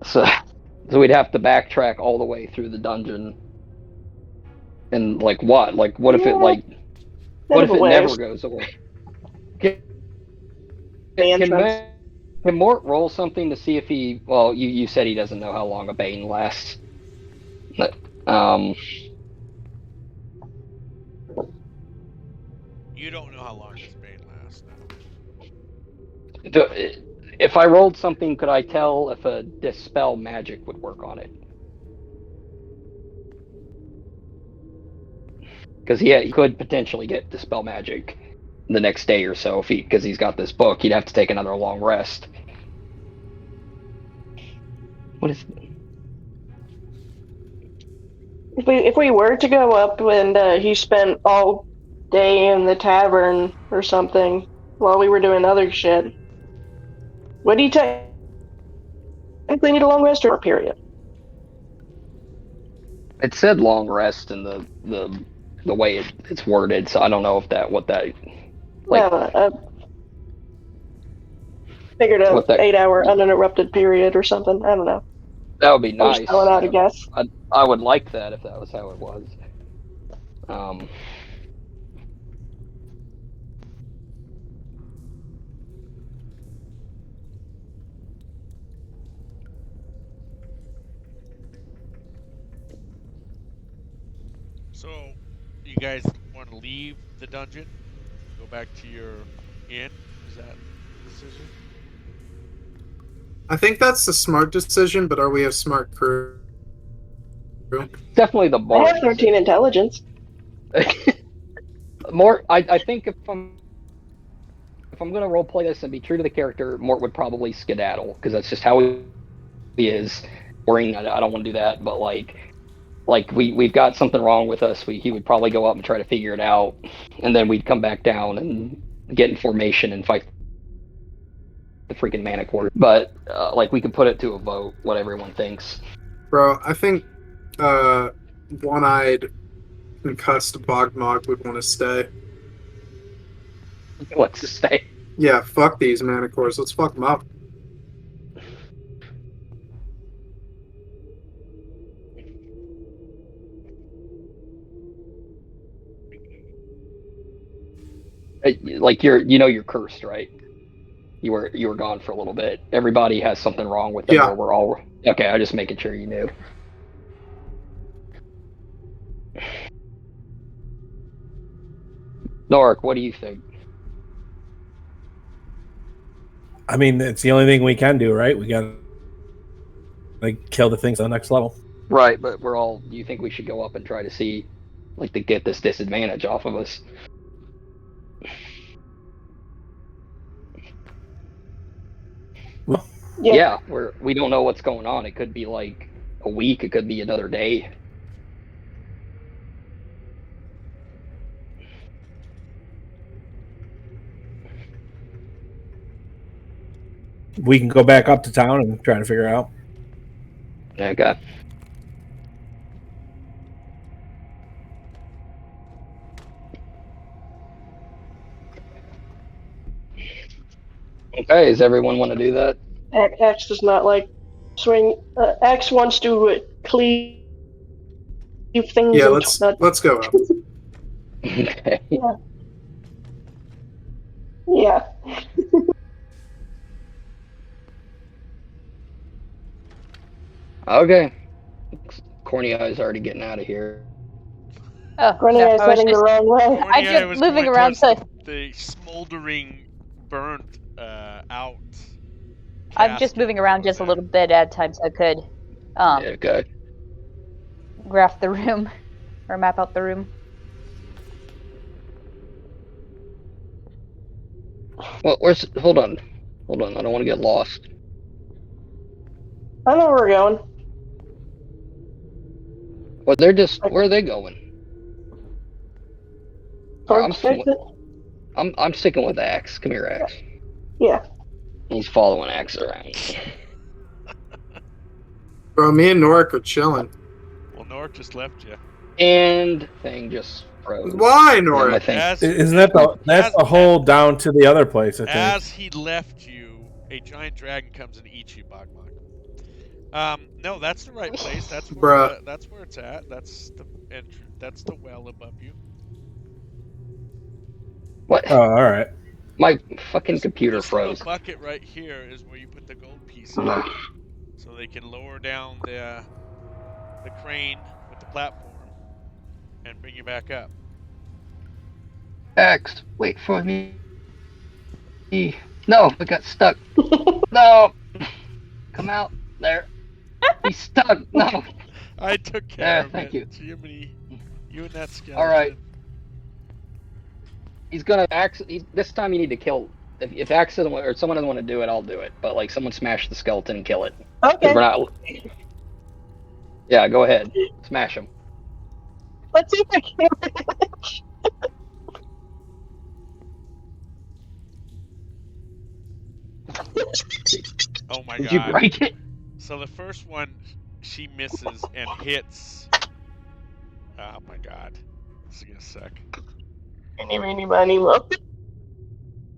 So we'd have to backtrack all the way through the dungeon. And like what? Like what if it like what if it never goes away? Can, can Mort roll something to see if he? Well, you said he doesn't know how long a bane lasts. You don't know how long this bane lasts now. If I rolled something, could I tell if a dispel magic would work on it? Because he could potentially get dispel magic the next day or so if because he's got this book. He'd have to take another long rest. What is? If we were to go up and he spent all day in the tavern or something while we were doing other shit, would he technically need a long rest or a period? It said long rest in the way it's worded, so I don't know if what that like. I figured a 8-hour uninterrupted period or something. I don't know. That would be nice. Just throwing out a guess. I would like that if that was how it was. So, you guys want to leave the dungeon? Go back to your inn? Is that the decision? I think that's the smart decision, but are we a smart crew? Definitely the bar. I have 13 intelligence. Mort, I think if I'm gonna roleplay this and be true to the character, Mort would probably skedaddle because that's just how he is. Worrying, I don't want to do that, but like we've got something wrong with us. He would probably go up and try to figure it out, and then we'd come back down and get in formation and fight the freaking Manticore. But like we could put it to a vote, what everyone thinks. Bro, I think one-eyed concussed Bogmog would want to stay. What's to stay? Yeah, fuck these Manticores. Let's fuck them up. Like you're cursed, right? You were gone for a little bit. Everybody has something wrong with them. Yeah. Or we're all okay. I'm just making sure you knew. Norik, what do you think? I mean, it's the only thing we can do, right? We got to like kill the things on the next level. Right, but we're all. Do you think we should go up and try to see, like, to get this disadvantage off of us? Yeah, we don't know what's going on. It could be like a week. It could be another day. We can go back up to town and try to figure out. Okay. Okay, does everyone want to do that? X does not like swing. X wants to cleave things. Yeah, let's go up. Okay. Yeah. Okay. Corny Eye's already getting out of here. Oh, Corny no, Eye's I was heading the just, wrong way. Corny I'm Eye just was moving going around towards to. the smoldering, burnt out. I'm just moving around just a little bit at times I could. Okay. Graph the room or map out the room. Well, hold on. I don't want to get lost. I know where we're going. Well, where are they going? Torch fix it? I'm sticking with Axe. Come here, Axe. Yeah. He's following Axe around. Bro, me and Norik are chilling. Well, Nork just left you. And thing just froze. Why, Yeah, my Norik? thing. Isn't that that's the hole down to the other place? I think. As he left you, a giant dragon comes and eats you, Bogmog. No, that's the right place. That's where Bruh. that's where it's at. That's the entrance. That's the well above you. What? Oh, all right. My fucking This- computer this froze. little bucket right here is where you put the gold piece in, so they can lower down the crane with the platform and bring you back up. Axe, wait for me. No, I got stuck. No, come out there. He's stuck. No. I took care of thank it. you. Jiminy, you and that skeleton. All right. He's gonna this time you need to kill. If Axe doesn't or someone doesn't want to do it, I'll do it. But like, someone smash the skeleton and kill it. 'Cause Okay. we're not. Yeah, go ahead. Smash him. Let's see if I can. Oh my Did god. you break it? So the first one, she misses and hits. Oh my god. This is gonna suck. Any, meeny, miny, moe.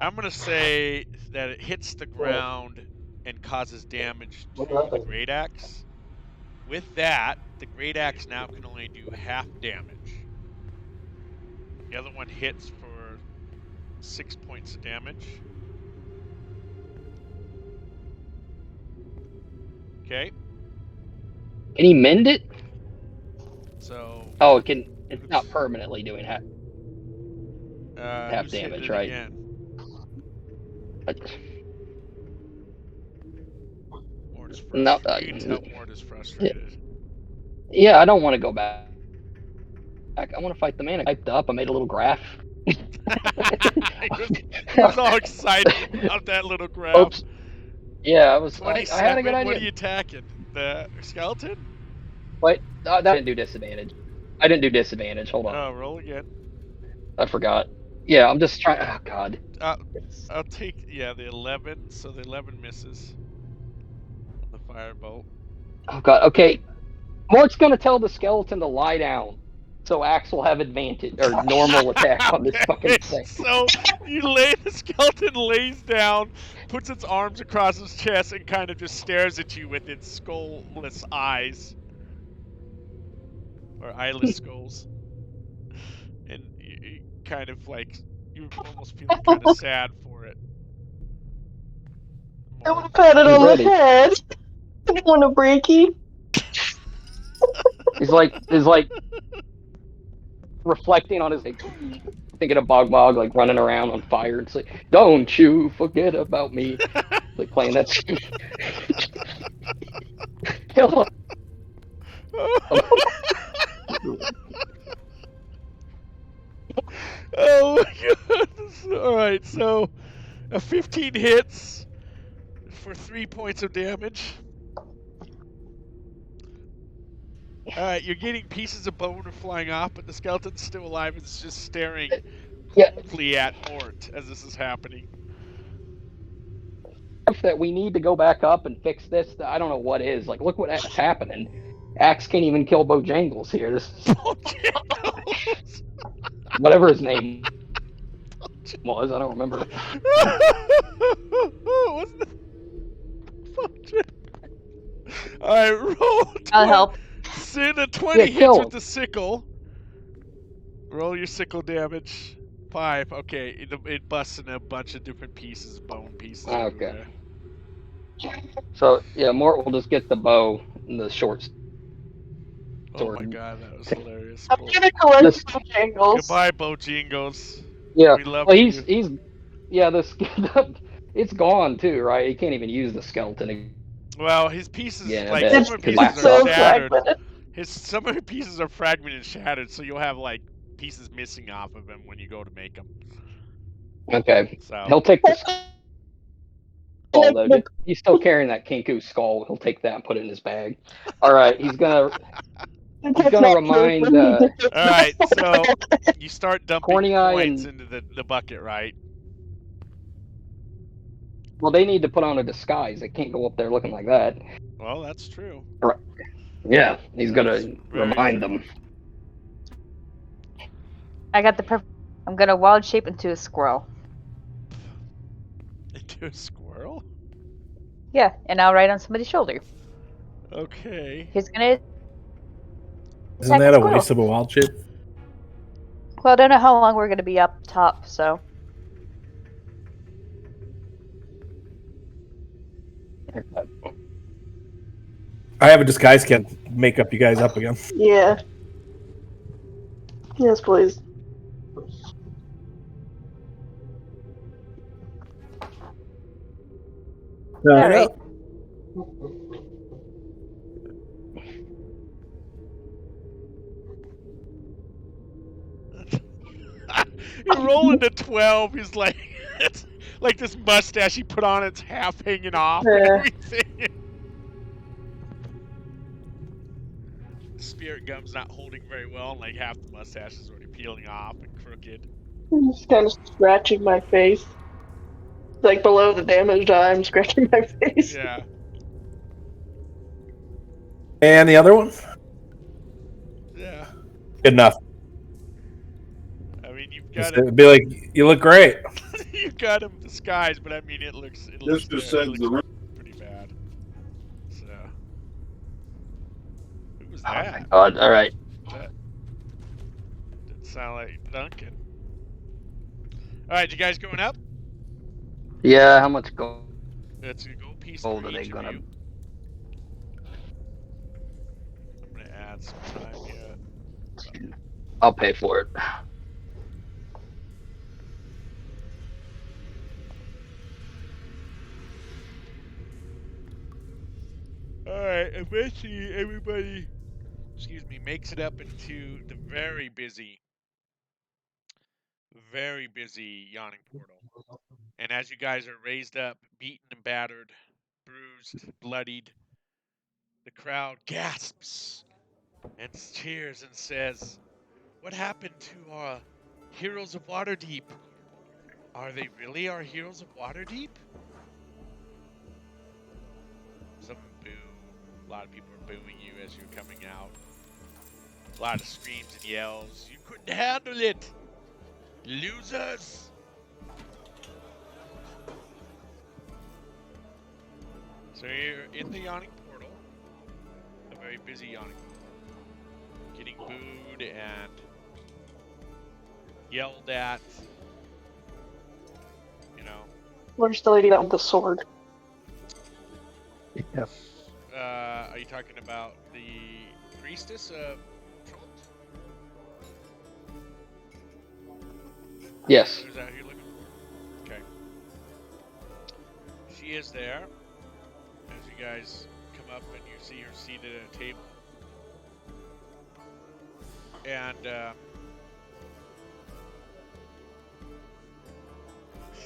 I'm gonna say that it hits the ground and causes damage to the great axe. With that, the great axe now can only do half damage. The other one hits for 6 points of damage. Okay. Can he mend it? So. Oh, it can. It's not permanently doing half Who's hitting damage, it right? Again? Mort is frustrated. No, You can tell Mort is frustrated. Yeah, I don't want to go back. I want to fight the man. I typed up. I made a little graph. he was all excited about that little graph. Oops. Yeah, I was. I had a good idea. What are you attacking? The skeleton? Wait, that didn't do disadvantage. I didn't do disadvantage. Hold on. Oh, roll again. I forgot. Yeah, I'm just trying. Oh God. I'll take the 11. So the 11 misses on the firebolt. Oh God. Okay. Mort's gonna tell the skeleton to lie down, so Axe will have advantage or normal attack on this fucking thing. So the skeleton lays down, puts its arms across his chest, and kind of just stares at you with its skull-less eyes. Or eyeless skulls. And you kind of like, you're almost feeling kind of sad for it. I want to pat it on ready. the head. I don't want to break you. He's like reflecting on his like, thinking of Bog like running around on fire. It's like, don't you forget about me. Like playing that. Kill him. Oh my goodness. Alright, so a 15 hits for 3 points of damage. Alright, you're getting pieces of bone are flying off, but the skeleton's still alive and it's just staring coldly at Mort as this is happening. That we need to go back up and fix this. I don't know what is. Like, look what's happening. Axe can't even kill Bojangles here. This Bojangles! Whatever his name was, I don't remember. What's the Alright, roll. I'll help. Send a 20 hits kill with him. the sickle. Roll your sickle damage. 5. Okay, it busts in a bunch of different pieces, bone pieces. Okay. So yeah, Mort will just get the bow and the short sword. Oh my god, that was hilarious. I'm gonna collect Bojangles. Goodbye, Bojangles. Yeah, we love well, you. he's yeah, it's gone too, right? He can't even use the skeleton. Well, his pieces, Yeah, like it's some of his pieces so are shattered. fragmented. Some of his pieces are fragmented and shattered, so you'll have like pieces missing off of him when you go to make them. Okay, so he'll take the skull though. He's still carrying that Kinku skull. He'll take that and put it in his bag. All right, he's gonna He's gonna remind All right, so you start dumping Corny Eye points and into the bucket, right? well, they need to put on a disguise. They can't go up there looking like that. Well, that's true. Yeah, he's That's gonna very remind true. them. I got the perfect. I'm gonna wild shape into a squirrel. Into a squirrel? Yeah, and I'll ride on somebody's shoulder. Okay. He's gonna Isn't attack that the a squirrel. waste of a wild shape? Well, I don't know how long we're gonna be up top, so I have a disguise kit. Make up you guys up again. Yeah. Yes, please. All alright. You're rolling to 12. He's like, it's like this mustache he put on. It's half hanging off and everything. The spirit gum's not holding very well, and like half the mustache is already peeling off and crooked. I'm just kind of scratching my face. Like below the damaged eye, I'm scratching my face. Yeah. And the other one? Yeah. Good enough. I mean, you've Just got him. it'd be like, you look great. You've got him disguised, but I mean, it looks pretty bad. So, who was Oh that? my god! All right. That didn't sound like Duncan. All right, you guys going up? Yeah, how much gold It's a gold piece are for they each of gonna? you. I'm gonna add some time here. I'll pay for it. Alright, eventually everybody, makes it up into the very busy yawning portal. And as you guys are raised up, beaten and battered, bruised, bloodied, the crowd gasps and cheers and says, "What happened to our heroes of Waterdeep? Are they really our heroes of Waterdeep?" Some boo. A lot of people are booing you as you're coming out. A lot of screams and yells. "You couldn't handle it! Losers!" So you're in the yawning portal. A very busy yawning portal. Getting booed and yelled at. You know. Where's the lady that with the sword? Yeah. Are you talking about the priestess of Trollt? Yes. Is that who you're looking for? Okay. She is there. As you guys come up and you see her seated at a table. And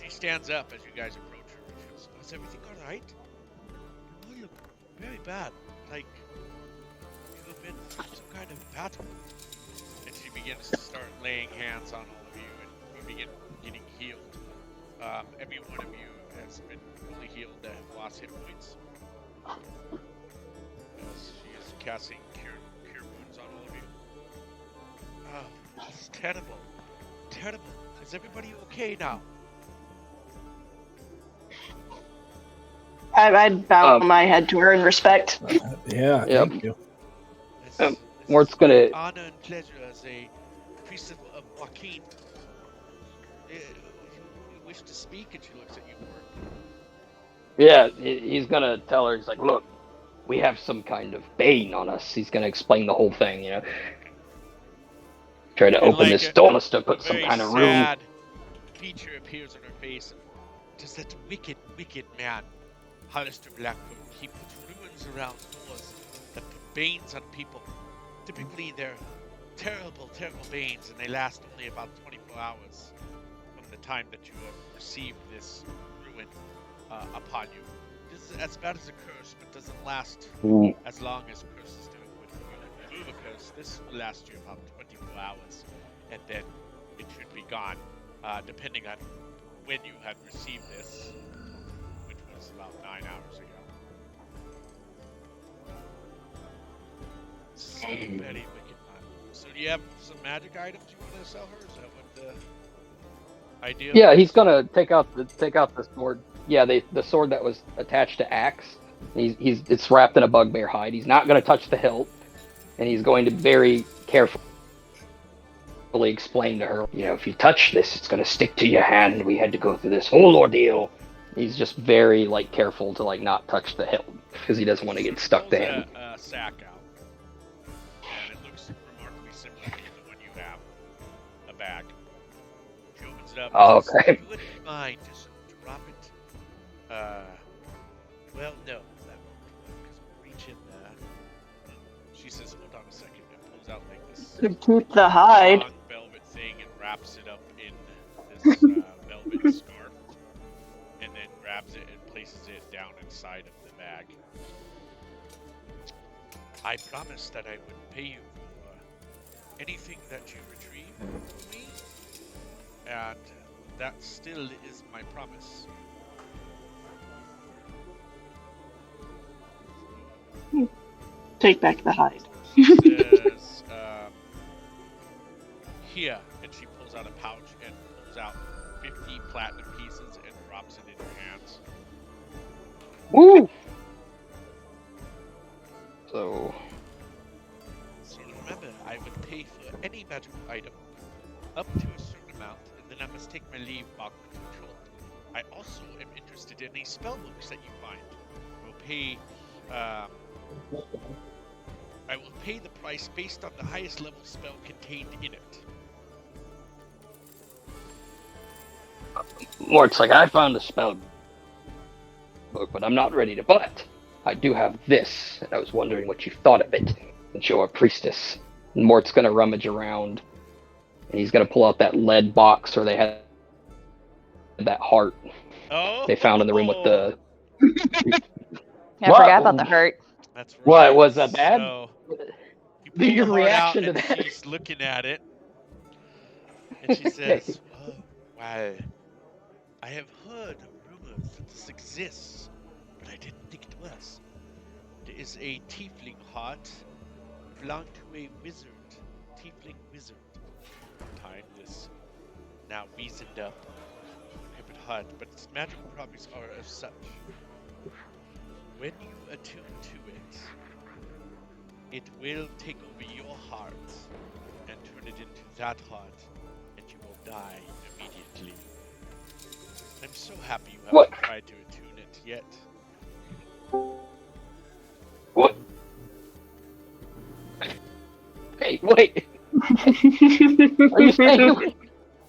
she stands up as you guys approach her. She goes, "Is everything all right? You look very bad. Like you have been through some kind of battle." And she begins to start laying hands on all of you, and you begin getting healed. Every one of you has been fully healed that have lost hit points. As she is casting cure wounds on all of you. Oh, this is terrible. Terrible. Is everybody okay now? I'd bow my head to her in respect. Yeah, Yep. thank you. This Mort's is gonna- honor and pleasure as a priest of Joaquin. You wish to speak, and she looks at you, Mort. Yeah, he's gonna tell her. He's like, "Look, we have some kind of bane on us." He's gonna explain the whole thing, you know. Try to And open like this door to put a some very kind of room. sad feature appears on her face. Does that wicked, wicked man, Hollister Blackwood, he puts ruins around doors that put banes on people. Typically, they're terrible, terrible banes, and they last only about 24 hours from the time that you have received this ruin upon you. This is as bad as a curse, but doesn't last as long as curses do. because this will last you about 24 hours, and then it should be gone, depending on when you had received this, which was about 9 hours ago. So very wicked man. So do you have some magic items you want to sell her? Is that what the idea? Yeah, was? he's gonna take out the sword. Yeah, the sword that was attached to Axe. It's wrapped in a bugbear hide. He's not gonna touch the hilt, and he's going to very carefully explain to her, if you touch this, it's gonna stick to your hand. We had to go through this whole ordeal. He's just very careful to not touch the hilt because he doesn't want to get stuck to him. A sack out, and it looks remarkably similar to the one you have. A bag. She opens it up. Oh, and says, okay. "You wouldn't mind just drop it? Well, no, that won't work because we'll reach in there." She says, "Hold on a second," and pulls out this Keep the hide. long velvet thing and wraps it up in this velvet scarf, and then grabs it and places it down inside of the bag. "I promised that I would pay you for anything that you retrieve for me, and that still is my promise." Take back the hide. She says, "Here," and she pulls out a pouch and pulls out 50 platinum pieces and drops it in your hands. Woo! So remember, I would pay for any magical item up to a certain amount, and then I must take my leave back to Chult. I also am interested in any spell books that you find. I will pay the price based on the highest level spell contained in it. Mort's I found a spell book, but I'm not ready to buy it. I do have this, and I was wondering what you thought of it, since you're a priestess. And Mort's gonna rummage around, and he's gonna pull out that lead box where they had that heart they found in the room with the... I forgot about the heart. That's right. What, was that bad? So, you pull Your the heart reaction out, to and that? she's looking at it, and she says, "Oh, wow. I have heard rumors that this exists, but I didn't think it was. It is a tiefling heart. It belonged to a wizard, tiefling wizard. Time this now weazened up, decrepit heart, but its magical properties are as such. When you attune to it, it will take over your heart and turn it into that heart, and you will die immediately. I'm so happy you haven't tried to attune it yet." What? Hey, wait. Are you saying...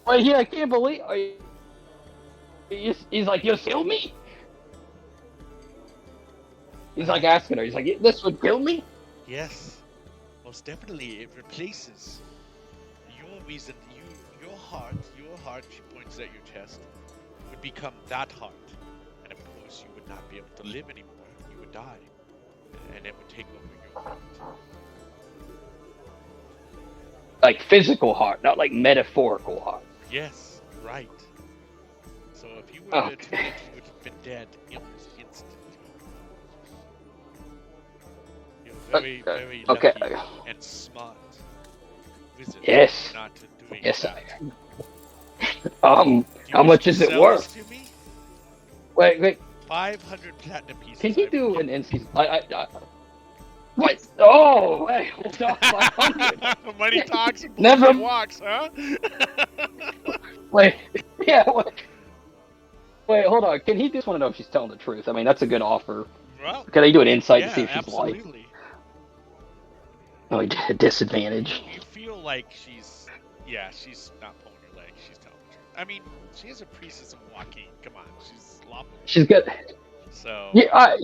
Wait, yeah, I can't believe... He's like, "You'll kill me?" He's asking her, he's like, "This would kill me?" Yes, most definitely. It replaces your reason. Your heart, she points at your chest, would become that heart. And of course, you would not be able to live anymore. You would die. And it would take over your heart. Physical heart, not metaphorical heart. Yes, right. So if you were to attune it, you would have been dead almost instantly. You're very, very lucky and smart wizard. Yes. Not doing Yes, that. How much is it worth? To me? Wait. 500 platinum pieces. Can he do an instant? What? Oh, wait, hold on, 500. Money talks and Never walks, huh? Wait, yeah, wait, hold on. Can he just want to know if she's telling the truth? I mean, that's a good offer. Well, can I do an insight to see if she's absolutely. lying? Oh, he did a disadvantage. You feel like she's not pulling your leg. She's telling the truth. I mean, she is a priestess of Joaquin. Come on, she's lawful. She's good. So. Yeah,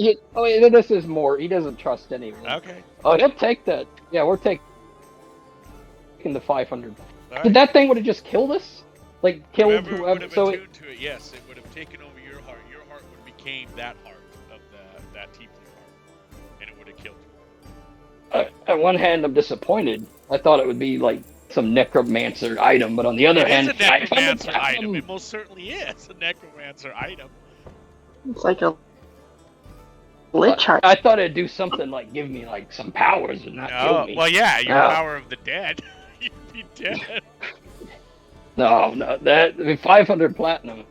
this is more. He doesn't trust anyone. Okay. Oh, he'll take that. Yeah, we're taking the 500. Right. Did that thing would have just killed us? Killed whoever whoever? would have So attuned to it, yes, it would have taken over your heart. Your heart would have became that heart of that tiefling heart, and it would have killed you. on one hand, I'm disappointed. I thought it would be like some necromancer item, but on the other It hand, is a necromancer item. It most certainly is a necromancer item. It's like a lich heart. I thought it'd do something like give me like some powers and not kill me. Well, yeah, your No. power of the dead. You'd be dead. No, that 500 platinum.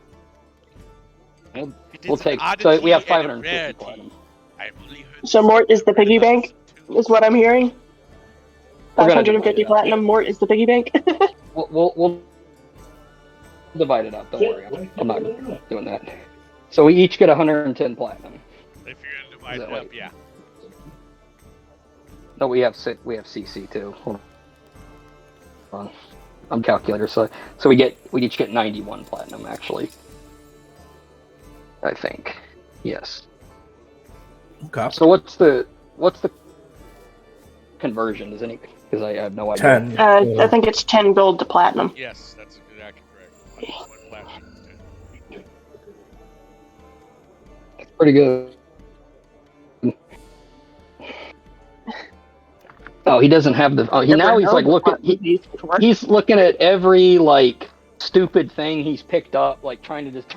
We'll take. So we have 550 platinum. I've only heard So Mort is the piggy bank, is what I'm hearing. We're gonna 550 divide it up. platinum. Mort is the piggy bank. We'll divide it up. Don't worry, I'm not doing that. So we each get 110 platinum. If you're gonna divide it up, yeah. No, we have CC too. Hold on. I'm calculator, so we each get 91 platinum actually. I think. Yes. Okay. So what's the conversion? Is any because I have no idea. 10. I think it's 10 gold to platinum. Yes, that's exactly correct. One platinum is 10. That's pretty good. Oh, he doesn't have the. Oh, now he's like looking. He's looking at every like stupid thing he's picked up, like trying to just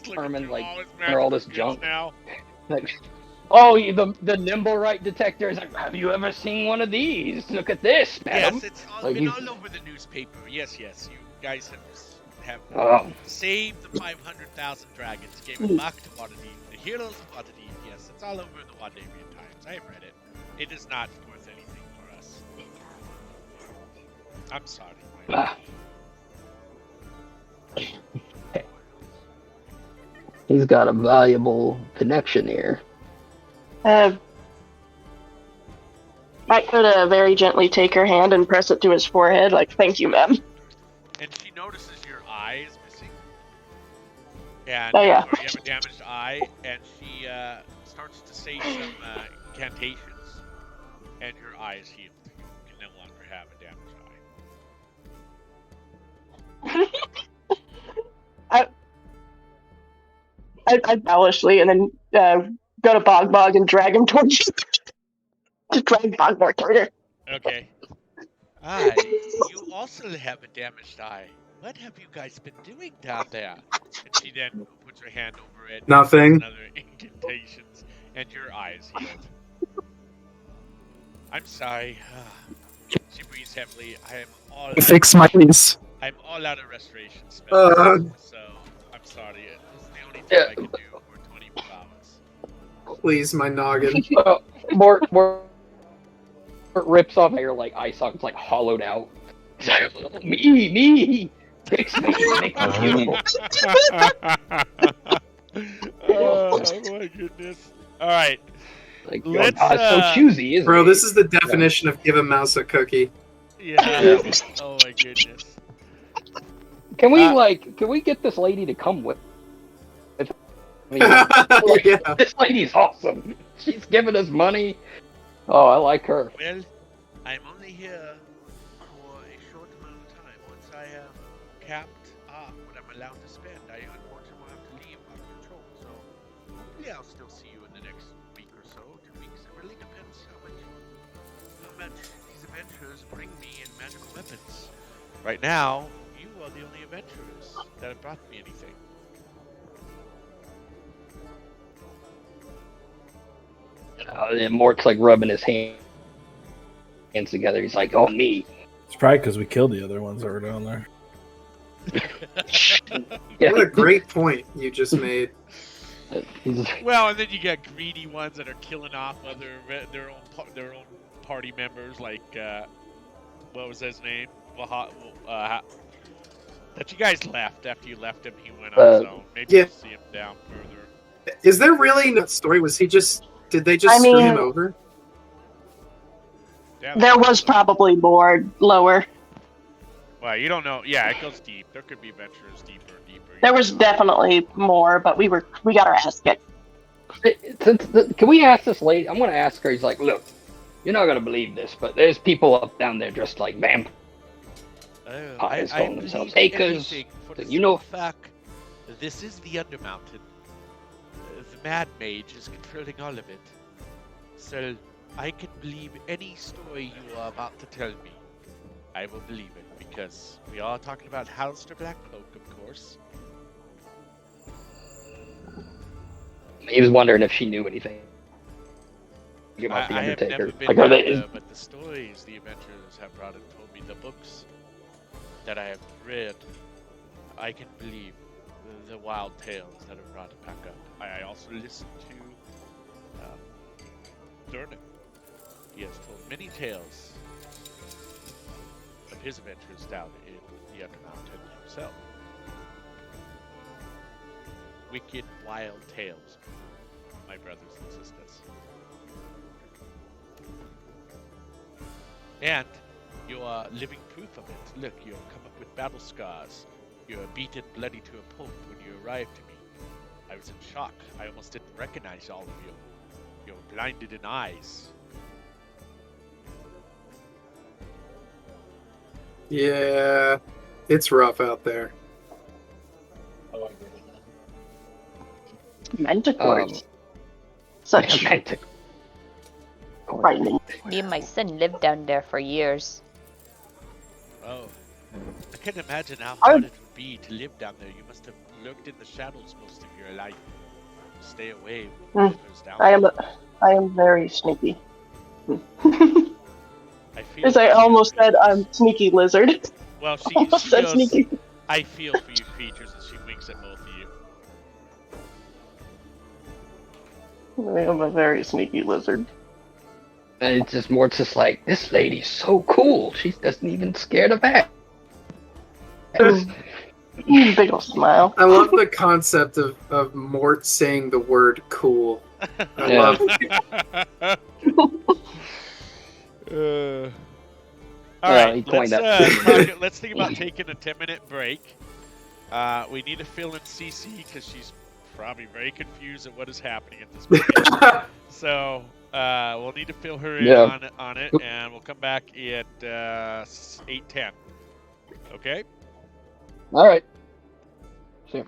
determine like where all this junk. Now. Like, oh, the nimble right detector is like, have you ever seen one of these? Look at this, madam. Yes, it's like been all over the newspaper. Yes, you guys have saved the 500,000 dragons, gave it back to Waterdeep, the heroes of Waterdeep. Yes, it's all over the Waterdeep Times. I have read it. It is not worth anything for us. I'm sorry. He's got a valuable connection here. I could very gently take her hand and press it to his forehead, like, thank you, ma'am. And she notices your eye is missing. And Oh, yeah. or you have a damaged eye, and she starts to say some incantations, and your eye is healed. You can no longer have a damaged eye. I owlishly and then go to Bog and drag him towards you. Just drag Bogmore toward her. Okay. You also have a damaged eye. What have you guys been doing down there? And she then puts her hand over it. Nothing. Another incantations, and your eye is healed. I'm sorry. She breathes heavily. I am all. Fix my knees. I'm all out of restoration spells, so I'm sorry. This is the only thing I can do for 24 hours. Please, my noggin. Mort rips off your like eye sockets like hollowed out. Me, fix me, make me beautiful. Oh my goodness! All right, like let's. So choosy, isn't Bro, he? this is the definition of give a mouse a cookie. Yeah. Oh my goodness. Can we get this lady to come with? I mean, Yeah. This lady's awesome. She's giving us money. Oh, I like her. Well, I'm only here for a short amount of time. Once I have capped what I'm allowed to spend, I unfortunately will have to leave out of control. So hopefully I'll still see you in the next week or so, 2 weeks. It really depends how much these adventurers bring me in magical weapons. Right now, you are the only adventurers that have brought me anything. And Mort's like rubbing his hands together. He's like, "Oh, me." It's probably because we killed the other ones that were down there. Yeah. What a great point you just made. Well, and then you got greedy ones that are killing off their own party members, like what was his name? That you guys left after you left him. He went on his own. Maybe yeah. you'll see him down further. Is there really no story? Did they just screw him over? Yeah, There was probably more lower. Well, you don't know. Yeah, it goes deep. There could be adventurers deeper and deeper. There was definitely more, but we got our ass kicked. Can we ask this lady? I'm going to ask her. He's like, "Look, you're not going to believe this, but there's people up down there dressed like vampires calling themselves acres. You know, fact, this is the Undermountain. The Mad Mage is controlling all of it. So I can believe any story you are about to tell me. I will believe it, because we are talking about Halaster Blackcloak, of course. He was wondering if she knew anything about the I have Undertaker. never been Like, are down they? there, but the stories the adventurers have brought and told me, the books that I have read, I can believe the wild tales that are brought back up. I also listened to Durnan. He has told many tales of his adventures down in the Undermountain himself. Wicked, wild tales, my brothers and sisters. And you are living proof of it. Look, you have come up with battle scars. You are beaten bloody to a pulp when you arrived to me. I was in shock. I almost didn't recognize all of you. You're blinded in eyes. Yeah, it's rough out there. Manticores. Such Romantic. frightening. Me and my son lived down there for years. Oh, I can imagine how I- hard it would be to live down there. You must have lurked in the shadows most of your life. Stay away when it goes down. I am very sneaky. I feel As I for you almost said, creatures. I'm sneaky lizard. Well, she Almost said goes, sneaky. I feel for you creatures, and she winks at both of you. I am a very sneaky lizard. And it's just more just like, this lady's so cool. She doesn't even scared of that. Big ol' smile. I love the concept of Mort saying the word cool. I Yeah. love All Yeah, right, he coined let's let's think about taking a 10-minute break. We need to fill in CC because she's probably very confused at what is happening at this point. So we'll need to fill her in on it, and we'll come back at 8:10. Okay. All right. See ya.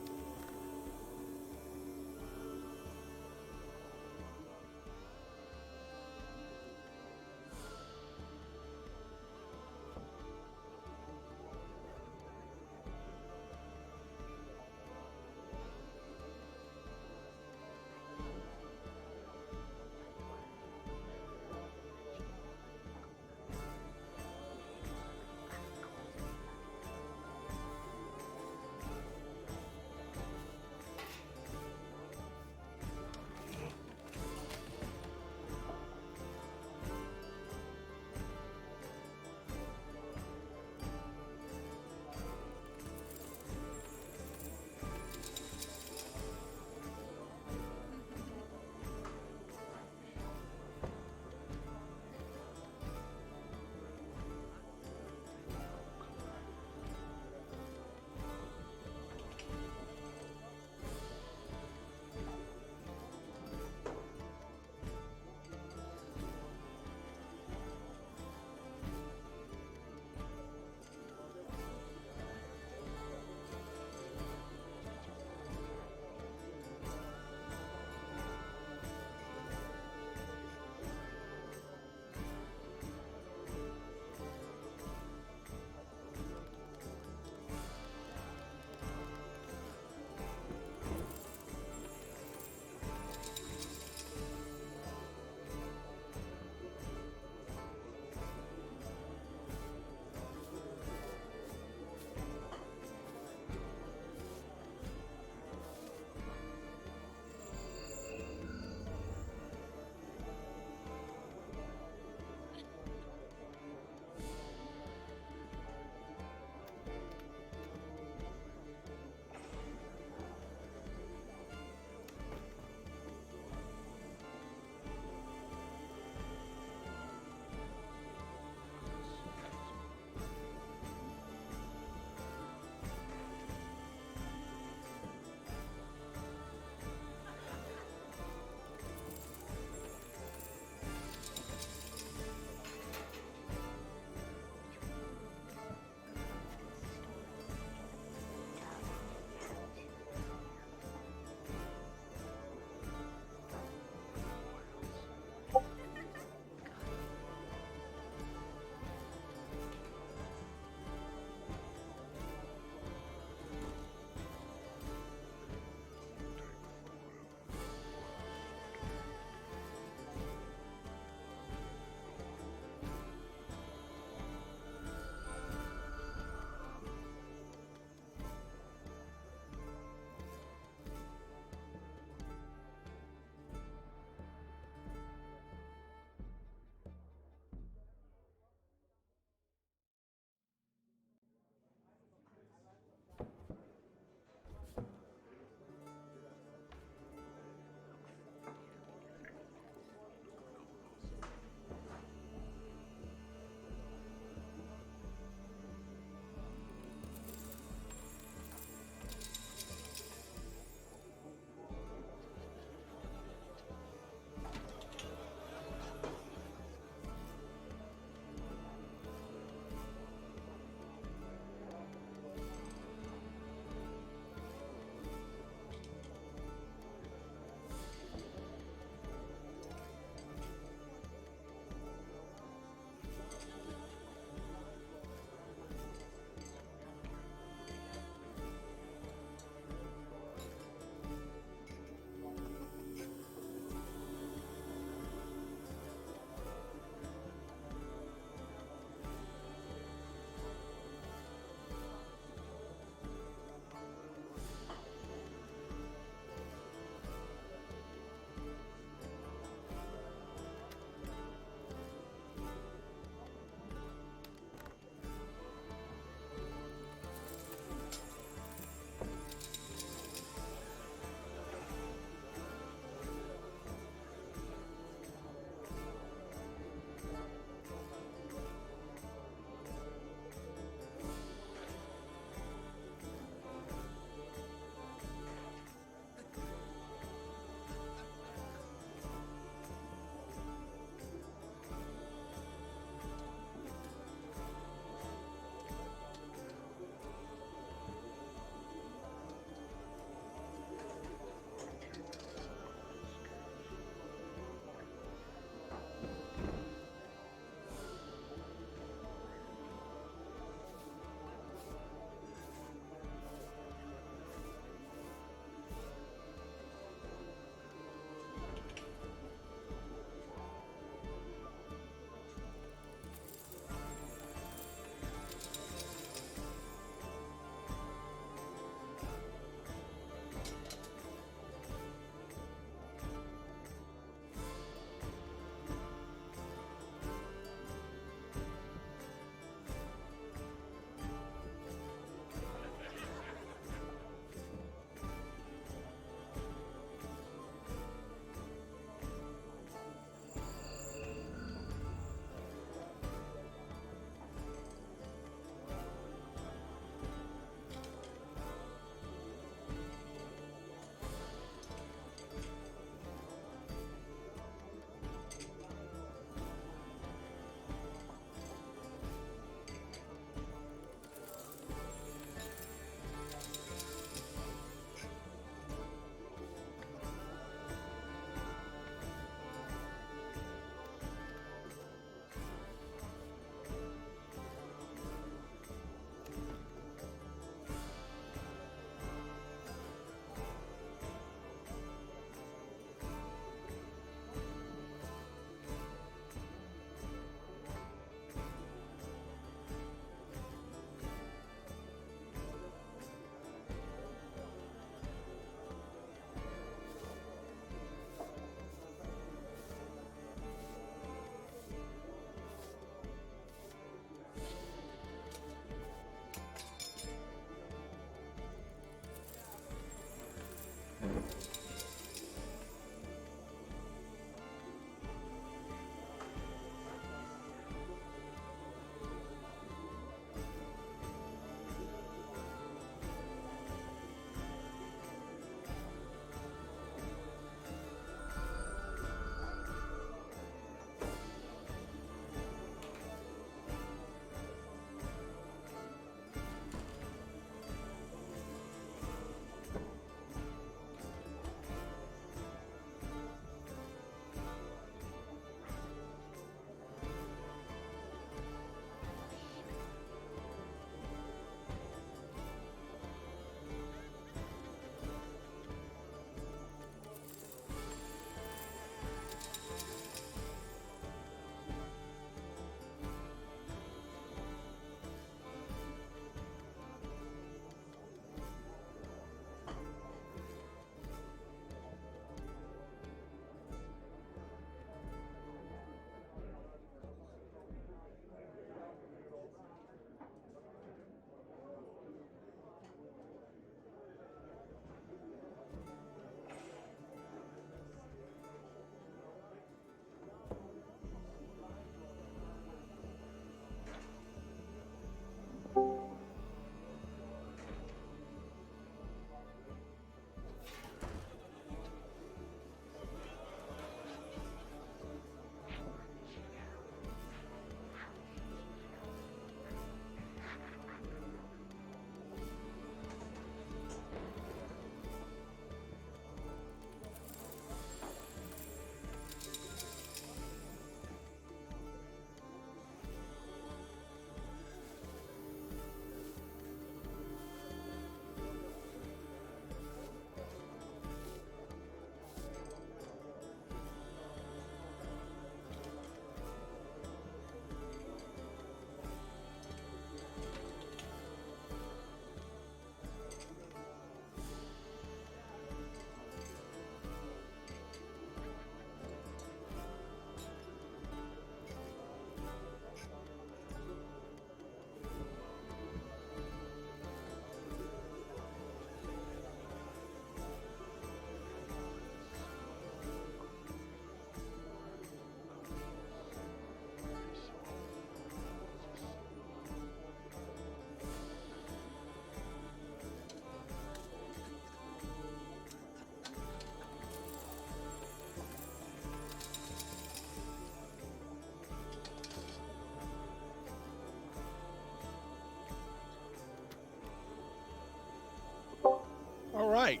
right.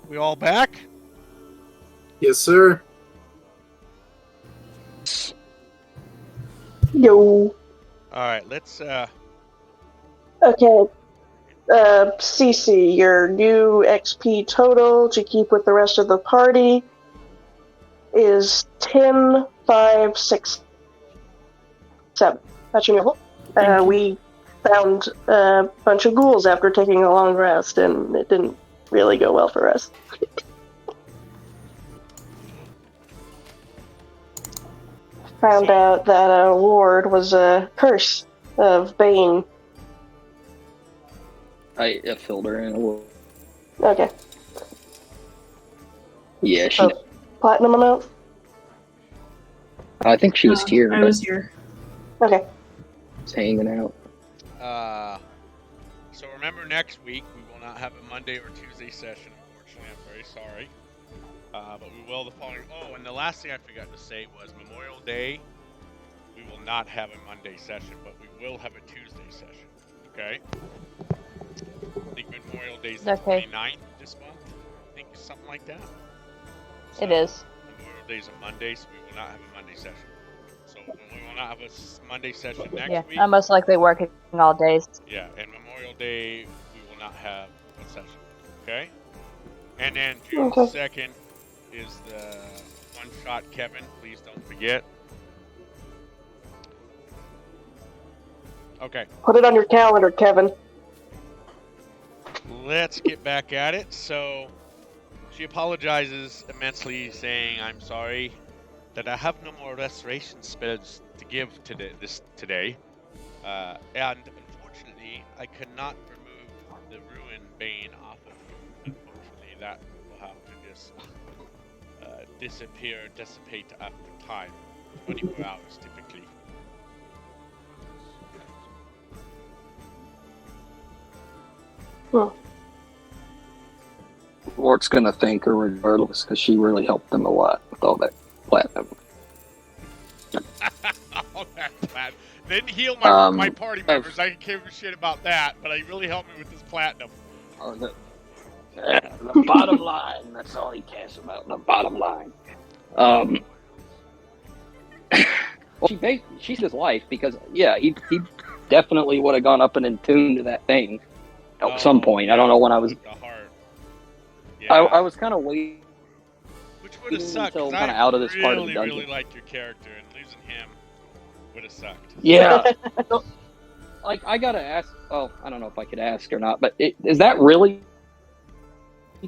We all back? Yes, sir. Yo. All right, let's Okay. CC, your new XP total to keep with the rest of the party is 10, 5, 6, 7. That's your new level. We found a bunch of ghouls after taking a long rest, and it didn't really go well for us. Found out that a ward was a curse of Bane. I filled her in a little. Okay. Yeah, she. So, platinum amount? I think she was here. I was here. Okay. Just hanging out. So remember, next week we will not have a Monday or Tuesday session. Unfortunately, I'm very sorry. But we will the following. Oh, and the last thing I forgot to say was Memorial Day. We will not have a Monday session, but we will have a Tuesday session. Okay. I think Memorial Day is the 29th this month. I think it's something like that. So It is. Memorial Day is a Monday, so we will not have a Monday session. So we will not have a Monday session next week. I'm most likely working all days. Yeah, and Memorial Day we will not have a session. Okay? And then June 2nd is the one-shot Kevin. Please don't forget. Okay. Put it on your calendar, Kevin. Let's get back at it. So she apologizes immensely, saying, "I'm sorry that I have no more restoration spells to give today. And unfortunately, I could not remove the Ruin Bane off of you. Unfortunately, that will have to just dissipate after time. 24 hours, typically." Mort's gonna thank her regardless because she really helped them a lot with all that platinum. All that platinum. Didn't heal my party members. I didn't give a shit about that, but he really helped me with this platinum. The bottom line. That's all he cares about. The bottom line. Well, she saved his life because he definitely would have gone up and attuned to that thing at some point. I don't know when I was. The heart. Yeah. I was kind of waiting. Which would have sucked. Until kind of I out of this part of the dungeon. really liked your character, and losing him would have sucked. Yeah. So, like, I gotta ask. Oh, I don't know if I could ask or not, but is that really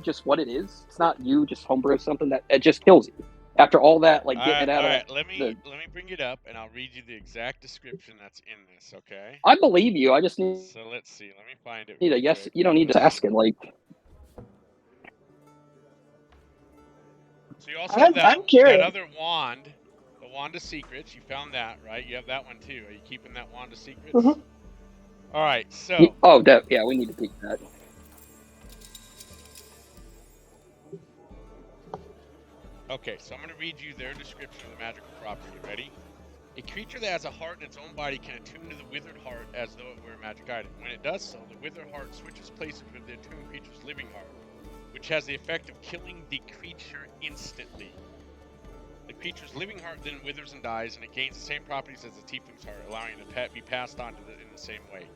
just what it is? It's not you just homebrew something that it just kills you after all that, like getting it out of. Alright, let me bring it up, and I'll read you the exact description that's in this. Okay. I believe you. I just need. So let's see. Let me find it. Need a yes. You don't need to ask it. Like. So you also have that curious. other wand, the Wand of Secrets. You found that, right? You have that one too. Are you keeping that Wand of Secrets? Mm-hmm. All right. So. Oh, yeah. We need to keep that. Okay, so I'm going to read you their description of the magical property. Ready? A creature that has a heart in its own body can attune to the withered heart as though it were a magic item. When it does so, the withered heart switches places with the attuned creature's living heart, which has the effect of killing the creature instantly. The creature's living heart then withers and dies, and it gains the same properties as the tiefling's heart, allowing it to be passed on in the same way.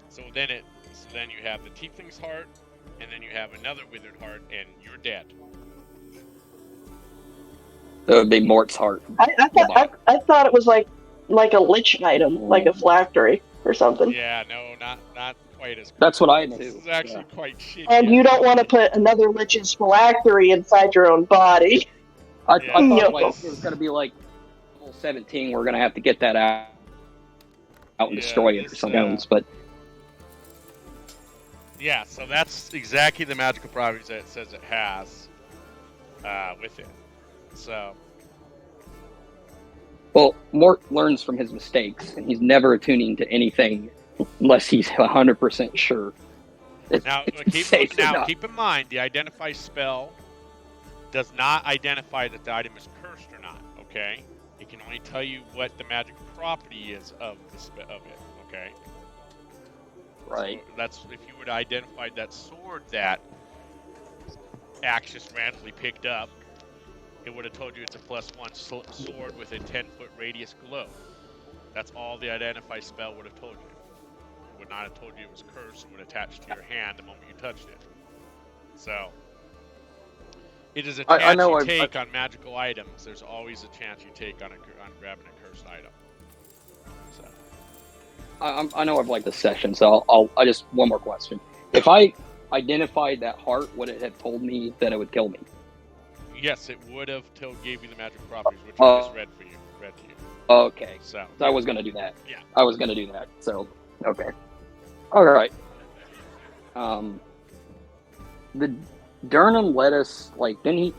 So then you have the tiefling's heart, and then you have another withered heart, and you're dead. That would be Mort's heart. I thought it was like a lich item, like a phylactery or something. Yeah, no, not quite as. That's what I knew. This is actually quite shitty. And you don't want to put another lich's phylactery inside your own body. I thought like, it was going to be like level 17. We're going to have to get that out and destroy it or something else. But yeah, so that's exactly the magical properties that it says it has with it. So, well, Mort learns from his mistakes, and he's never attuning to anything unless he's 100% sure. Now, keep in mind, the identify spell does not identify that the item is cursed or not. Okay, it can only tell you what the magic property is of it. Okay. Right. So that's if you would have identified that sword that Axe just randomly picked up, it would have told you it's a +1 sword with a 10-foot radius glow. That's all the identify spell would have told you. It would not have told you it was cursed and would attach to your hand the moment you touched it. So, it is a I chance know you I've- take on magical items. There's always a chance you take on grabbing a cursed item. So, I know I've liked the session, so I just one more question. If I identified that heart, would it have told me that it would kill me? yes, it would have gave you the magic properties, which I just read to you. Okay. So, I was gonna do that. Yeah. I was gonna do that. So okay. All right. The Durham let us didn't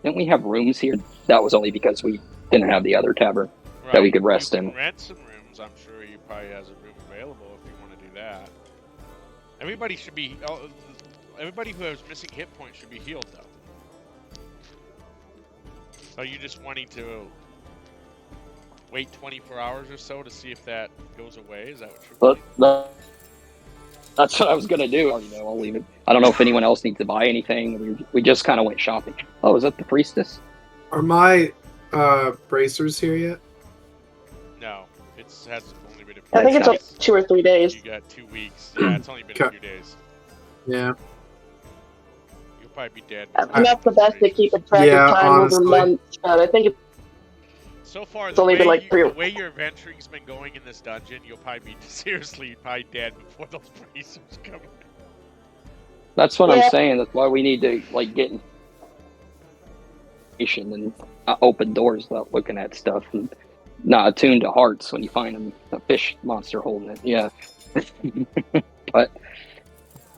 we have rooms here? That was only because we didn't have the other tavern that we could rest you in. can rent some rooms. I'm sure he probably has a room available if you want to do that. Everybody should be. Everybody who has missing hit points should be healed, though. So you just wanting to wait 24 hours or so to see if that goes away? Is that what you're doing? That's what I was gonna do. I'll leave it. I don't know if anyone else needs to buy anything. We just kind of went shopping. Oh, is that the priestess? Are my bracers here yet? No, it has only been a few I think days. it's like 2 or 3 days. You got 2 weeks. Yeah, it's only been a few days. Yeah. You'll probably be dead. I'm not the best at keeping track of time over months, but I think it's so far, only been like 3 the way your adventuring's been going in this dungeon, you'll probably be seriously dead before those bracers come. That's what I'm saying. That's why we need to get information and not open doors without looking at stuff and not attuned to hearts when you find them, a fish monster holding it. Yeah. But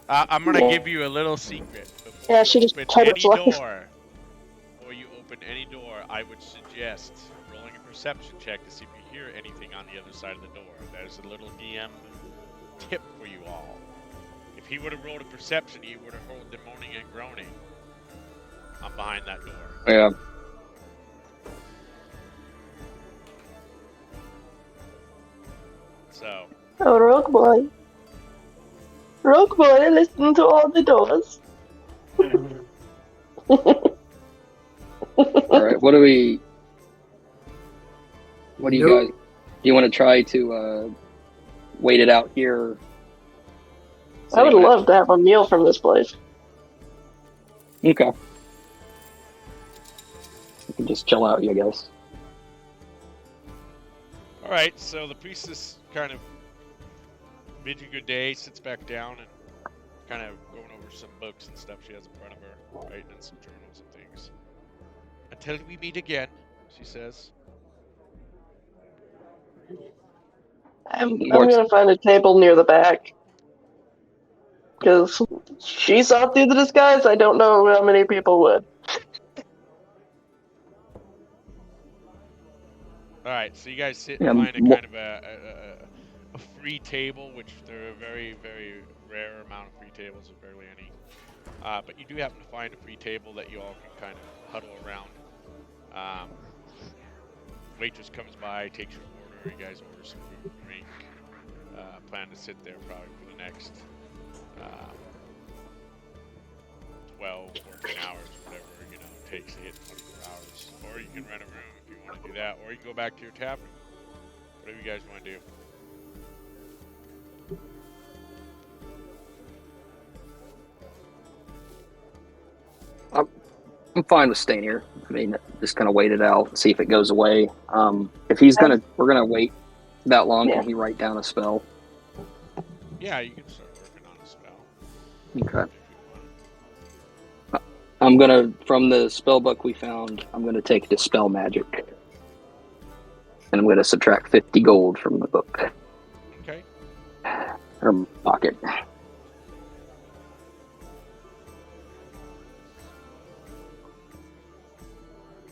I'm gonna give you a little secret. Yeah, she just Open tried any to fly. door. Before you open any door, I would suggest rolling a perception check to see if you hear anything on the other side of the door. That is a little DM tip for you all. If he would have rolled a perception, he would have heard the moaning and groaning on behind that door. yeah. So, Oh, Rogue Boy. Rogue Boy, listen to all the doors. All right. What do you guys? Do you want to try to wait it out here? I would love to have a meal from this place. Okay. You can just chill out, I guess. alright, so the priestess kind of bids you good day, sits back down, and kind of going over some books and stuff she has in front of her, writing in some journals and things. Until we meet again, she says. I'm gonna find a table near the back. Because she saw through the disguise, I don't know how many people would. Alright, so you guys sit and find a kind of a free table, which there are a very, very rare amount of free tables, or barely any. But you do happen to find a free table that you all can kind of huddle around. Waitress comes by, takes your order, you guys order some food and drink. Plan to sit there probably for the next 12, 14 hours, whatever, it takes to hit 24 hours. Or you can rent a room if you want to do that, or you can go back to your tavern. Whatever you guys want to do. I'm fine with staying here. I mean, just kind of wait it out, see if it goes away. If we're gonna wait that long. Yeah. Can he write down a spell? Yeah, you can start working on a spell. Okay. I'm gonna, from the spell book we found, I'm gonna take Dispel Magic, and I'm gonna subtract 50 gold from the book. Okay. Or pocket.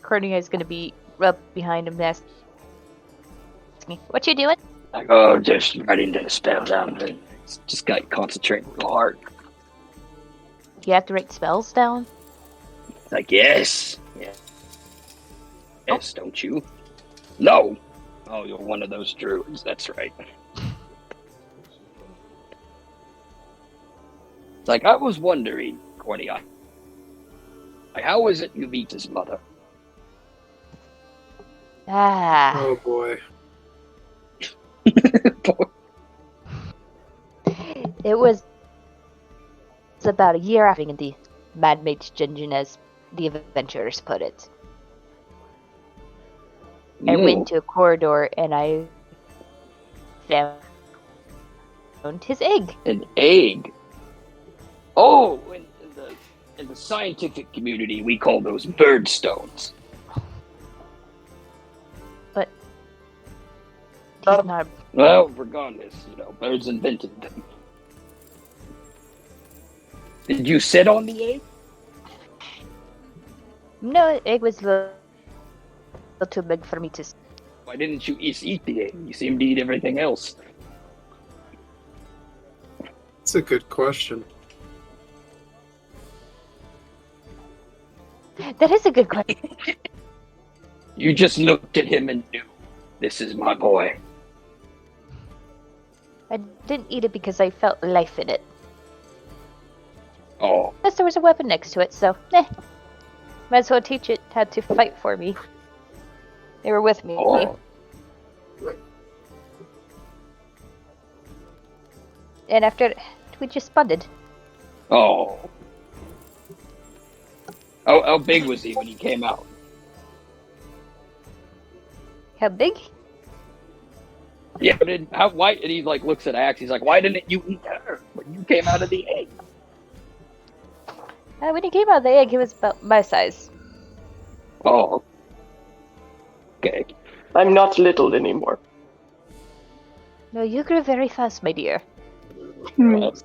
Cornelia is going to be rubbed behind him, asking me, "What you doing?" Just writing the spell down. Just got to concentrate real hard. You have to write spells down? Yes. Yeah. Yes, don't you? No. Oh, you're one of those druids. That's right. like, I was wondering, Corny, how is it you meet his mother? Ah, Oh boy. it was about a year after in the Mad Mage dungeon, as the adventurers put it. I went to a corridor and I found his egg. An egg? Oh, in the scientific community, we call those birdstones. But he's not. Well, regardless, birds invented them. Did you sit on the egg? No, the egg was a little too big for me to. Why didn't you eat the egg? You seem to eat everything else. That's a good question. That is a good question. You just looked at him and knew, this is my boy. I didn't eat it because I felt life in it. Oh, Plus, there was a weapon next to it, so might as well teach it how to fight for me. They were with me. oh. And after we just bonded. Oh. How big was he when he came out? How big? Yeah, why? And he looks at Axe. He's like, "Why didn't you eat her when you came out of the egg?" When he came out of the egg, he was about my size. Oh, okay. I'm not little anymore. No, you grew very fast, my dear. Well,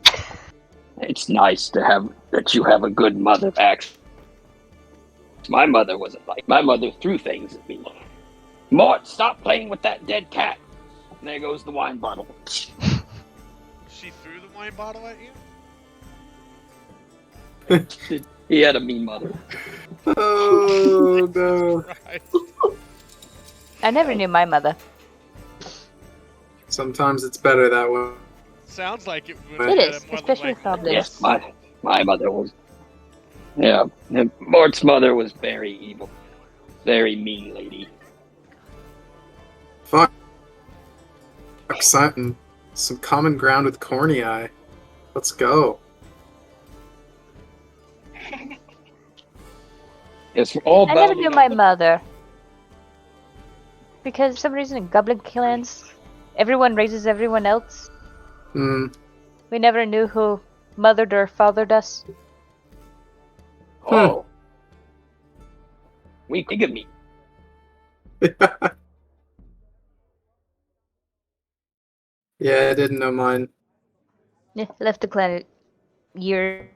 it's nice that you have a good mother, Axe. My mother wasn't like. My mother threw things at me. Mort, stop playing with that dead cat. And there goes the wine bottle. She threw the wine bottle at you? He had a mean mother. Oh no. Christ. I never knew my mother. Sometimes it's better that way. Sounds like it would. It have is, more than especially with likely. goblins. Yes, my mother was. Yeah, and Mort's mother was very evil, very mean lady. Fuck. Something. Some common ground with Corny Eye. Let's go. It's all I never knew my mother. Because for some reason in goblin clans, everyone raises everyone else. Hmm. We never knew who mothered or fathered us. Oh, we think of me. Yeah, I didn't know mine. Yeah, I left the clan years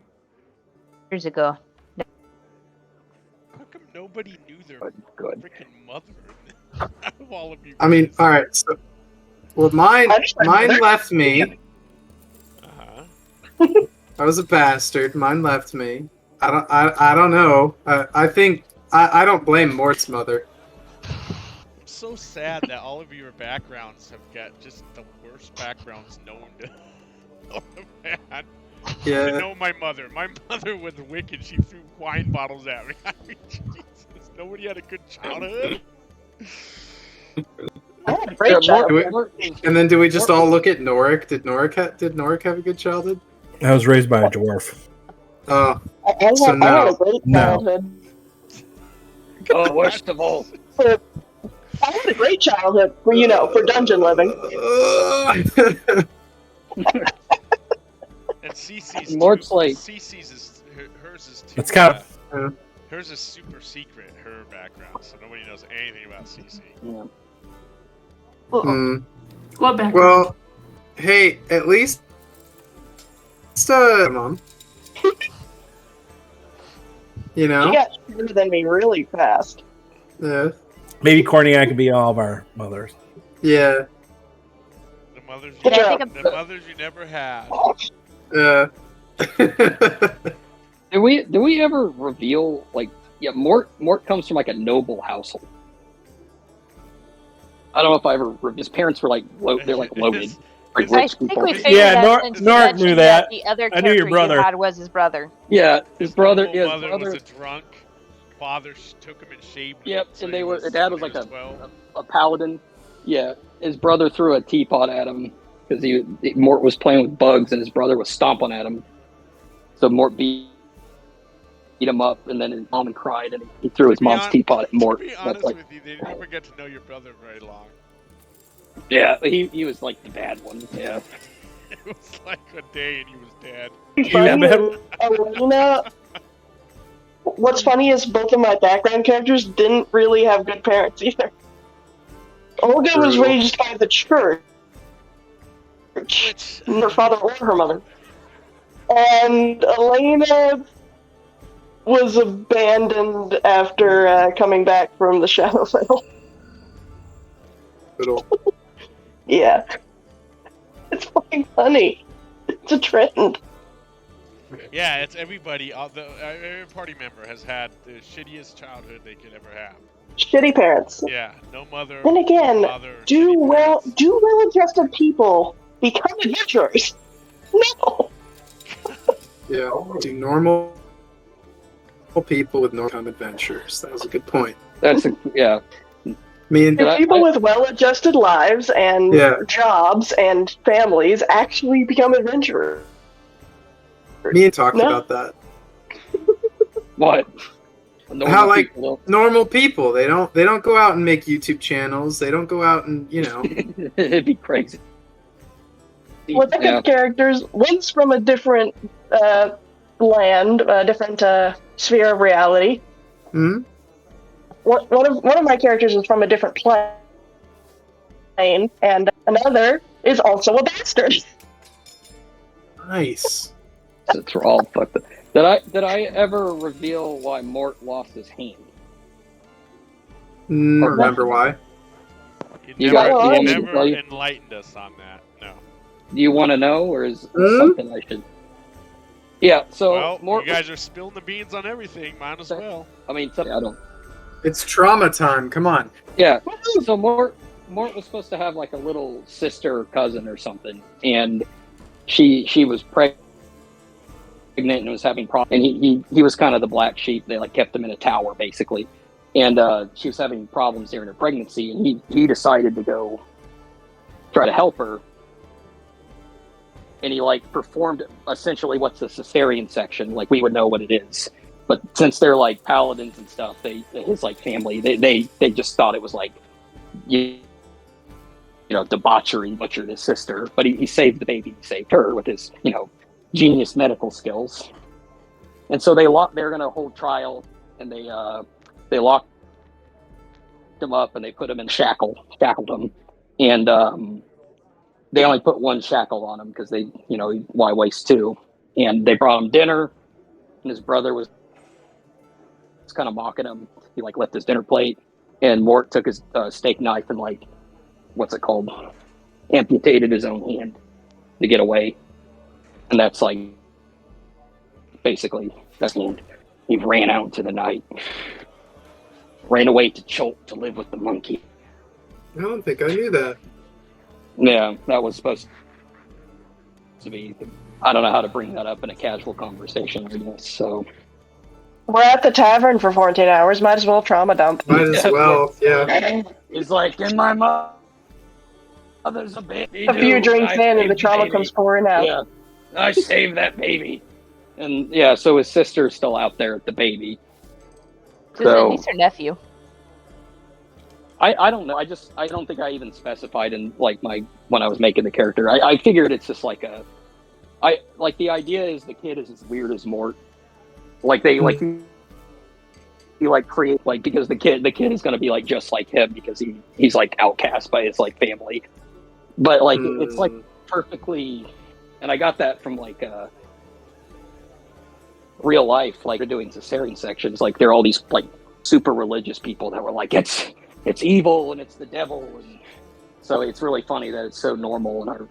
ago. How come nobody knew their Good. freaking mother? Out of all of you. I mean, all right. So, well, mine left me. Uh-huh. I was a bastard. Mine left me. I don't know. I think I don't blame Mort's mother. I'm so sad that all of your backgrounds have got just the worst backgrounds known to man. Yeah. I know my mother. My mother was wicked. She threw wine bottles at me. I mean, Jesus. Nobody had a good childhood. I had a great childhood. And then do we just all look at Norik? Did Norik have a good childhood? I was raised by a dwarf. Oh, I had a great No. childhood. Oh, worst of all. I had a great childhood for dungeon living. And Cece's Mort's too. like- Cece's is hers is too. That's kind of- Hers is super secret. Her background, so nobody knows anything about Cece. Yeah. Hmm. What background? Well, hey, at least Mom. You know? She got smarter than me really fast. Yeah. Maybe Corny and I could be all of our mothers. Yeah. The mothers, Good you, job. the mothers you never had. Yeah. Do we ever reveal Mort comes from a noble household. I don't know if I ever. His parents were they're loaded. like I rich think people. we figured Yeah, that since you Nort mentioned knew that. the other I knew your character brother. you had was his brother. Yeah, his brother. Noble Yeah, his mother brother. was a drunk. Father took him and shaved him. Yep, So and they he were. was, Dad when was he like 12. a paladin. Yeah, his brother threw a teapot at him because Mort was playing with bugs and his brother was stomping at him. So Mort beat him up, and then his mom cried, and he threw his mom's teapot at Mort. To be That's honest like, with you, they didn't even get to know your brother very long. yeah, he was like the bad one. Yeah, It was like a day and he was dead. Funny Yeah, is, Elena. What's funny is both of my background characters didn't really have good parents either. Olga was True. raised by the church, Which, her father or her mother, and Elena was abandoned after coming back from the Shadowfell. Little. Yeah, it's fucking funny. It's a trend. yeah, it's everybody. Every party member has had the shittiest childhood they could ever have. Shitty parents. Yeah, no mother, Then again, no father, do shitty parents. well-adjusted people become adventurers? No. Yeah. Do normal people with normal adventures. That was a good point. yeah. Me and Do people with well-adjusted lives and jobs and families actually become adventurers? talked No. about that. What? How like normal people, they don't go out and make YouTube channels. They don't go out and it'd be crazy. Well, think of characters. One's from a different land, a different sphere of reality. Hmm? One of my characters is from a different plane, and another is also a bastard. Nice. It's all fucked up. Did I ever reveal why Mort lost his hand? Remember why? You guys- never enlightened us on that. No. Do you want to know, or is something I should? Yeah. So Well, Mort, you guys are spilling the beans on everything. Might as well. I mean, I don't. It's trauma time. Come on. Yeah. So Mort was supposed to have like a little sister or cousin or something, and she was pregnant and was having problems. And he was kind of the black sheep. They like kept him in a tower basically, and she was having problems during her pregnancy, and he decided to go try to help her. And he like performed essentially what's the cesarean section, like we would know what it is. But since they're like paladins and stuff, his like family, they just thought it was like you know, debauchery, butchered his sister. But he saved the baby, he saved her with his, you know, genius medical skills. And so they're gonna hold trial, and they locked him up and they put him in shackled him. And they only put one shackle on him because they, you know, why waste two? And they brought him dinner, and his brother was kind of mocking him. He like left his dinner plate, and Mort took his steak knife and like, what's it called? Amputated his own hand to get away. And that's like, basically, that's the end. He ran out into the night. Ran away to Cholt to live with the monkey. I don't think I knew that. Yeah, that was supposed to be. I don't know how to bring that up in a casual conversation, I guess. So We're at the tavern for 14 hours. Might as well trauma dump. Might as well, yeah. He's like, in my mother's a baby. A few drinks in, and the trauma comes pouring out. Yeah, I saved that baby. And yeah, so his sister's still out there at the baby. Is it a niece or nephew? I don't know. I don't think I even specified in like when I was making the character. I figured it's just like the idea is the kid is as weird as Mort. Like they like you like create like because the kid is gonna be like just like him because he's like outcast by his like family. But like it's like perfectly, and I got that from like real life. Like they're doing cesarean sections. Like there are all these like super religious people that were like it's evil and it's the devil, and so it's really funny that it's so normal in our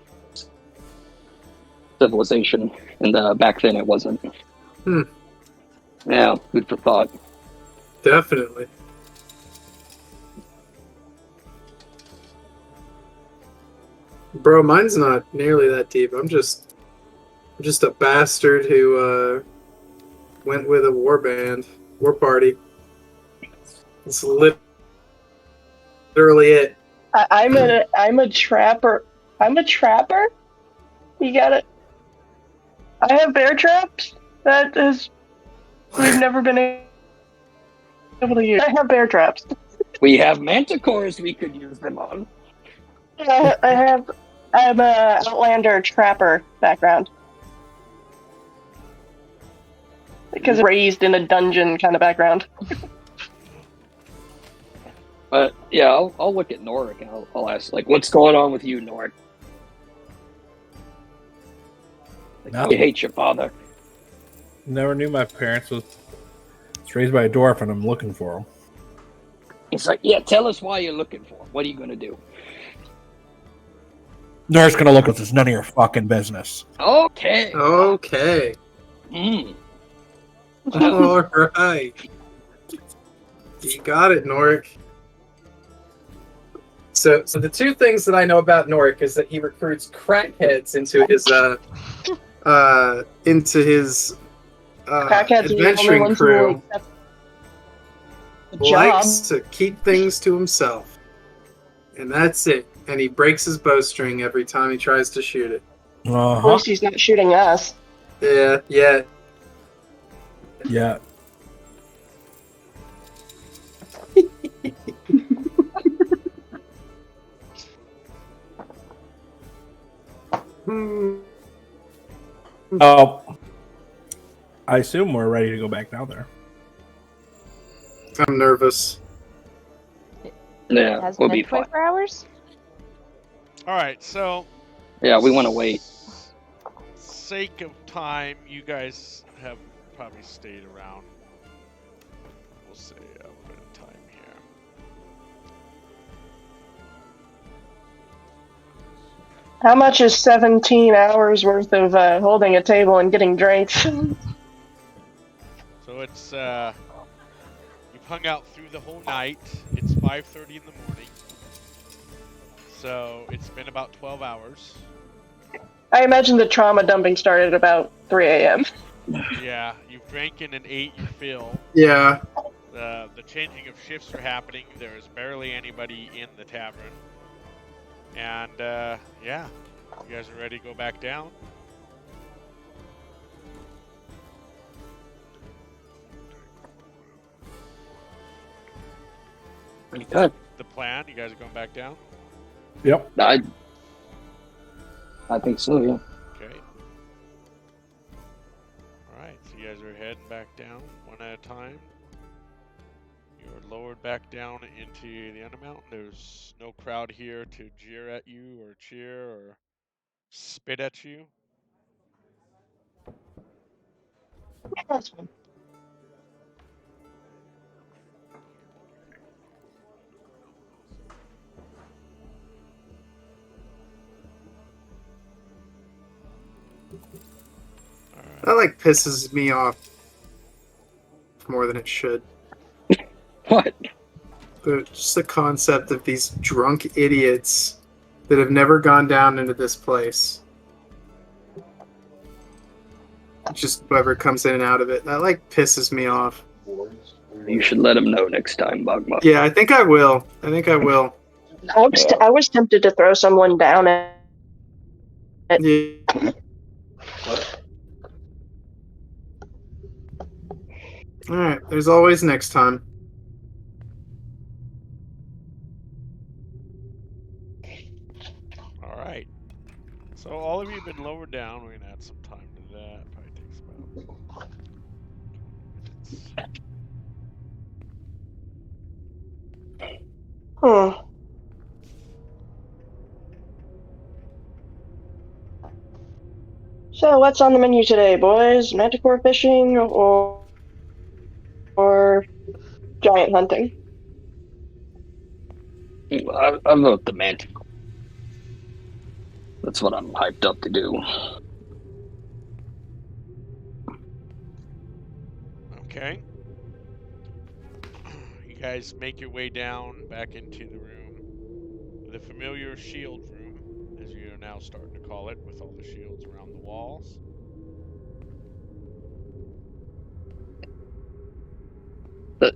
civilization, and back then it wasn't. Yeah, good for thought. Definitely. Bro, mine's not nearly that deep. I'm just a bastard who went with a war party. It's literally it. I'm a trapper. I'm a trapper. You got it. I have bear traps. We've never been able to use. I have bear traps. We have Manticores we could use them on. I'm a Outlander trapper background. Because raised in a dungeon kind of background. But yeah, I'll look at Norik and I'll ask, like, what's going on with you, Norik? Like, you hate your father. Never knew my parents was raised by a dwarf, and I'm looking for him. He's like, yeah, tell us why you're looking for him. What are you going to do? They're just gonna look at this. None of your fucking business. Okay. Okay. All right. You got it, Norik. So the two things that I know about Norik is that he recruits crackheads into his adventuring crew. Likes to keep things to himself, and that's it. And he breaks his bowstring every time he tries to shoot it. At least he's not shooting us. Yeah. Yeah. Oh, I assume we're ready to go back down there. I'm nervous. Yeah, Has we'll been be fine. 24 hours? All right, so Yeah, we want to wait. Sake of time, you guys have probably stayed around. We'll say a bit of time here. How much is 17 hours worth of holding a table and getting drinks? So it's you've hung out through the whole night. It's 5:30 in the morning. So it's been about 12 hours. I imagine the trauma dumping started at about 3 a.m. Yeah, you've drank in and ate your fill. Yeah. The changing of shifts are happening. There is barely anybody in the tavern. And, yeah, you guys are ready to go back down? Okay. The plan, you guys are going back down? Yep. I think so, yeah. Okay. Alright, so you guys are heading back down one at a time. You're lowered back down into the Undermountain. There's no crowd here to jeer at you or cheer or spit at you. That's fine. That pisses me off more than it should. What? Just the concept of these drunk idiots that have never gone down into this place. Just whoever comes in and out of it. That pisses me off. You should let him know next time, Bugma. Yeah, I think I will. I was tempted to throw someone down at. Yeah. Alright, there's always next time. Alright. So all of you have been lowered down. We're going to add some time to that. Probably takes about 20 minutes. So what's on the menu today, boys? Manticore fishing or giant hunting? I vote the Manticore. That's what I'm hyped up to do. Okay. You guys make your way down back into the room. The familiar shield room as you're now starting to call it, with all the shields around the walls.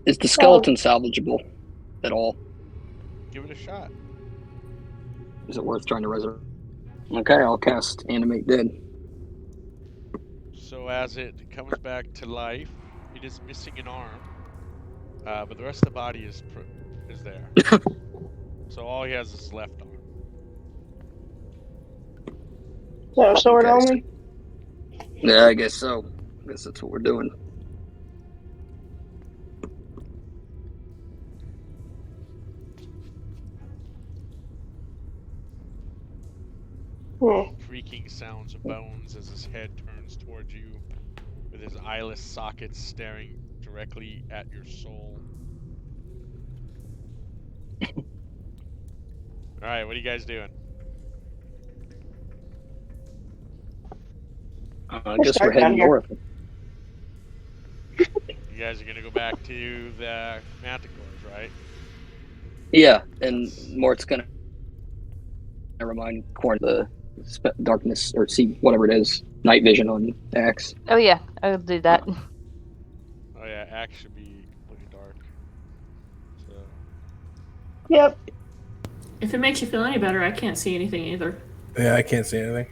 Is the skeleton salvageable at all? Give it a shot. Is it worth trying to resurrect? Okay, I'll cast Animate Dead. So as it comes back to life, it is missing an arm, but the rest of the body is there. So all he has is his left arm. No sword Okay, only? Yeah, I guess so. I guess that's what we're doing. Creaking sounds of bones as his head turns towards you, with his eyeless sockets staring directly at your soul. Alright, what are you guys doing? I guess we're heading north. You guys are gonna go back to the Manticores, right? Yeah, and Mort's gonna remind Corn the darkness, or see whatever it is, night vision on Axe. Oh yeah, I'll do that. Oh yeah, Axe should be completely dark. So Yep. If it makes you feel any better, I can't see anything either. Yeah, I can't see anything.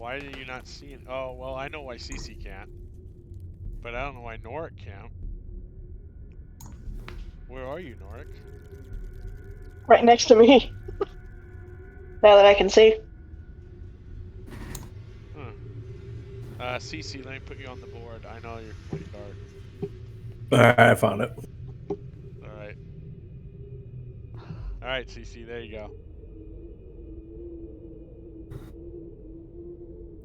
why are you not seeing? Oh well, I know why Cece can't, but I don't know why Norik can't. Where are you, Norik? Right next to me. Now that I can see. Cece, let me put you on the board. I know you're completely dark. Alright, I found it. Alright. Alright, Cece, there you go.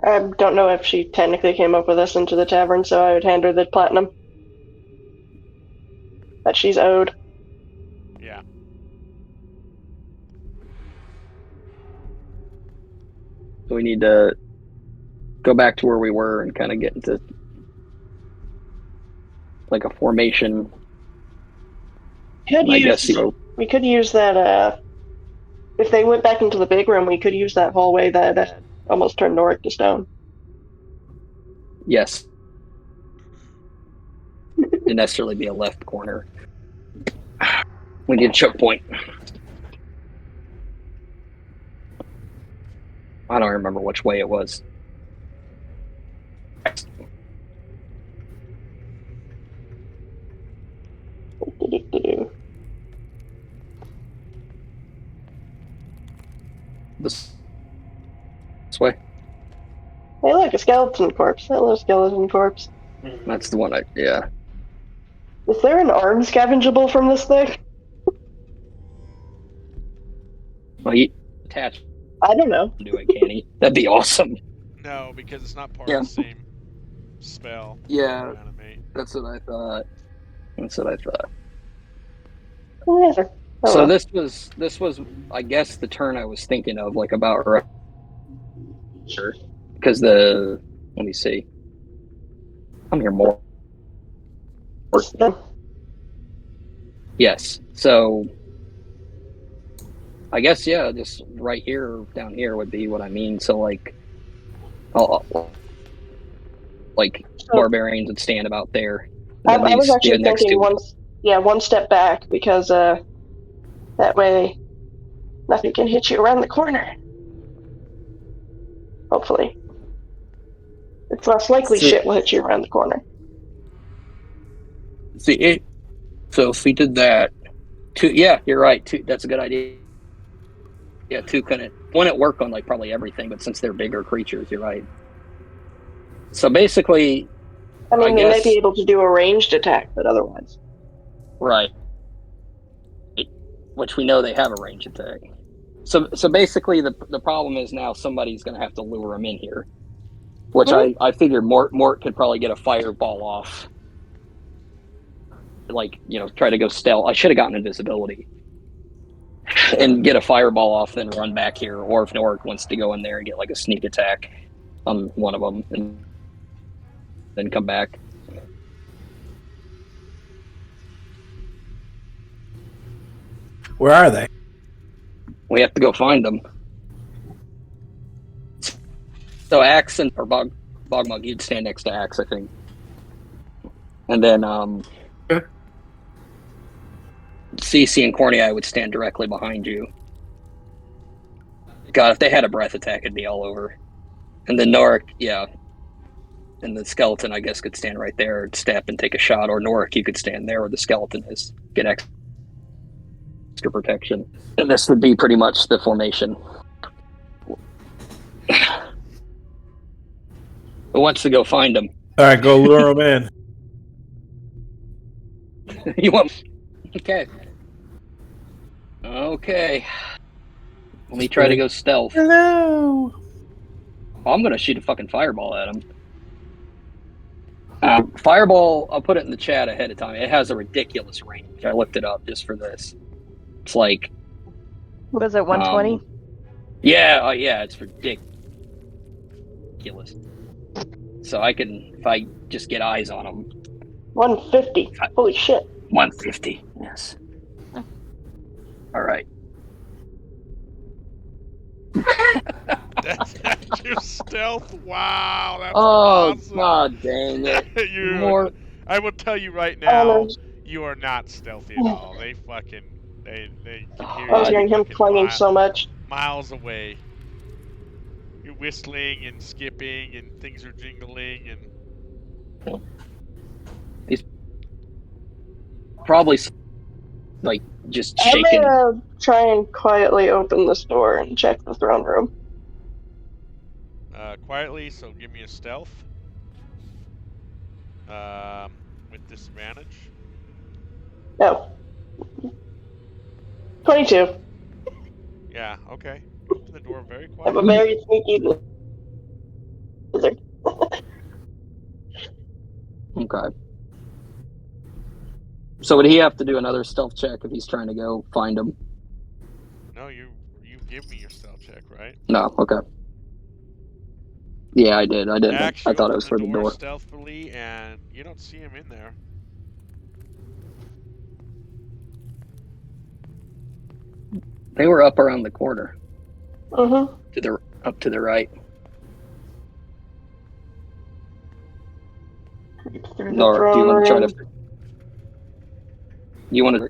I don't know if she technically came up with us into the tavern, so I would hand her the platinum that she's owed. Yeah. So we need to go back to where we were and kind of get into like a formation. We could use that. If they went back into the big room, we could use that hallway that almost turned Norik to stone. Yes. Didn't necessarily be a left corner. We need a choke point. I don't remember which way it was. This way. Hey, look, a skeleton corpse. Hello, skeleton corpse. That's the one yeah. Is there an arm scavengeable from this thing? Well, he attached I don't know. to it, can he? That'd be awesome. No, because it's not part of the same spell. Yeah, Animate. that's what I thought. Oh, yeah. Oh, So well. this was I guess the turn I was thinking of, like about right. Sure. Because let me see. I'm here more. Yes. So I guess just right here, down here would be what I mean. So like barbarians would stand about there. I was actually next thinking to one step back, because that way nothing can hit you around the corner. Hopefully. It's less likely shit will hit you around the corner. So if we did that, you're right. That's a good idea. Yeah, two wouldn't work on like probably everything, but since they're bigger creatures, you're right. So basically, I mean, they guess, may be able to do a ranged attack, but otherwise. Right. Which we know they have a ranged attack. So basically, the problem is now somebody's going to have to lure them in here. Which I figured Mort could probably get a fireball off. Like, try to go stealth. I should have gotten invisibility. And get a fireball off, then run back here. Or if Norik wants to go in there and get like a sneak attack on one of them, and then come back. Where are they? We have to go find them. So Axe or Bogmug, you'd stand next to Axe, I think. And then Okay. CC and Corny, I would stand directly behind you. God, if they had a breath attack, it'd be all over. And then Norik, yeah. And the skeleton, I guess, could stand right there, step and take a shot. Or Norik, you could stand there where the skeleton is, get extra protection. And this would be pretty much the formation. Who wants to go find them? All right, go lure them in. You want? Okay. Okay. Let me try to go stealth. Hello. I'm gonna shoot a fucking fireball at him. Fireball, I'll put it in the chat ahead of time. It has a ridiculous range. I looked it up just for this. It's like, What is it, 120? yeah, it's ridiculous. So I can, if I just get eyes on them, 150. Holy shit. 150. Yes. All right. That's your stealth. Wow, that's Oh, awesome. god dang it. More. I will tell you right now, no. you are not stealthy at all. They fucking, they can hear I was you hearing him fucking clanging so much. miles away. You're whistling and skipping and things are jingling and He's probably like just I'm shaking. gonna try and quietly open this door and check the throne room. quietly. So give me a stealth with disadvantage. No. 22. Yeah, okay. You open the door very I'm a quietly. very sneaky lizard. Okay. So would he have to do another stealth check if he's trying to go find him? No, you give me your stealth check, right? No. Okay. Yeah, I did. I didn't. Axe, I you thought it open was for the door. stealthily, and you don't see him in there. They were up around the corner. Mm-hmm. Up to the right. Through the Or do you throne want to try room. to? You want to?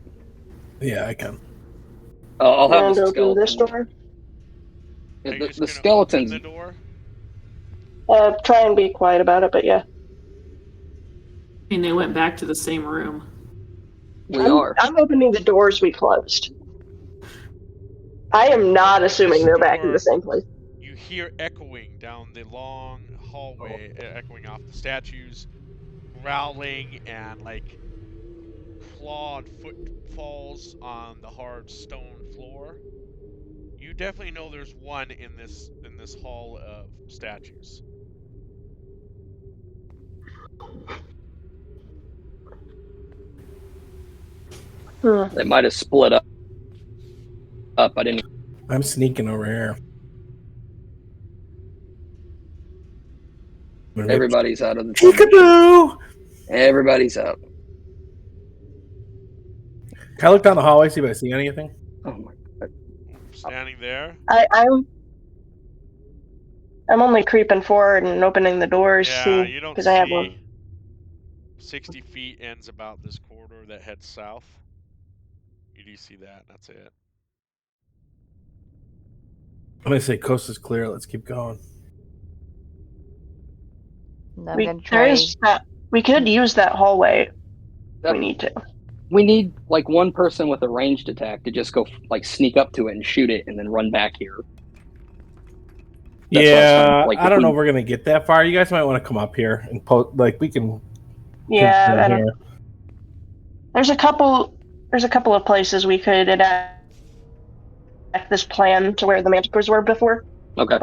Yeah, I can. I'll have And the open skeleton. this door. Yeah, Are you the just gonna skeletons. open the door? Try and be quiet about it, but yeah. And they went back to the same room. I'm opening the doors we closed. I am not assuming they're back in the same place. You hear echoing down the long hallway, echoing off the statues, growling and like clawed footfalls on the hard stone floor. You definitely know there's one in this hall of statues. They might have split up. I didn't. I'm sneaking over here. Everybody's out of the. Peekaboo! Everybody's out. Can I look down the hallway, see if I see anything? Oh my god. Standing there. I'm only creeping forward and opening the doors. Yeah, you don't because I have one. see. 60 feet ends about this corridor that heads south. You do see that. That's it. I'm going to say coast is clear. Let's keep going. I'm gonna try. We could use that hallway. That- We need to. We need like one person with a ranged attack to just go like sneak up to it and shoot it, and then run back here. That's Yeah, like, I don't know if we're going to get that far. You guys might want to come up here and we can. Yeah, here. there's a couple of places we could adapt this plan to where the Manticores were before. Okay.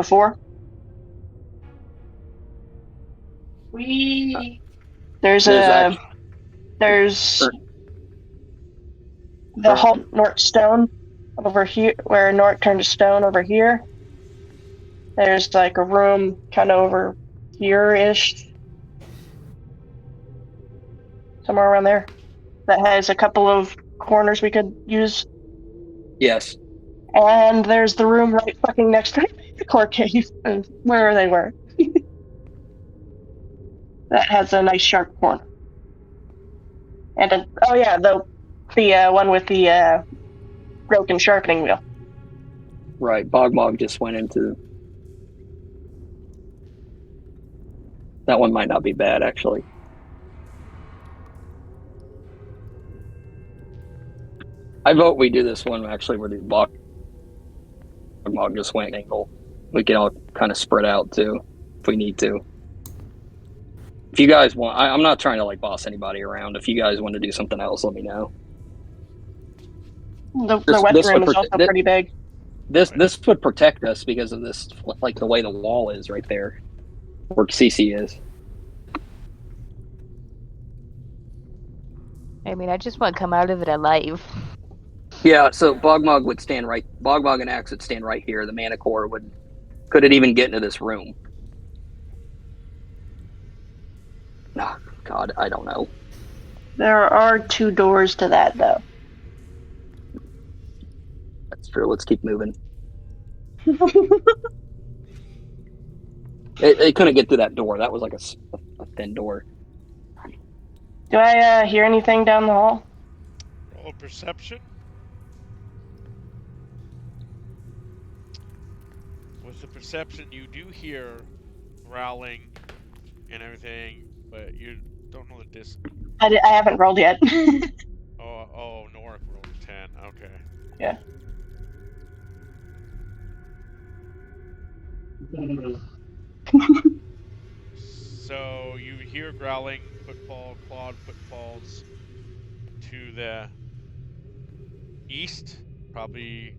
There's the hall North Stone over here, where North turned to stone over here. There's like a room kind of over here-ish, somewhere around there, that has a couple of corners we could use. Yes. And there's the room right fucking next to the core cave, where they were. That has a nice sharp corner. And the one with the broken sharpening wheel. Right, Bogmog just went into... That one might not be bad, actually. I vote we do this one, actually, where the Bogmog just went angle. We can all kind of spread out, too, if we need to. If you guys want... I'm not trying to, like, boss anybody around. If you guys want to do something else, let me know. The west room is also pretty big. This would protect us because of this, like the way the wall is right there, where CC is. I mean, I just want to come out of it alive. Yeah, so Bogmog would stand right. Bogmog and Axe would stand right here. The Manticore couldn't even get into this room. Oh, God, I don't know. There are 2 doors to that, though. That's true. Let's keep moving. They couldn't get through that door. That was like a thin door. Do I hear anything down the hall? Roll perception. With the perception, you do hear growling and everything, but you don't know the distance. I haven't rolled yet. Oh, Norik rolled a 10. Okay. Yeah. So you hear growling, clawed footfalls to the east, probably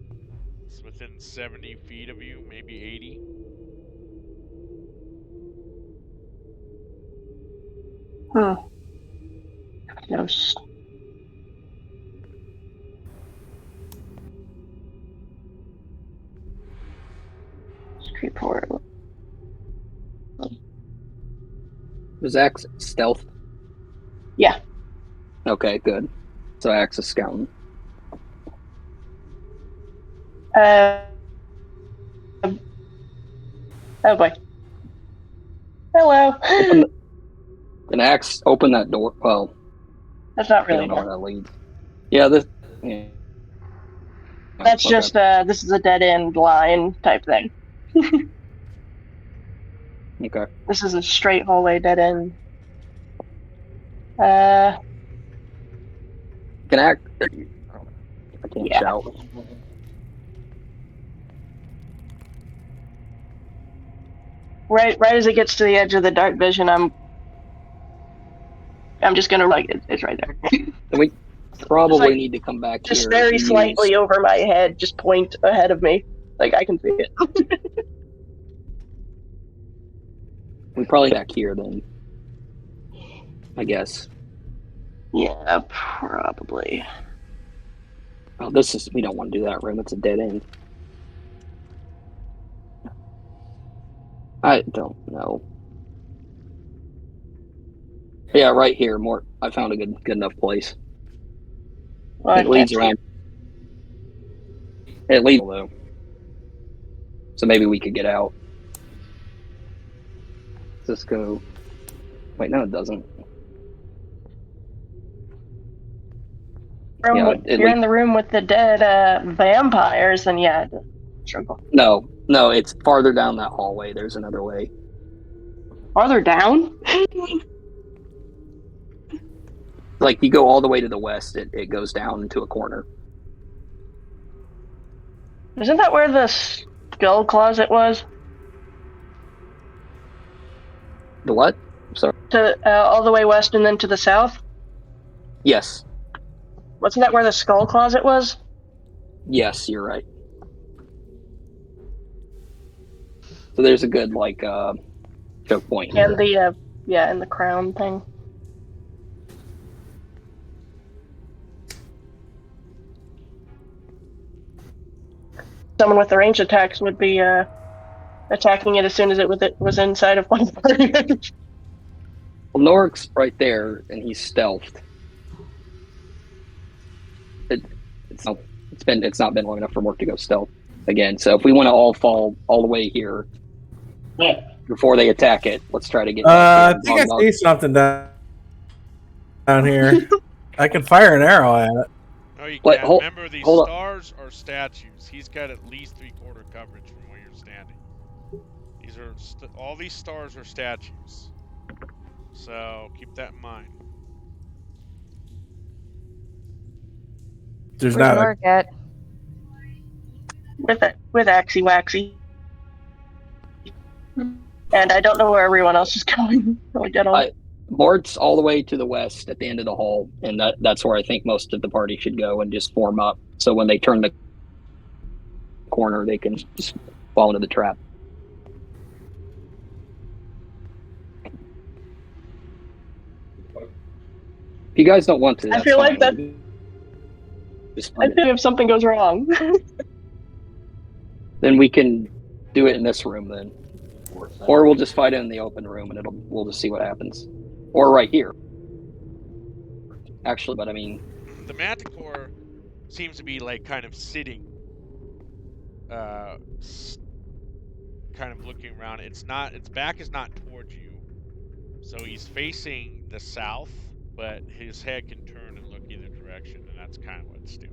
within 70 feet of you, maybe 80. No. Street port. Was Axe stealth? Yeah. Okay, good. So Axe is scouting. Oh boy. Hello. An Axe open that door. Well, That's not I really don't know one. where that leads. Yeah, this. Yeah. That's just this is a dead end line type thing. Okay. This is a straight hallway dead end. Can Axe? I can't Yeah. shout. Right as it gets to the edge of the dark vision, I'm just gonna it's right there. And we probably like, need to come back just here. very slightly over my head, just point ahead of me. Like I can see it. We probably back here then. I guess. Yeah, probably. Oh, we don't want to do that room. It's a dead end. I don't know. Yeah, right here. I found a good enough place. Well, It leads around. It leads though. So maybe we could get out. Let's go. Wait, no, it doesn't. You're in the room with the dead vampires, and yeah, struggle. No, it's farther down that hallway. There's another way. Farther down? Like you go all the way to the west, it goes down into a corner. Isn't that where the skull closet was? The what? Sorry. To all the way west and then to the south? Yes. Wasn't that where the skull closet was? Yes, you're right. So there's a good choke point here. And the and the crown thing. Someone with the range attacks would be attacking it as soon as it was inside of one party. Well, Norik's right there, and he's stealthed. It's not been long enough for Mort to go stealth again. So if we want to all fall all the way here before they attack it, let's try to get I back think here. I see something down here. I can fire an arrow at it. No, you Wait, can't. Remember, these hold up. stars are statues. He's got at least 3/4 coverage from where you're standing. These are all these stars are statues. So keep that in mind. There's Where's not a Mark at? With Axie Waxie. And I don't know where everyone else is going. Really get on. Mort's all the way to the west at the end of the hall, and that's where I think most of the party should go and just form up. So when they turn the corner, they can just fall into the trap. If you guys don't want to, I feel like that. Just I think if something goes wrong, then we can do it in this room then, or we'll just fight it in the open room and we'll just see what happens, or right here. Actually, but I mean, the Manticore seems to be like kind of sitting, kind of looking around. Its back is not towards you, so he's facing the south, but his head can turn and look either direction, and that's kind of what it's doing.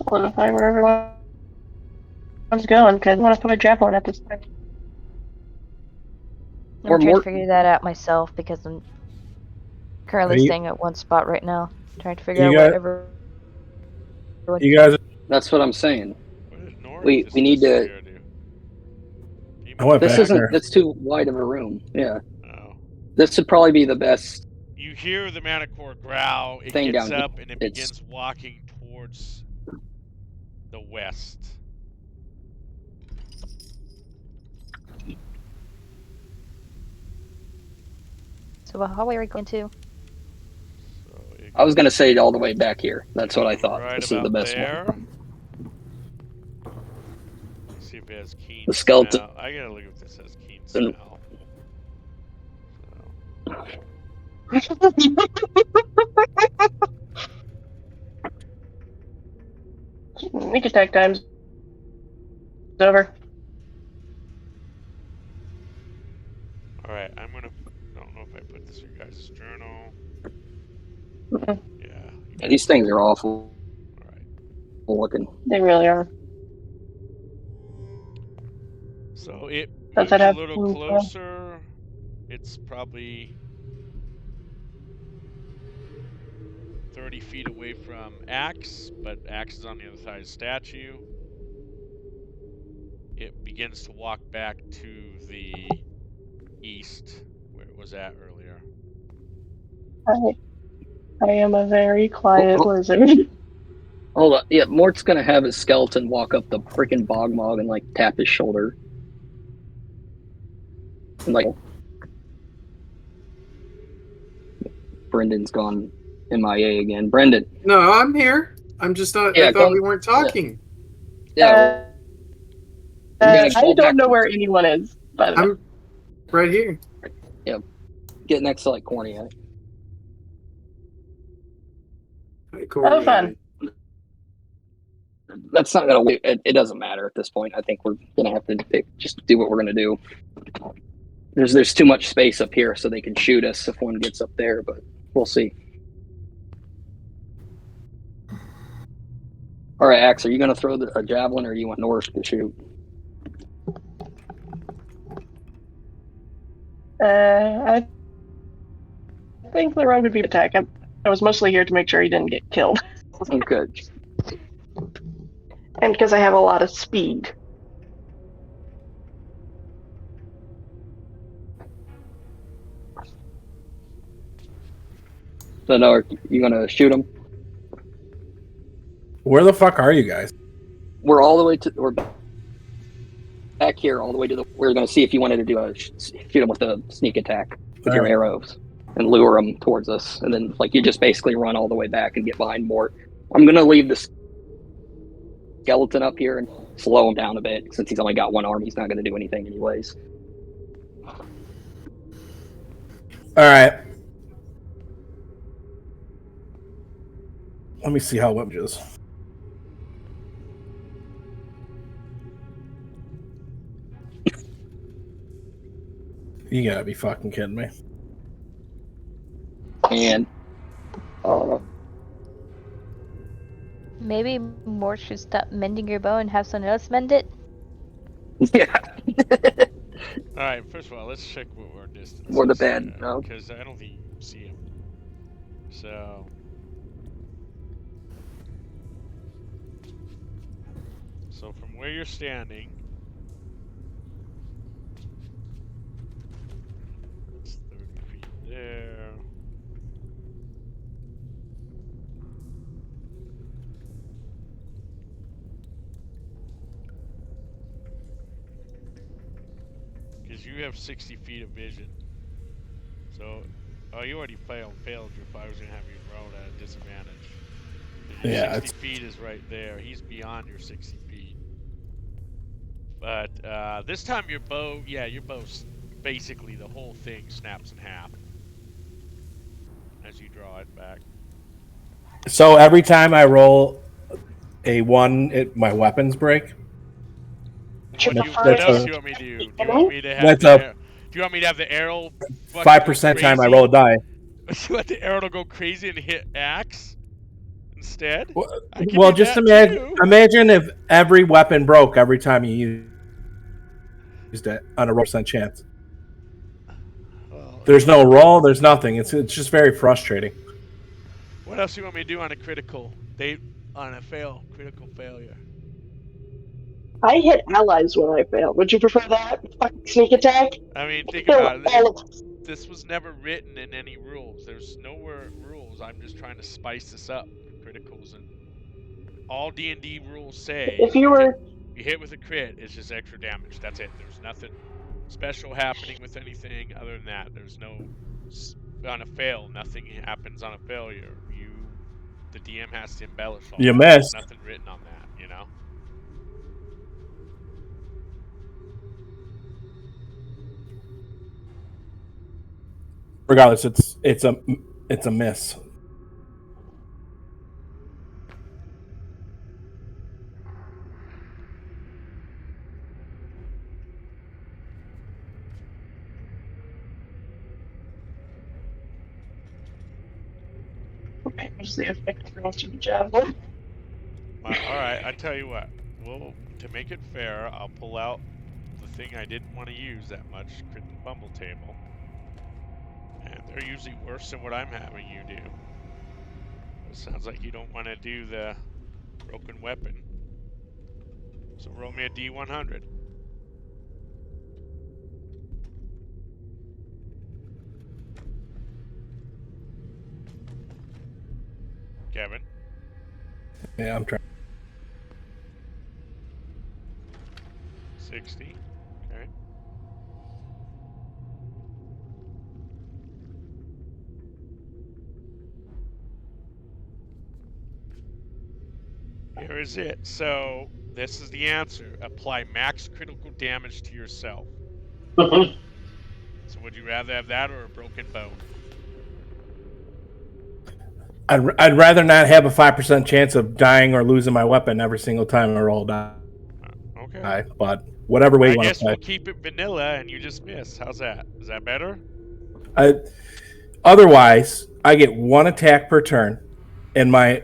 solidify where everyone's going, because I want to put a javelin at this point. I'm Or trying more- to figure that out myself because I'm currently Are you- staying at one spot right now. Trying to figure You out got- whatever. You guys, that's what I'm saying. What did Nora We just need to- disappear do? I went This back isn't. there. That's too wide of a room. Yeah, Oh. this would probably be the best. You hear the Manticore growl. It Thing gets down here. up and it It's- begins walking towards the west. So what hallway are we going to? So it I was gonna say all the way back here. That's what I thought. Right This is the about best there. one. Let's see if it has keen The skeleton- smell. I gotta look if this has keen And- smell. Sneak attack time's over. All right, I'm gonna. I don't know if I put this in your guys' journal. Mhm. Yeah. Yeah, these things are awful All right. looking. They really are. So it Does moves it a have little keen smell? closer. It's probably 30 feet away from Axe, but Axe is on the other side of the statue. It begins to walk back to the east, where it was at earlier. I am a very quiet Oh. lizard. Hold on. Yeah, Mort's gonna have his skeleton walk up the freaking bogmog and like tap his shoulder. And like Brendan's gone MIA again. Brendan. No, I'm here. I'm just not. Yeah, I thought go- we weren't talking. Yeah. We're gonna I fall back don't know to- where anyone is, by the way. I'm right here. get next to like Corny. Hi, Corey. Oh, fun. That's not gonna. It doesn't matter at this point. I think we're gonna have to just do what we're gonna do. There's too much space up here, so they can shoot us if one gets up there. But we'll see. All right, Axe, are you gonna throw a javelin, or you want Norse to shoot? I think the rogue would be attack. I was mostly here to make sure he didn't get killed, Okay. and because I have a lot of speed. So, no, are you gonna shoot him? Where the fuck are you guys? We're all the way to. We're back here, all the way to the. We're gonna see if you wanted to do shoot him with a sneak attack with your Alright. arrows and lure him towards us, and then like you just basically run all the way back and get behind Mort. I'm gonna leave this skeleton up here and slow him down a bit. Since he's only got one arm, he's not going to do anything anyways. All right. Let me see how Wimage is. You gotta be fucking kidding me. And Maybe Mort should stop mending your bow and have someone else mend it. yeah, All right. First of all, let's check what our distance. Or the bad, no. Because I don't think you can see him. So from where you're standing, that's 30 feet there. Because you have 60 feet of vision. So, you already failed if I was going to have you roll at a disadvantage. Your Yeah, 60 feet is right there. He's beyond your 60 feet. But this time your bow's basically the whole thing snaps in half as you draw it back. So every time I roll a 1, my weapons break. What That's else a- do you want me to do? Do you want me to have That's do you want me to have the arrow 5% time I roll a die. You want the arrow to go crazy and hit axe instead? I can Well, do just that too. imagine if every weapon broke every time you used it on a 1% chance. Well, There's no roll. There's nothing. It's just very frustrating. what else do you want me to do on a critical? Critical failure. I hit allies when I fail. Would you prefer that? Fucking sneak attack? I mean, think Kill about all it. of This was never written in any rules. There's nowhere rules. I'm just trying to spice this up. Criticals and all D&D rules say If you were you hit with a crit, it's just extra damage. That's it. There's nothing special happening with anything other than that. There's no on a fail. Nothing happens on a failure. The DM has to embellish all You that. missed. There's nothing written on that. You know. Regardless, it's a miss. prepares the effective range of the javelin. All right. I tell you what. Well, to make it fair, I'll pull out the thing I didn't want to use that much, crit and bumble table. And they're usually worse than what I'm having you do. It sounds like you don't want to do the broken weapon. So roll me a D100. Kevin. Yeah, I'm trying. 60. Okay. Here is it. So this is the answer. Apply max critical damage to yourself. So would you rather have that or a broken bow? I'd rather not have a 5% chance of dying or losing my weapon every single time I roll a die. Okay. But whatever way I you want guess to play. we'll keep it vanilla and you just miss. How's that? Is that better? Otherwise, I get 1 attack per turn, and my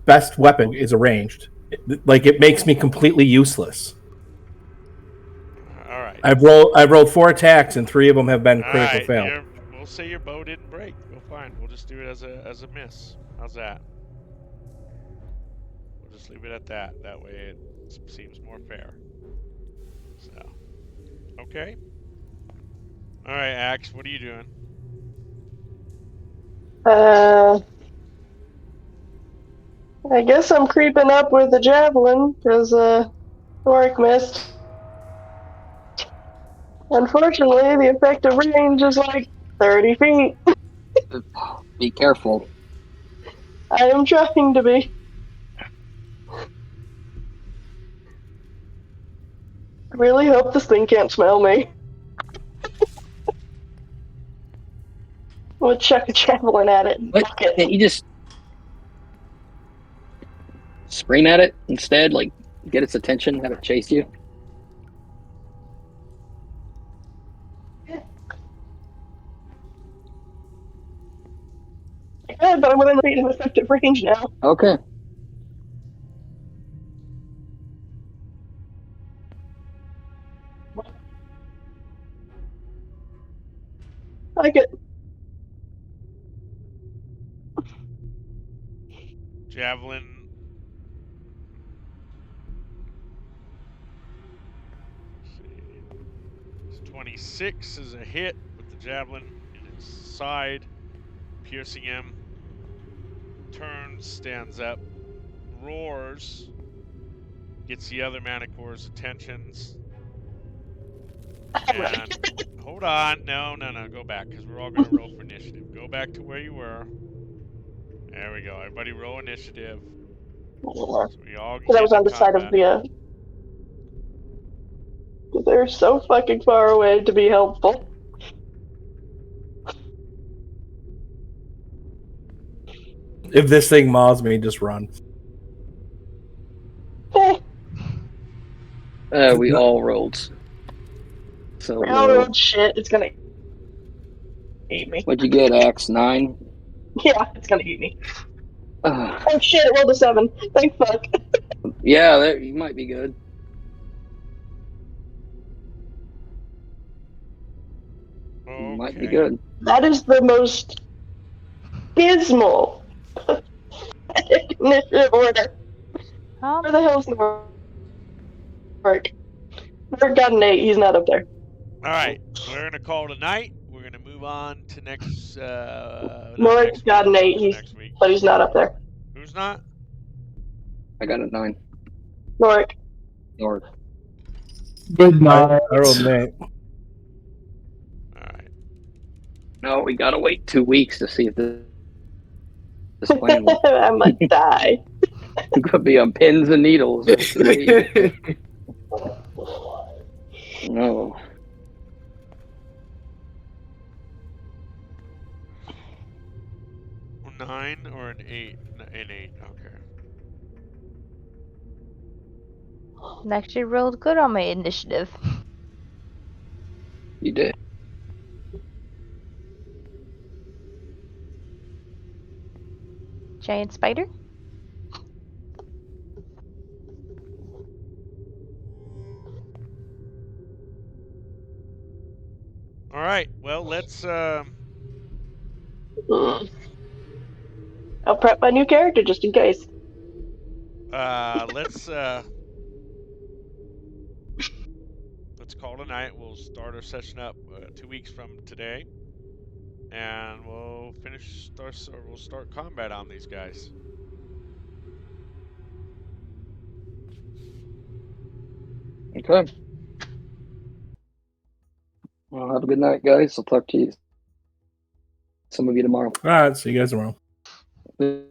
best weapon is a ranged. It makes me completely useless. All right. I've rolled 4 attacks, and 3 of them have been critical fail. We'll say your bow didn't break. Well, fine. We'll just do it as a miss. How's that? We'll just leave it at that. That way it seems more fair. So, okay. All right, Axe. What are you doing? I guess I'm creeping up with the javelin because Thoric missed. Unfortunately, the effective range is like 30 feet. be careful. I am trying to be. really hope this thing can't smell me. We'll chuck a javelin at it and What? fuck it. Can't you just scream at it instead? Like, get its attention, have it chase you? Yeah, but I'm within range of effective range now. Okay. I get Javelin. Let's see. 26 is a hit with the javelin in his side, piercing him. Turns, stands up, roars, gets the other Manticore's attentions. And hold on, no, go back, because we're all gonna roll for initiative. Go back to where you were. There we go. Everybody roll initiative. So we all can because I get was on into the side of combat. the. Because they're so fucking far away to be helpful. If this thing maws me, just run. We all rolled. So We all rolled shit. It's gonna eat me. what'd you get, Axe? 9? Yeah, it's gonna eat me. Oh shit! It rolled a 7. Thank fuck. Yeah, that you might be good. Okay. Might be good. That is the most dismal initiative order. Where the hell's the work? Nord got an 8. He's not up there. All right, we're gonna call it a night. We're gonna move on to next. Not Nord next got week, an 8. the next week. But he's not up there. Who's not? I got a 9. Nord. Nord. Good night. I rolled an 8. All right. No, we gotta wait 2 weeks to see if this plan will. I might die. It could be on pins and needles. We'll see. No. A 9 or an 8? An 8. Okay. Actually rolled good on my initiative. You did. Giant spider? All right. Well, let's. I'll prep my new character just in case. Let's call it a night. We'll start our session up 2 weeks from today, and we'll we'll start combat on these guys. Okay. Well, have a good night, guys. I'll talk to you. Some of you tomorrow. All right, see you guys tomorrow.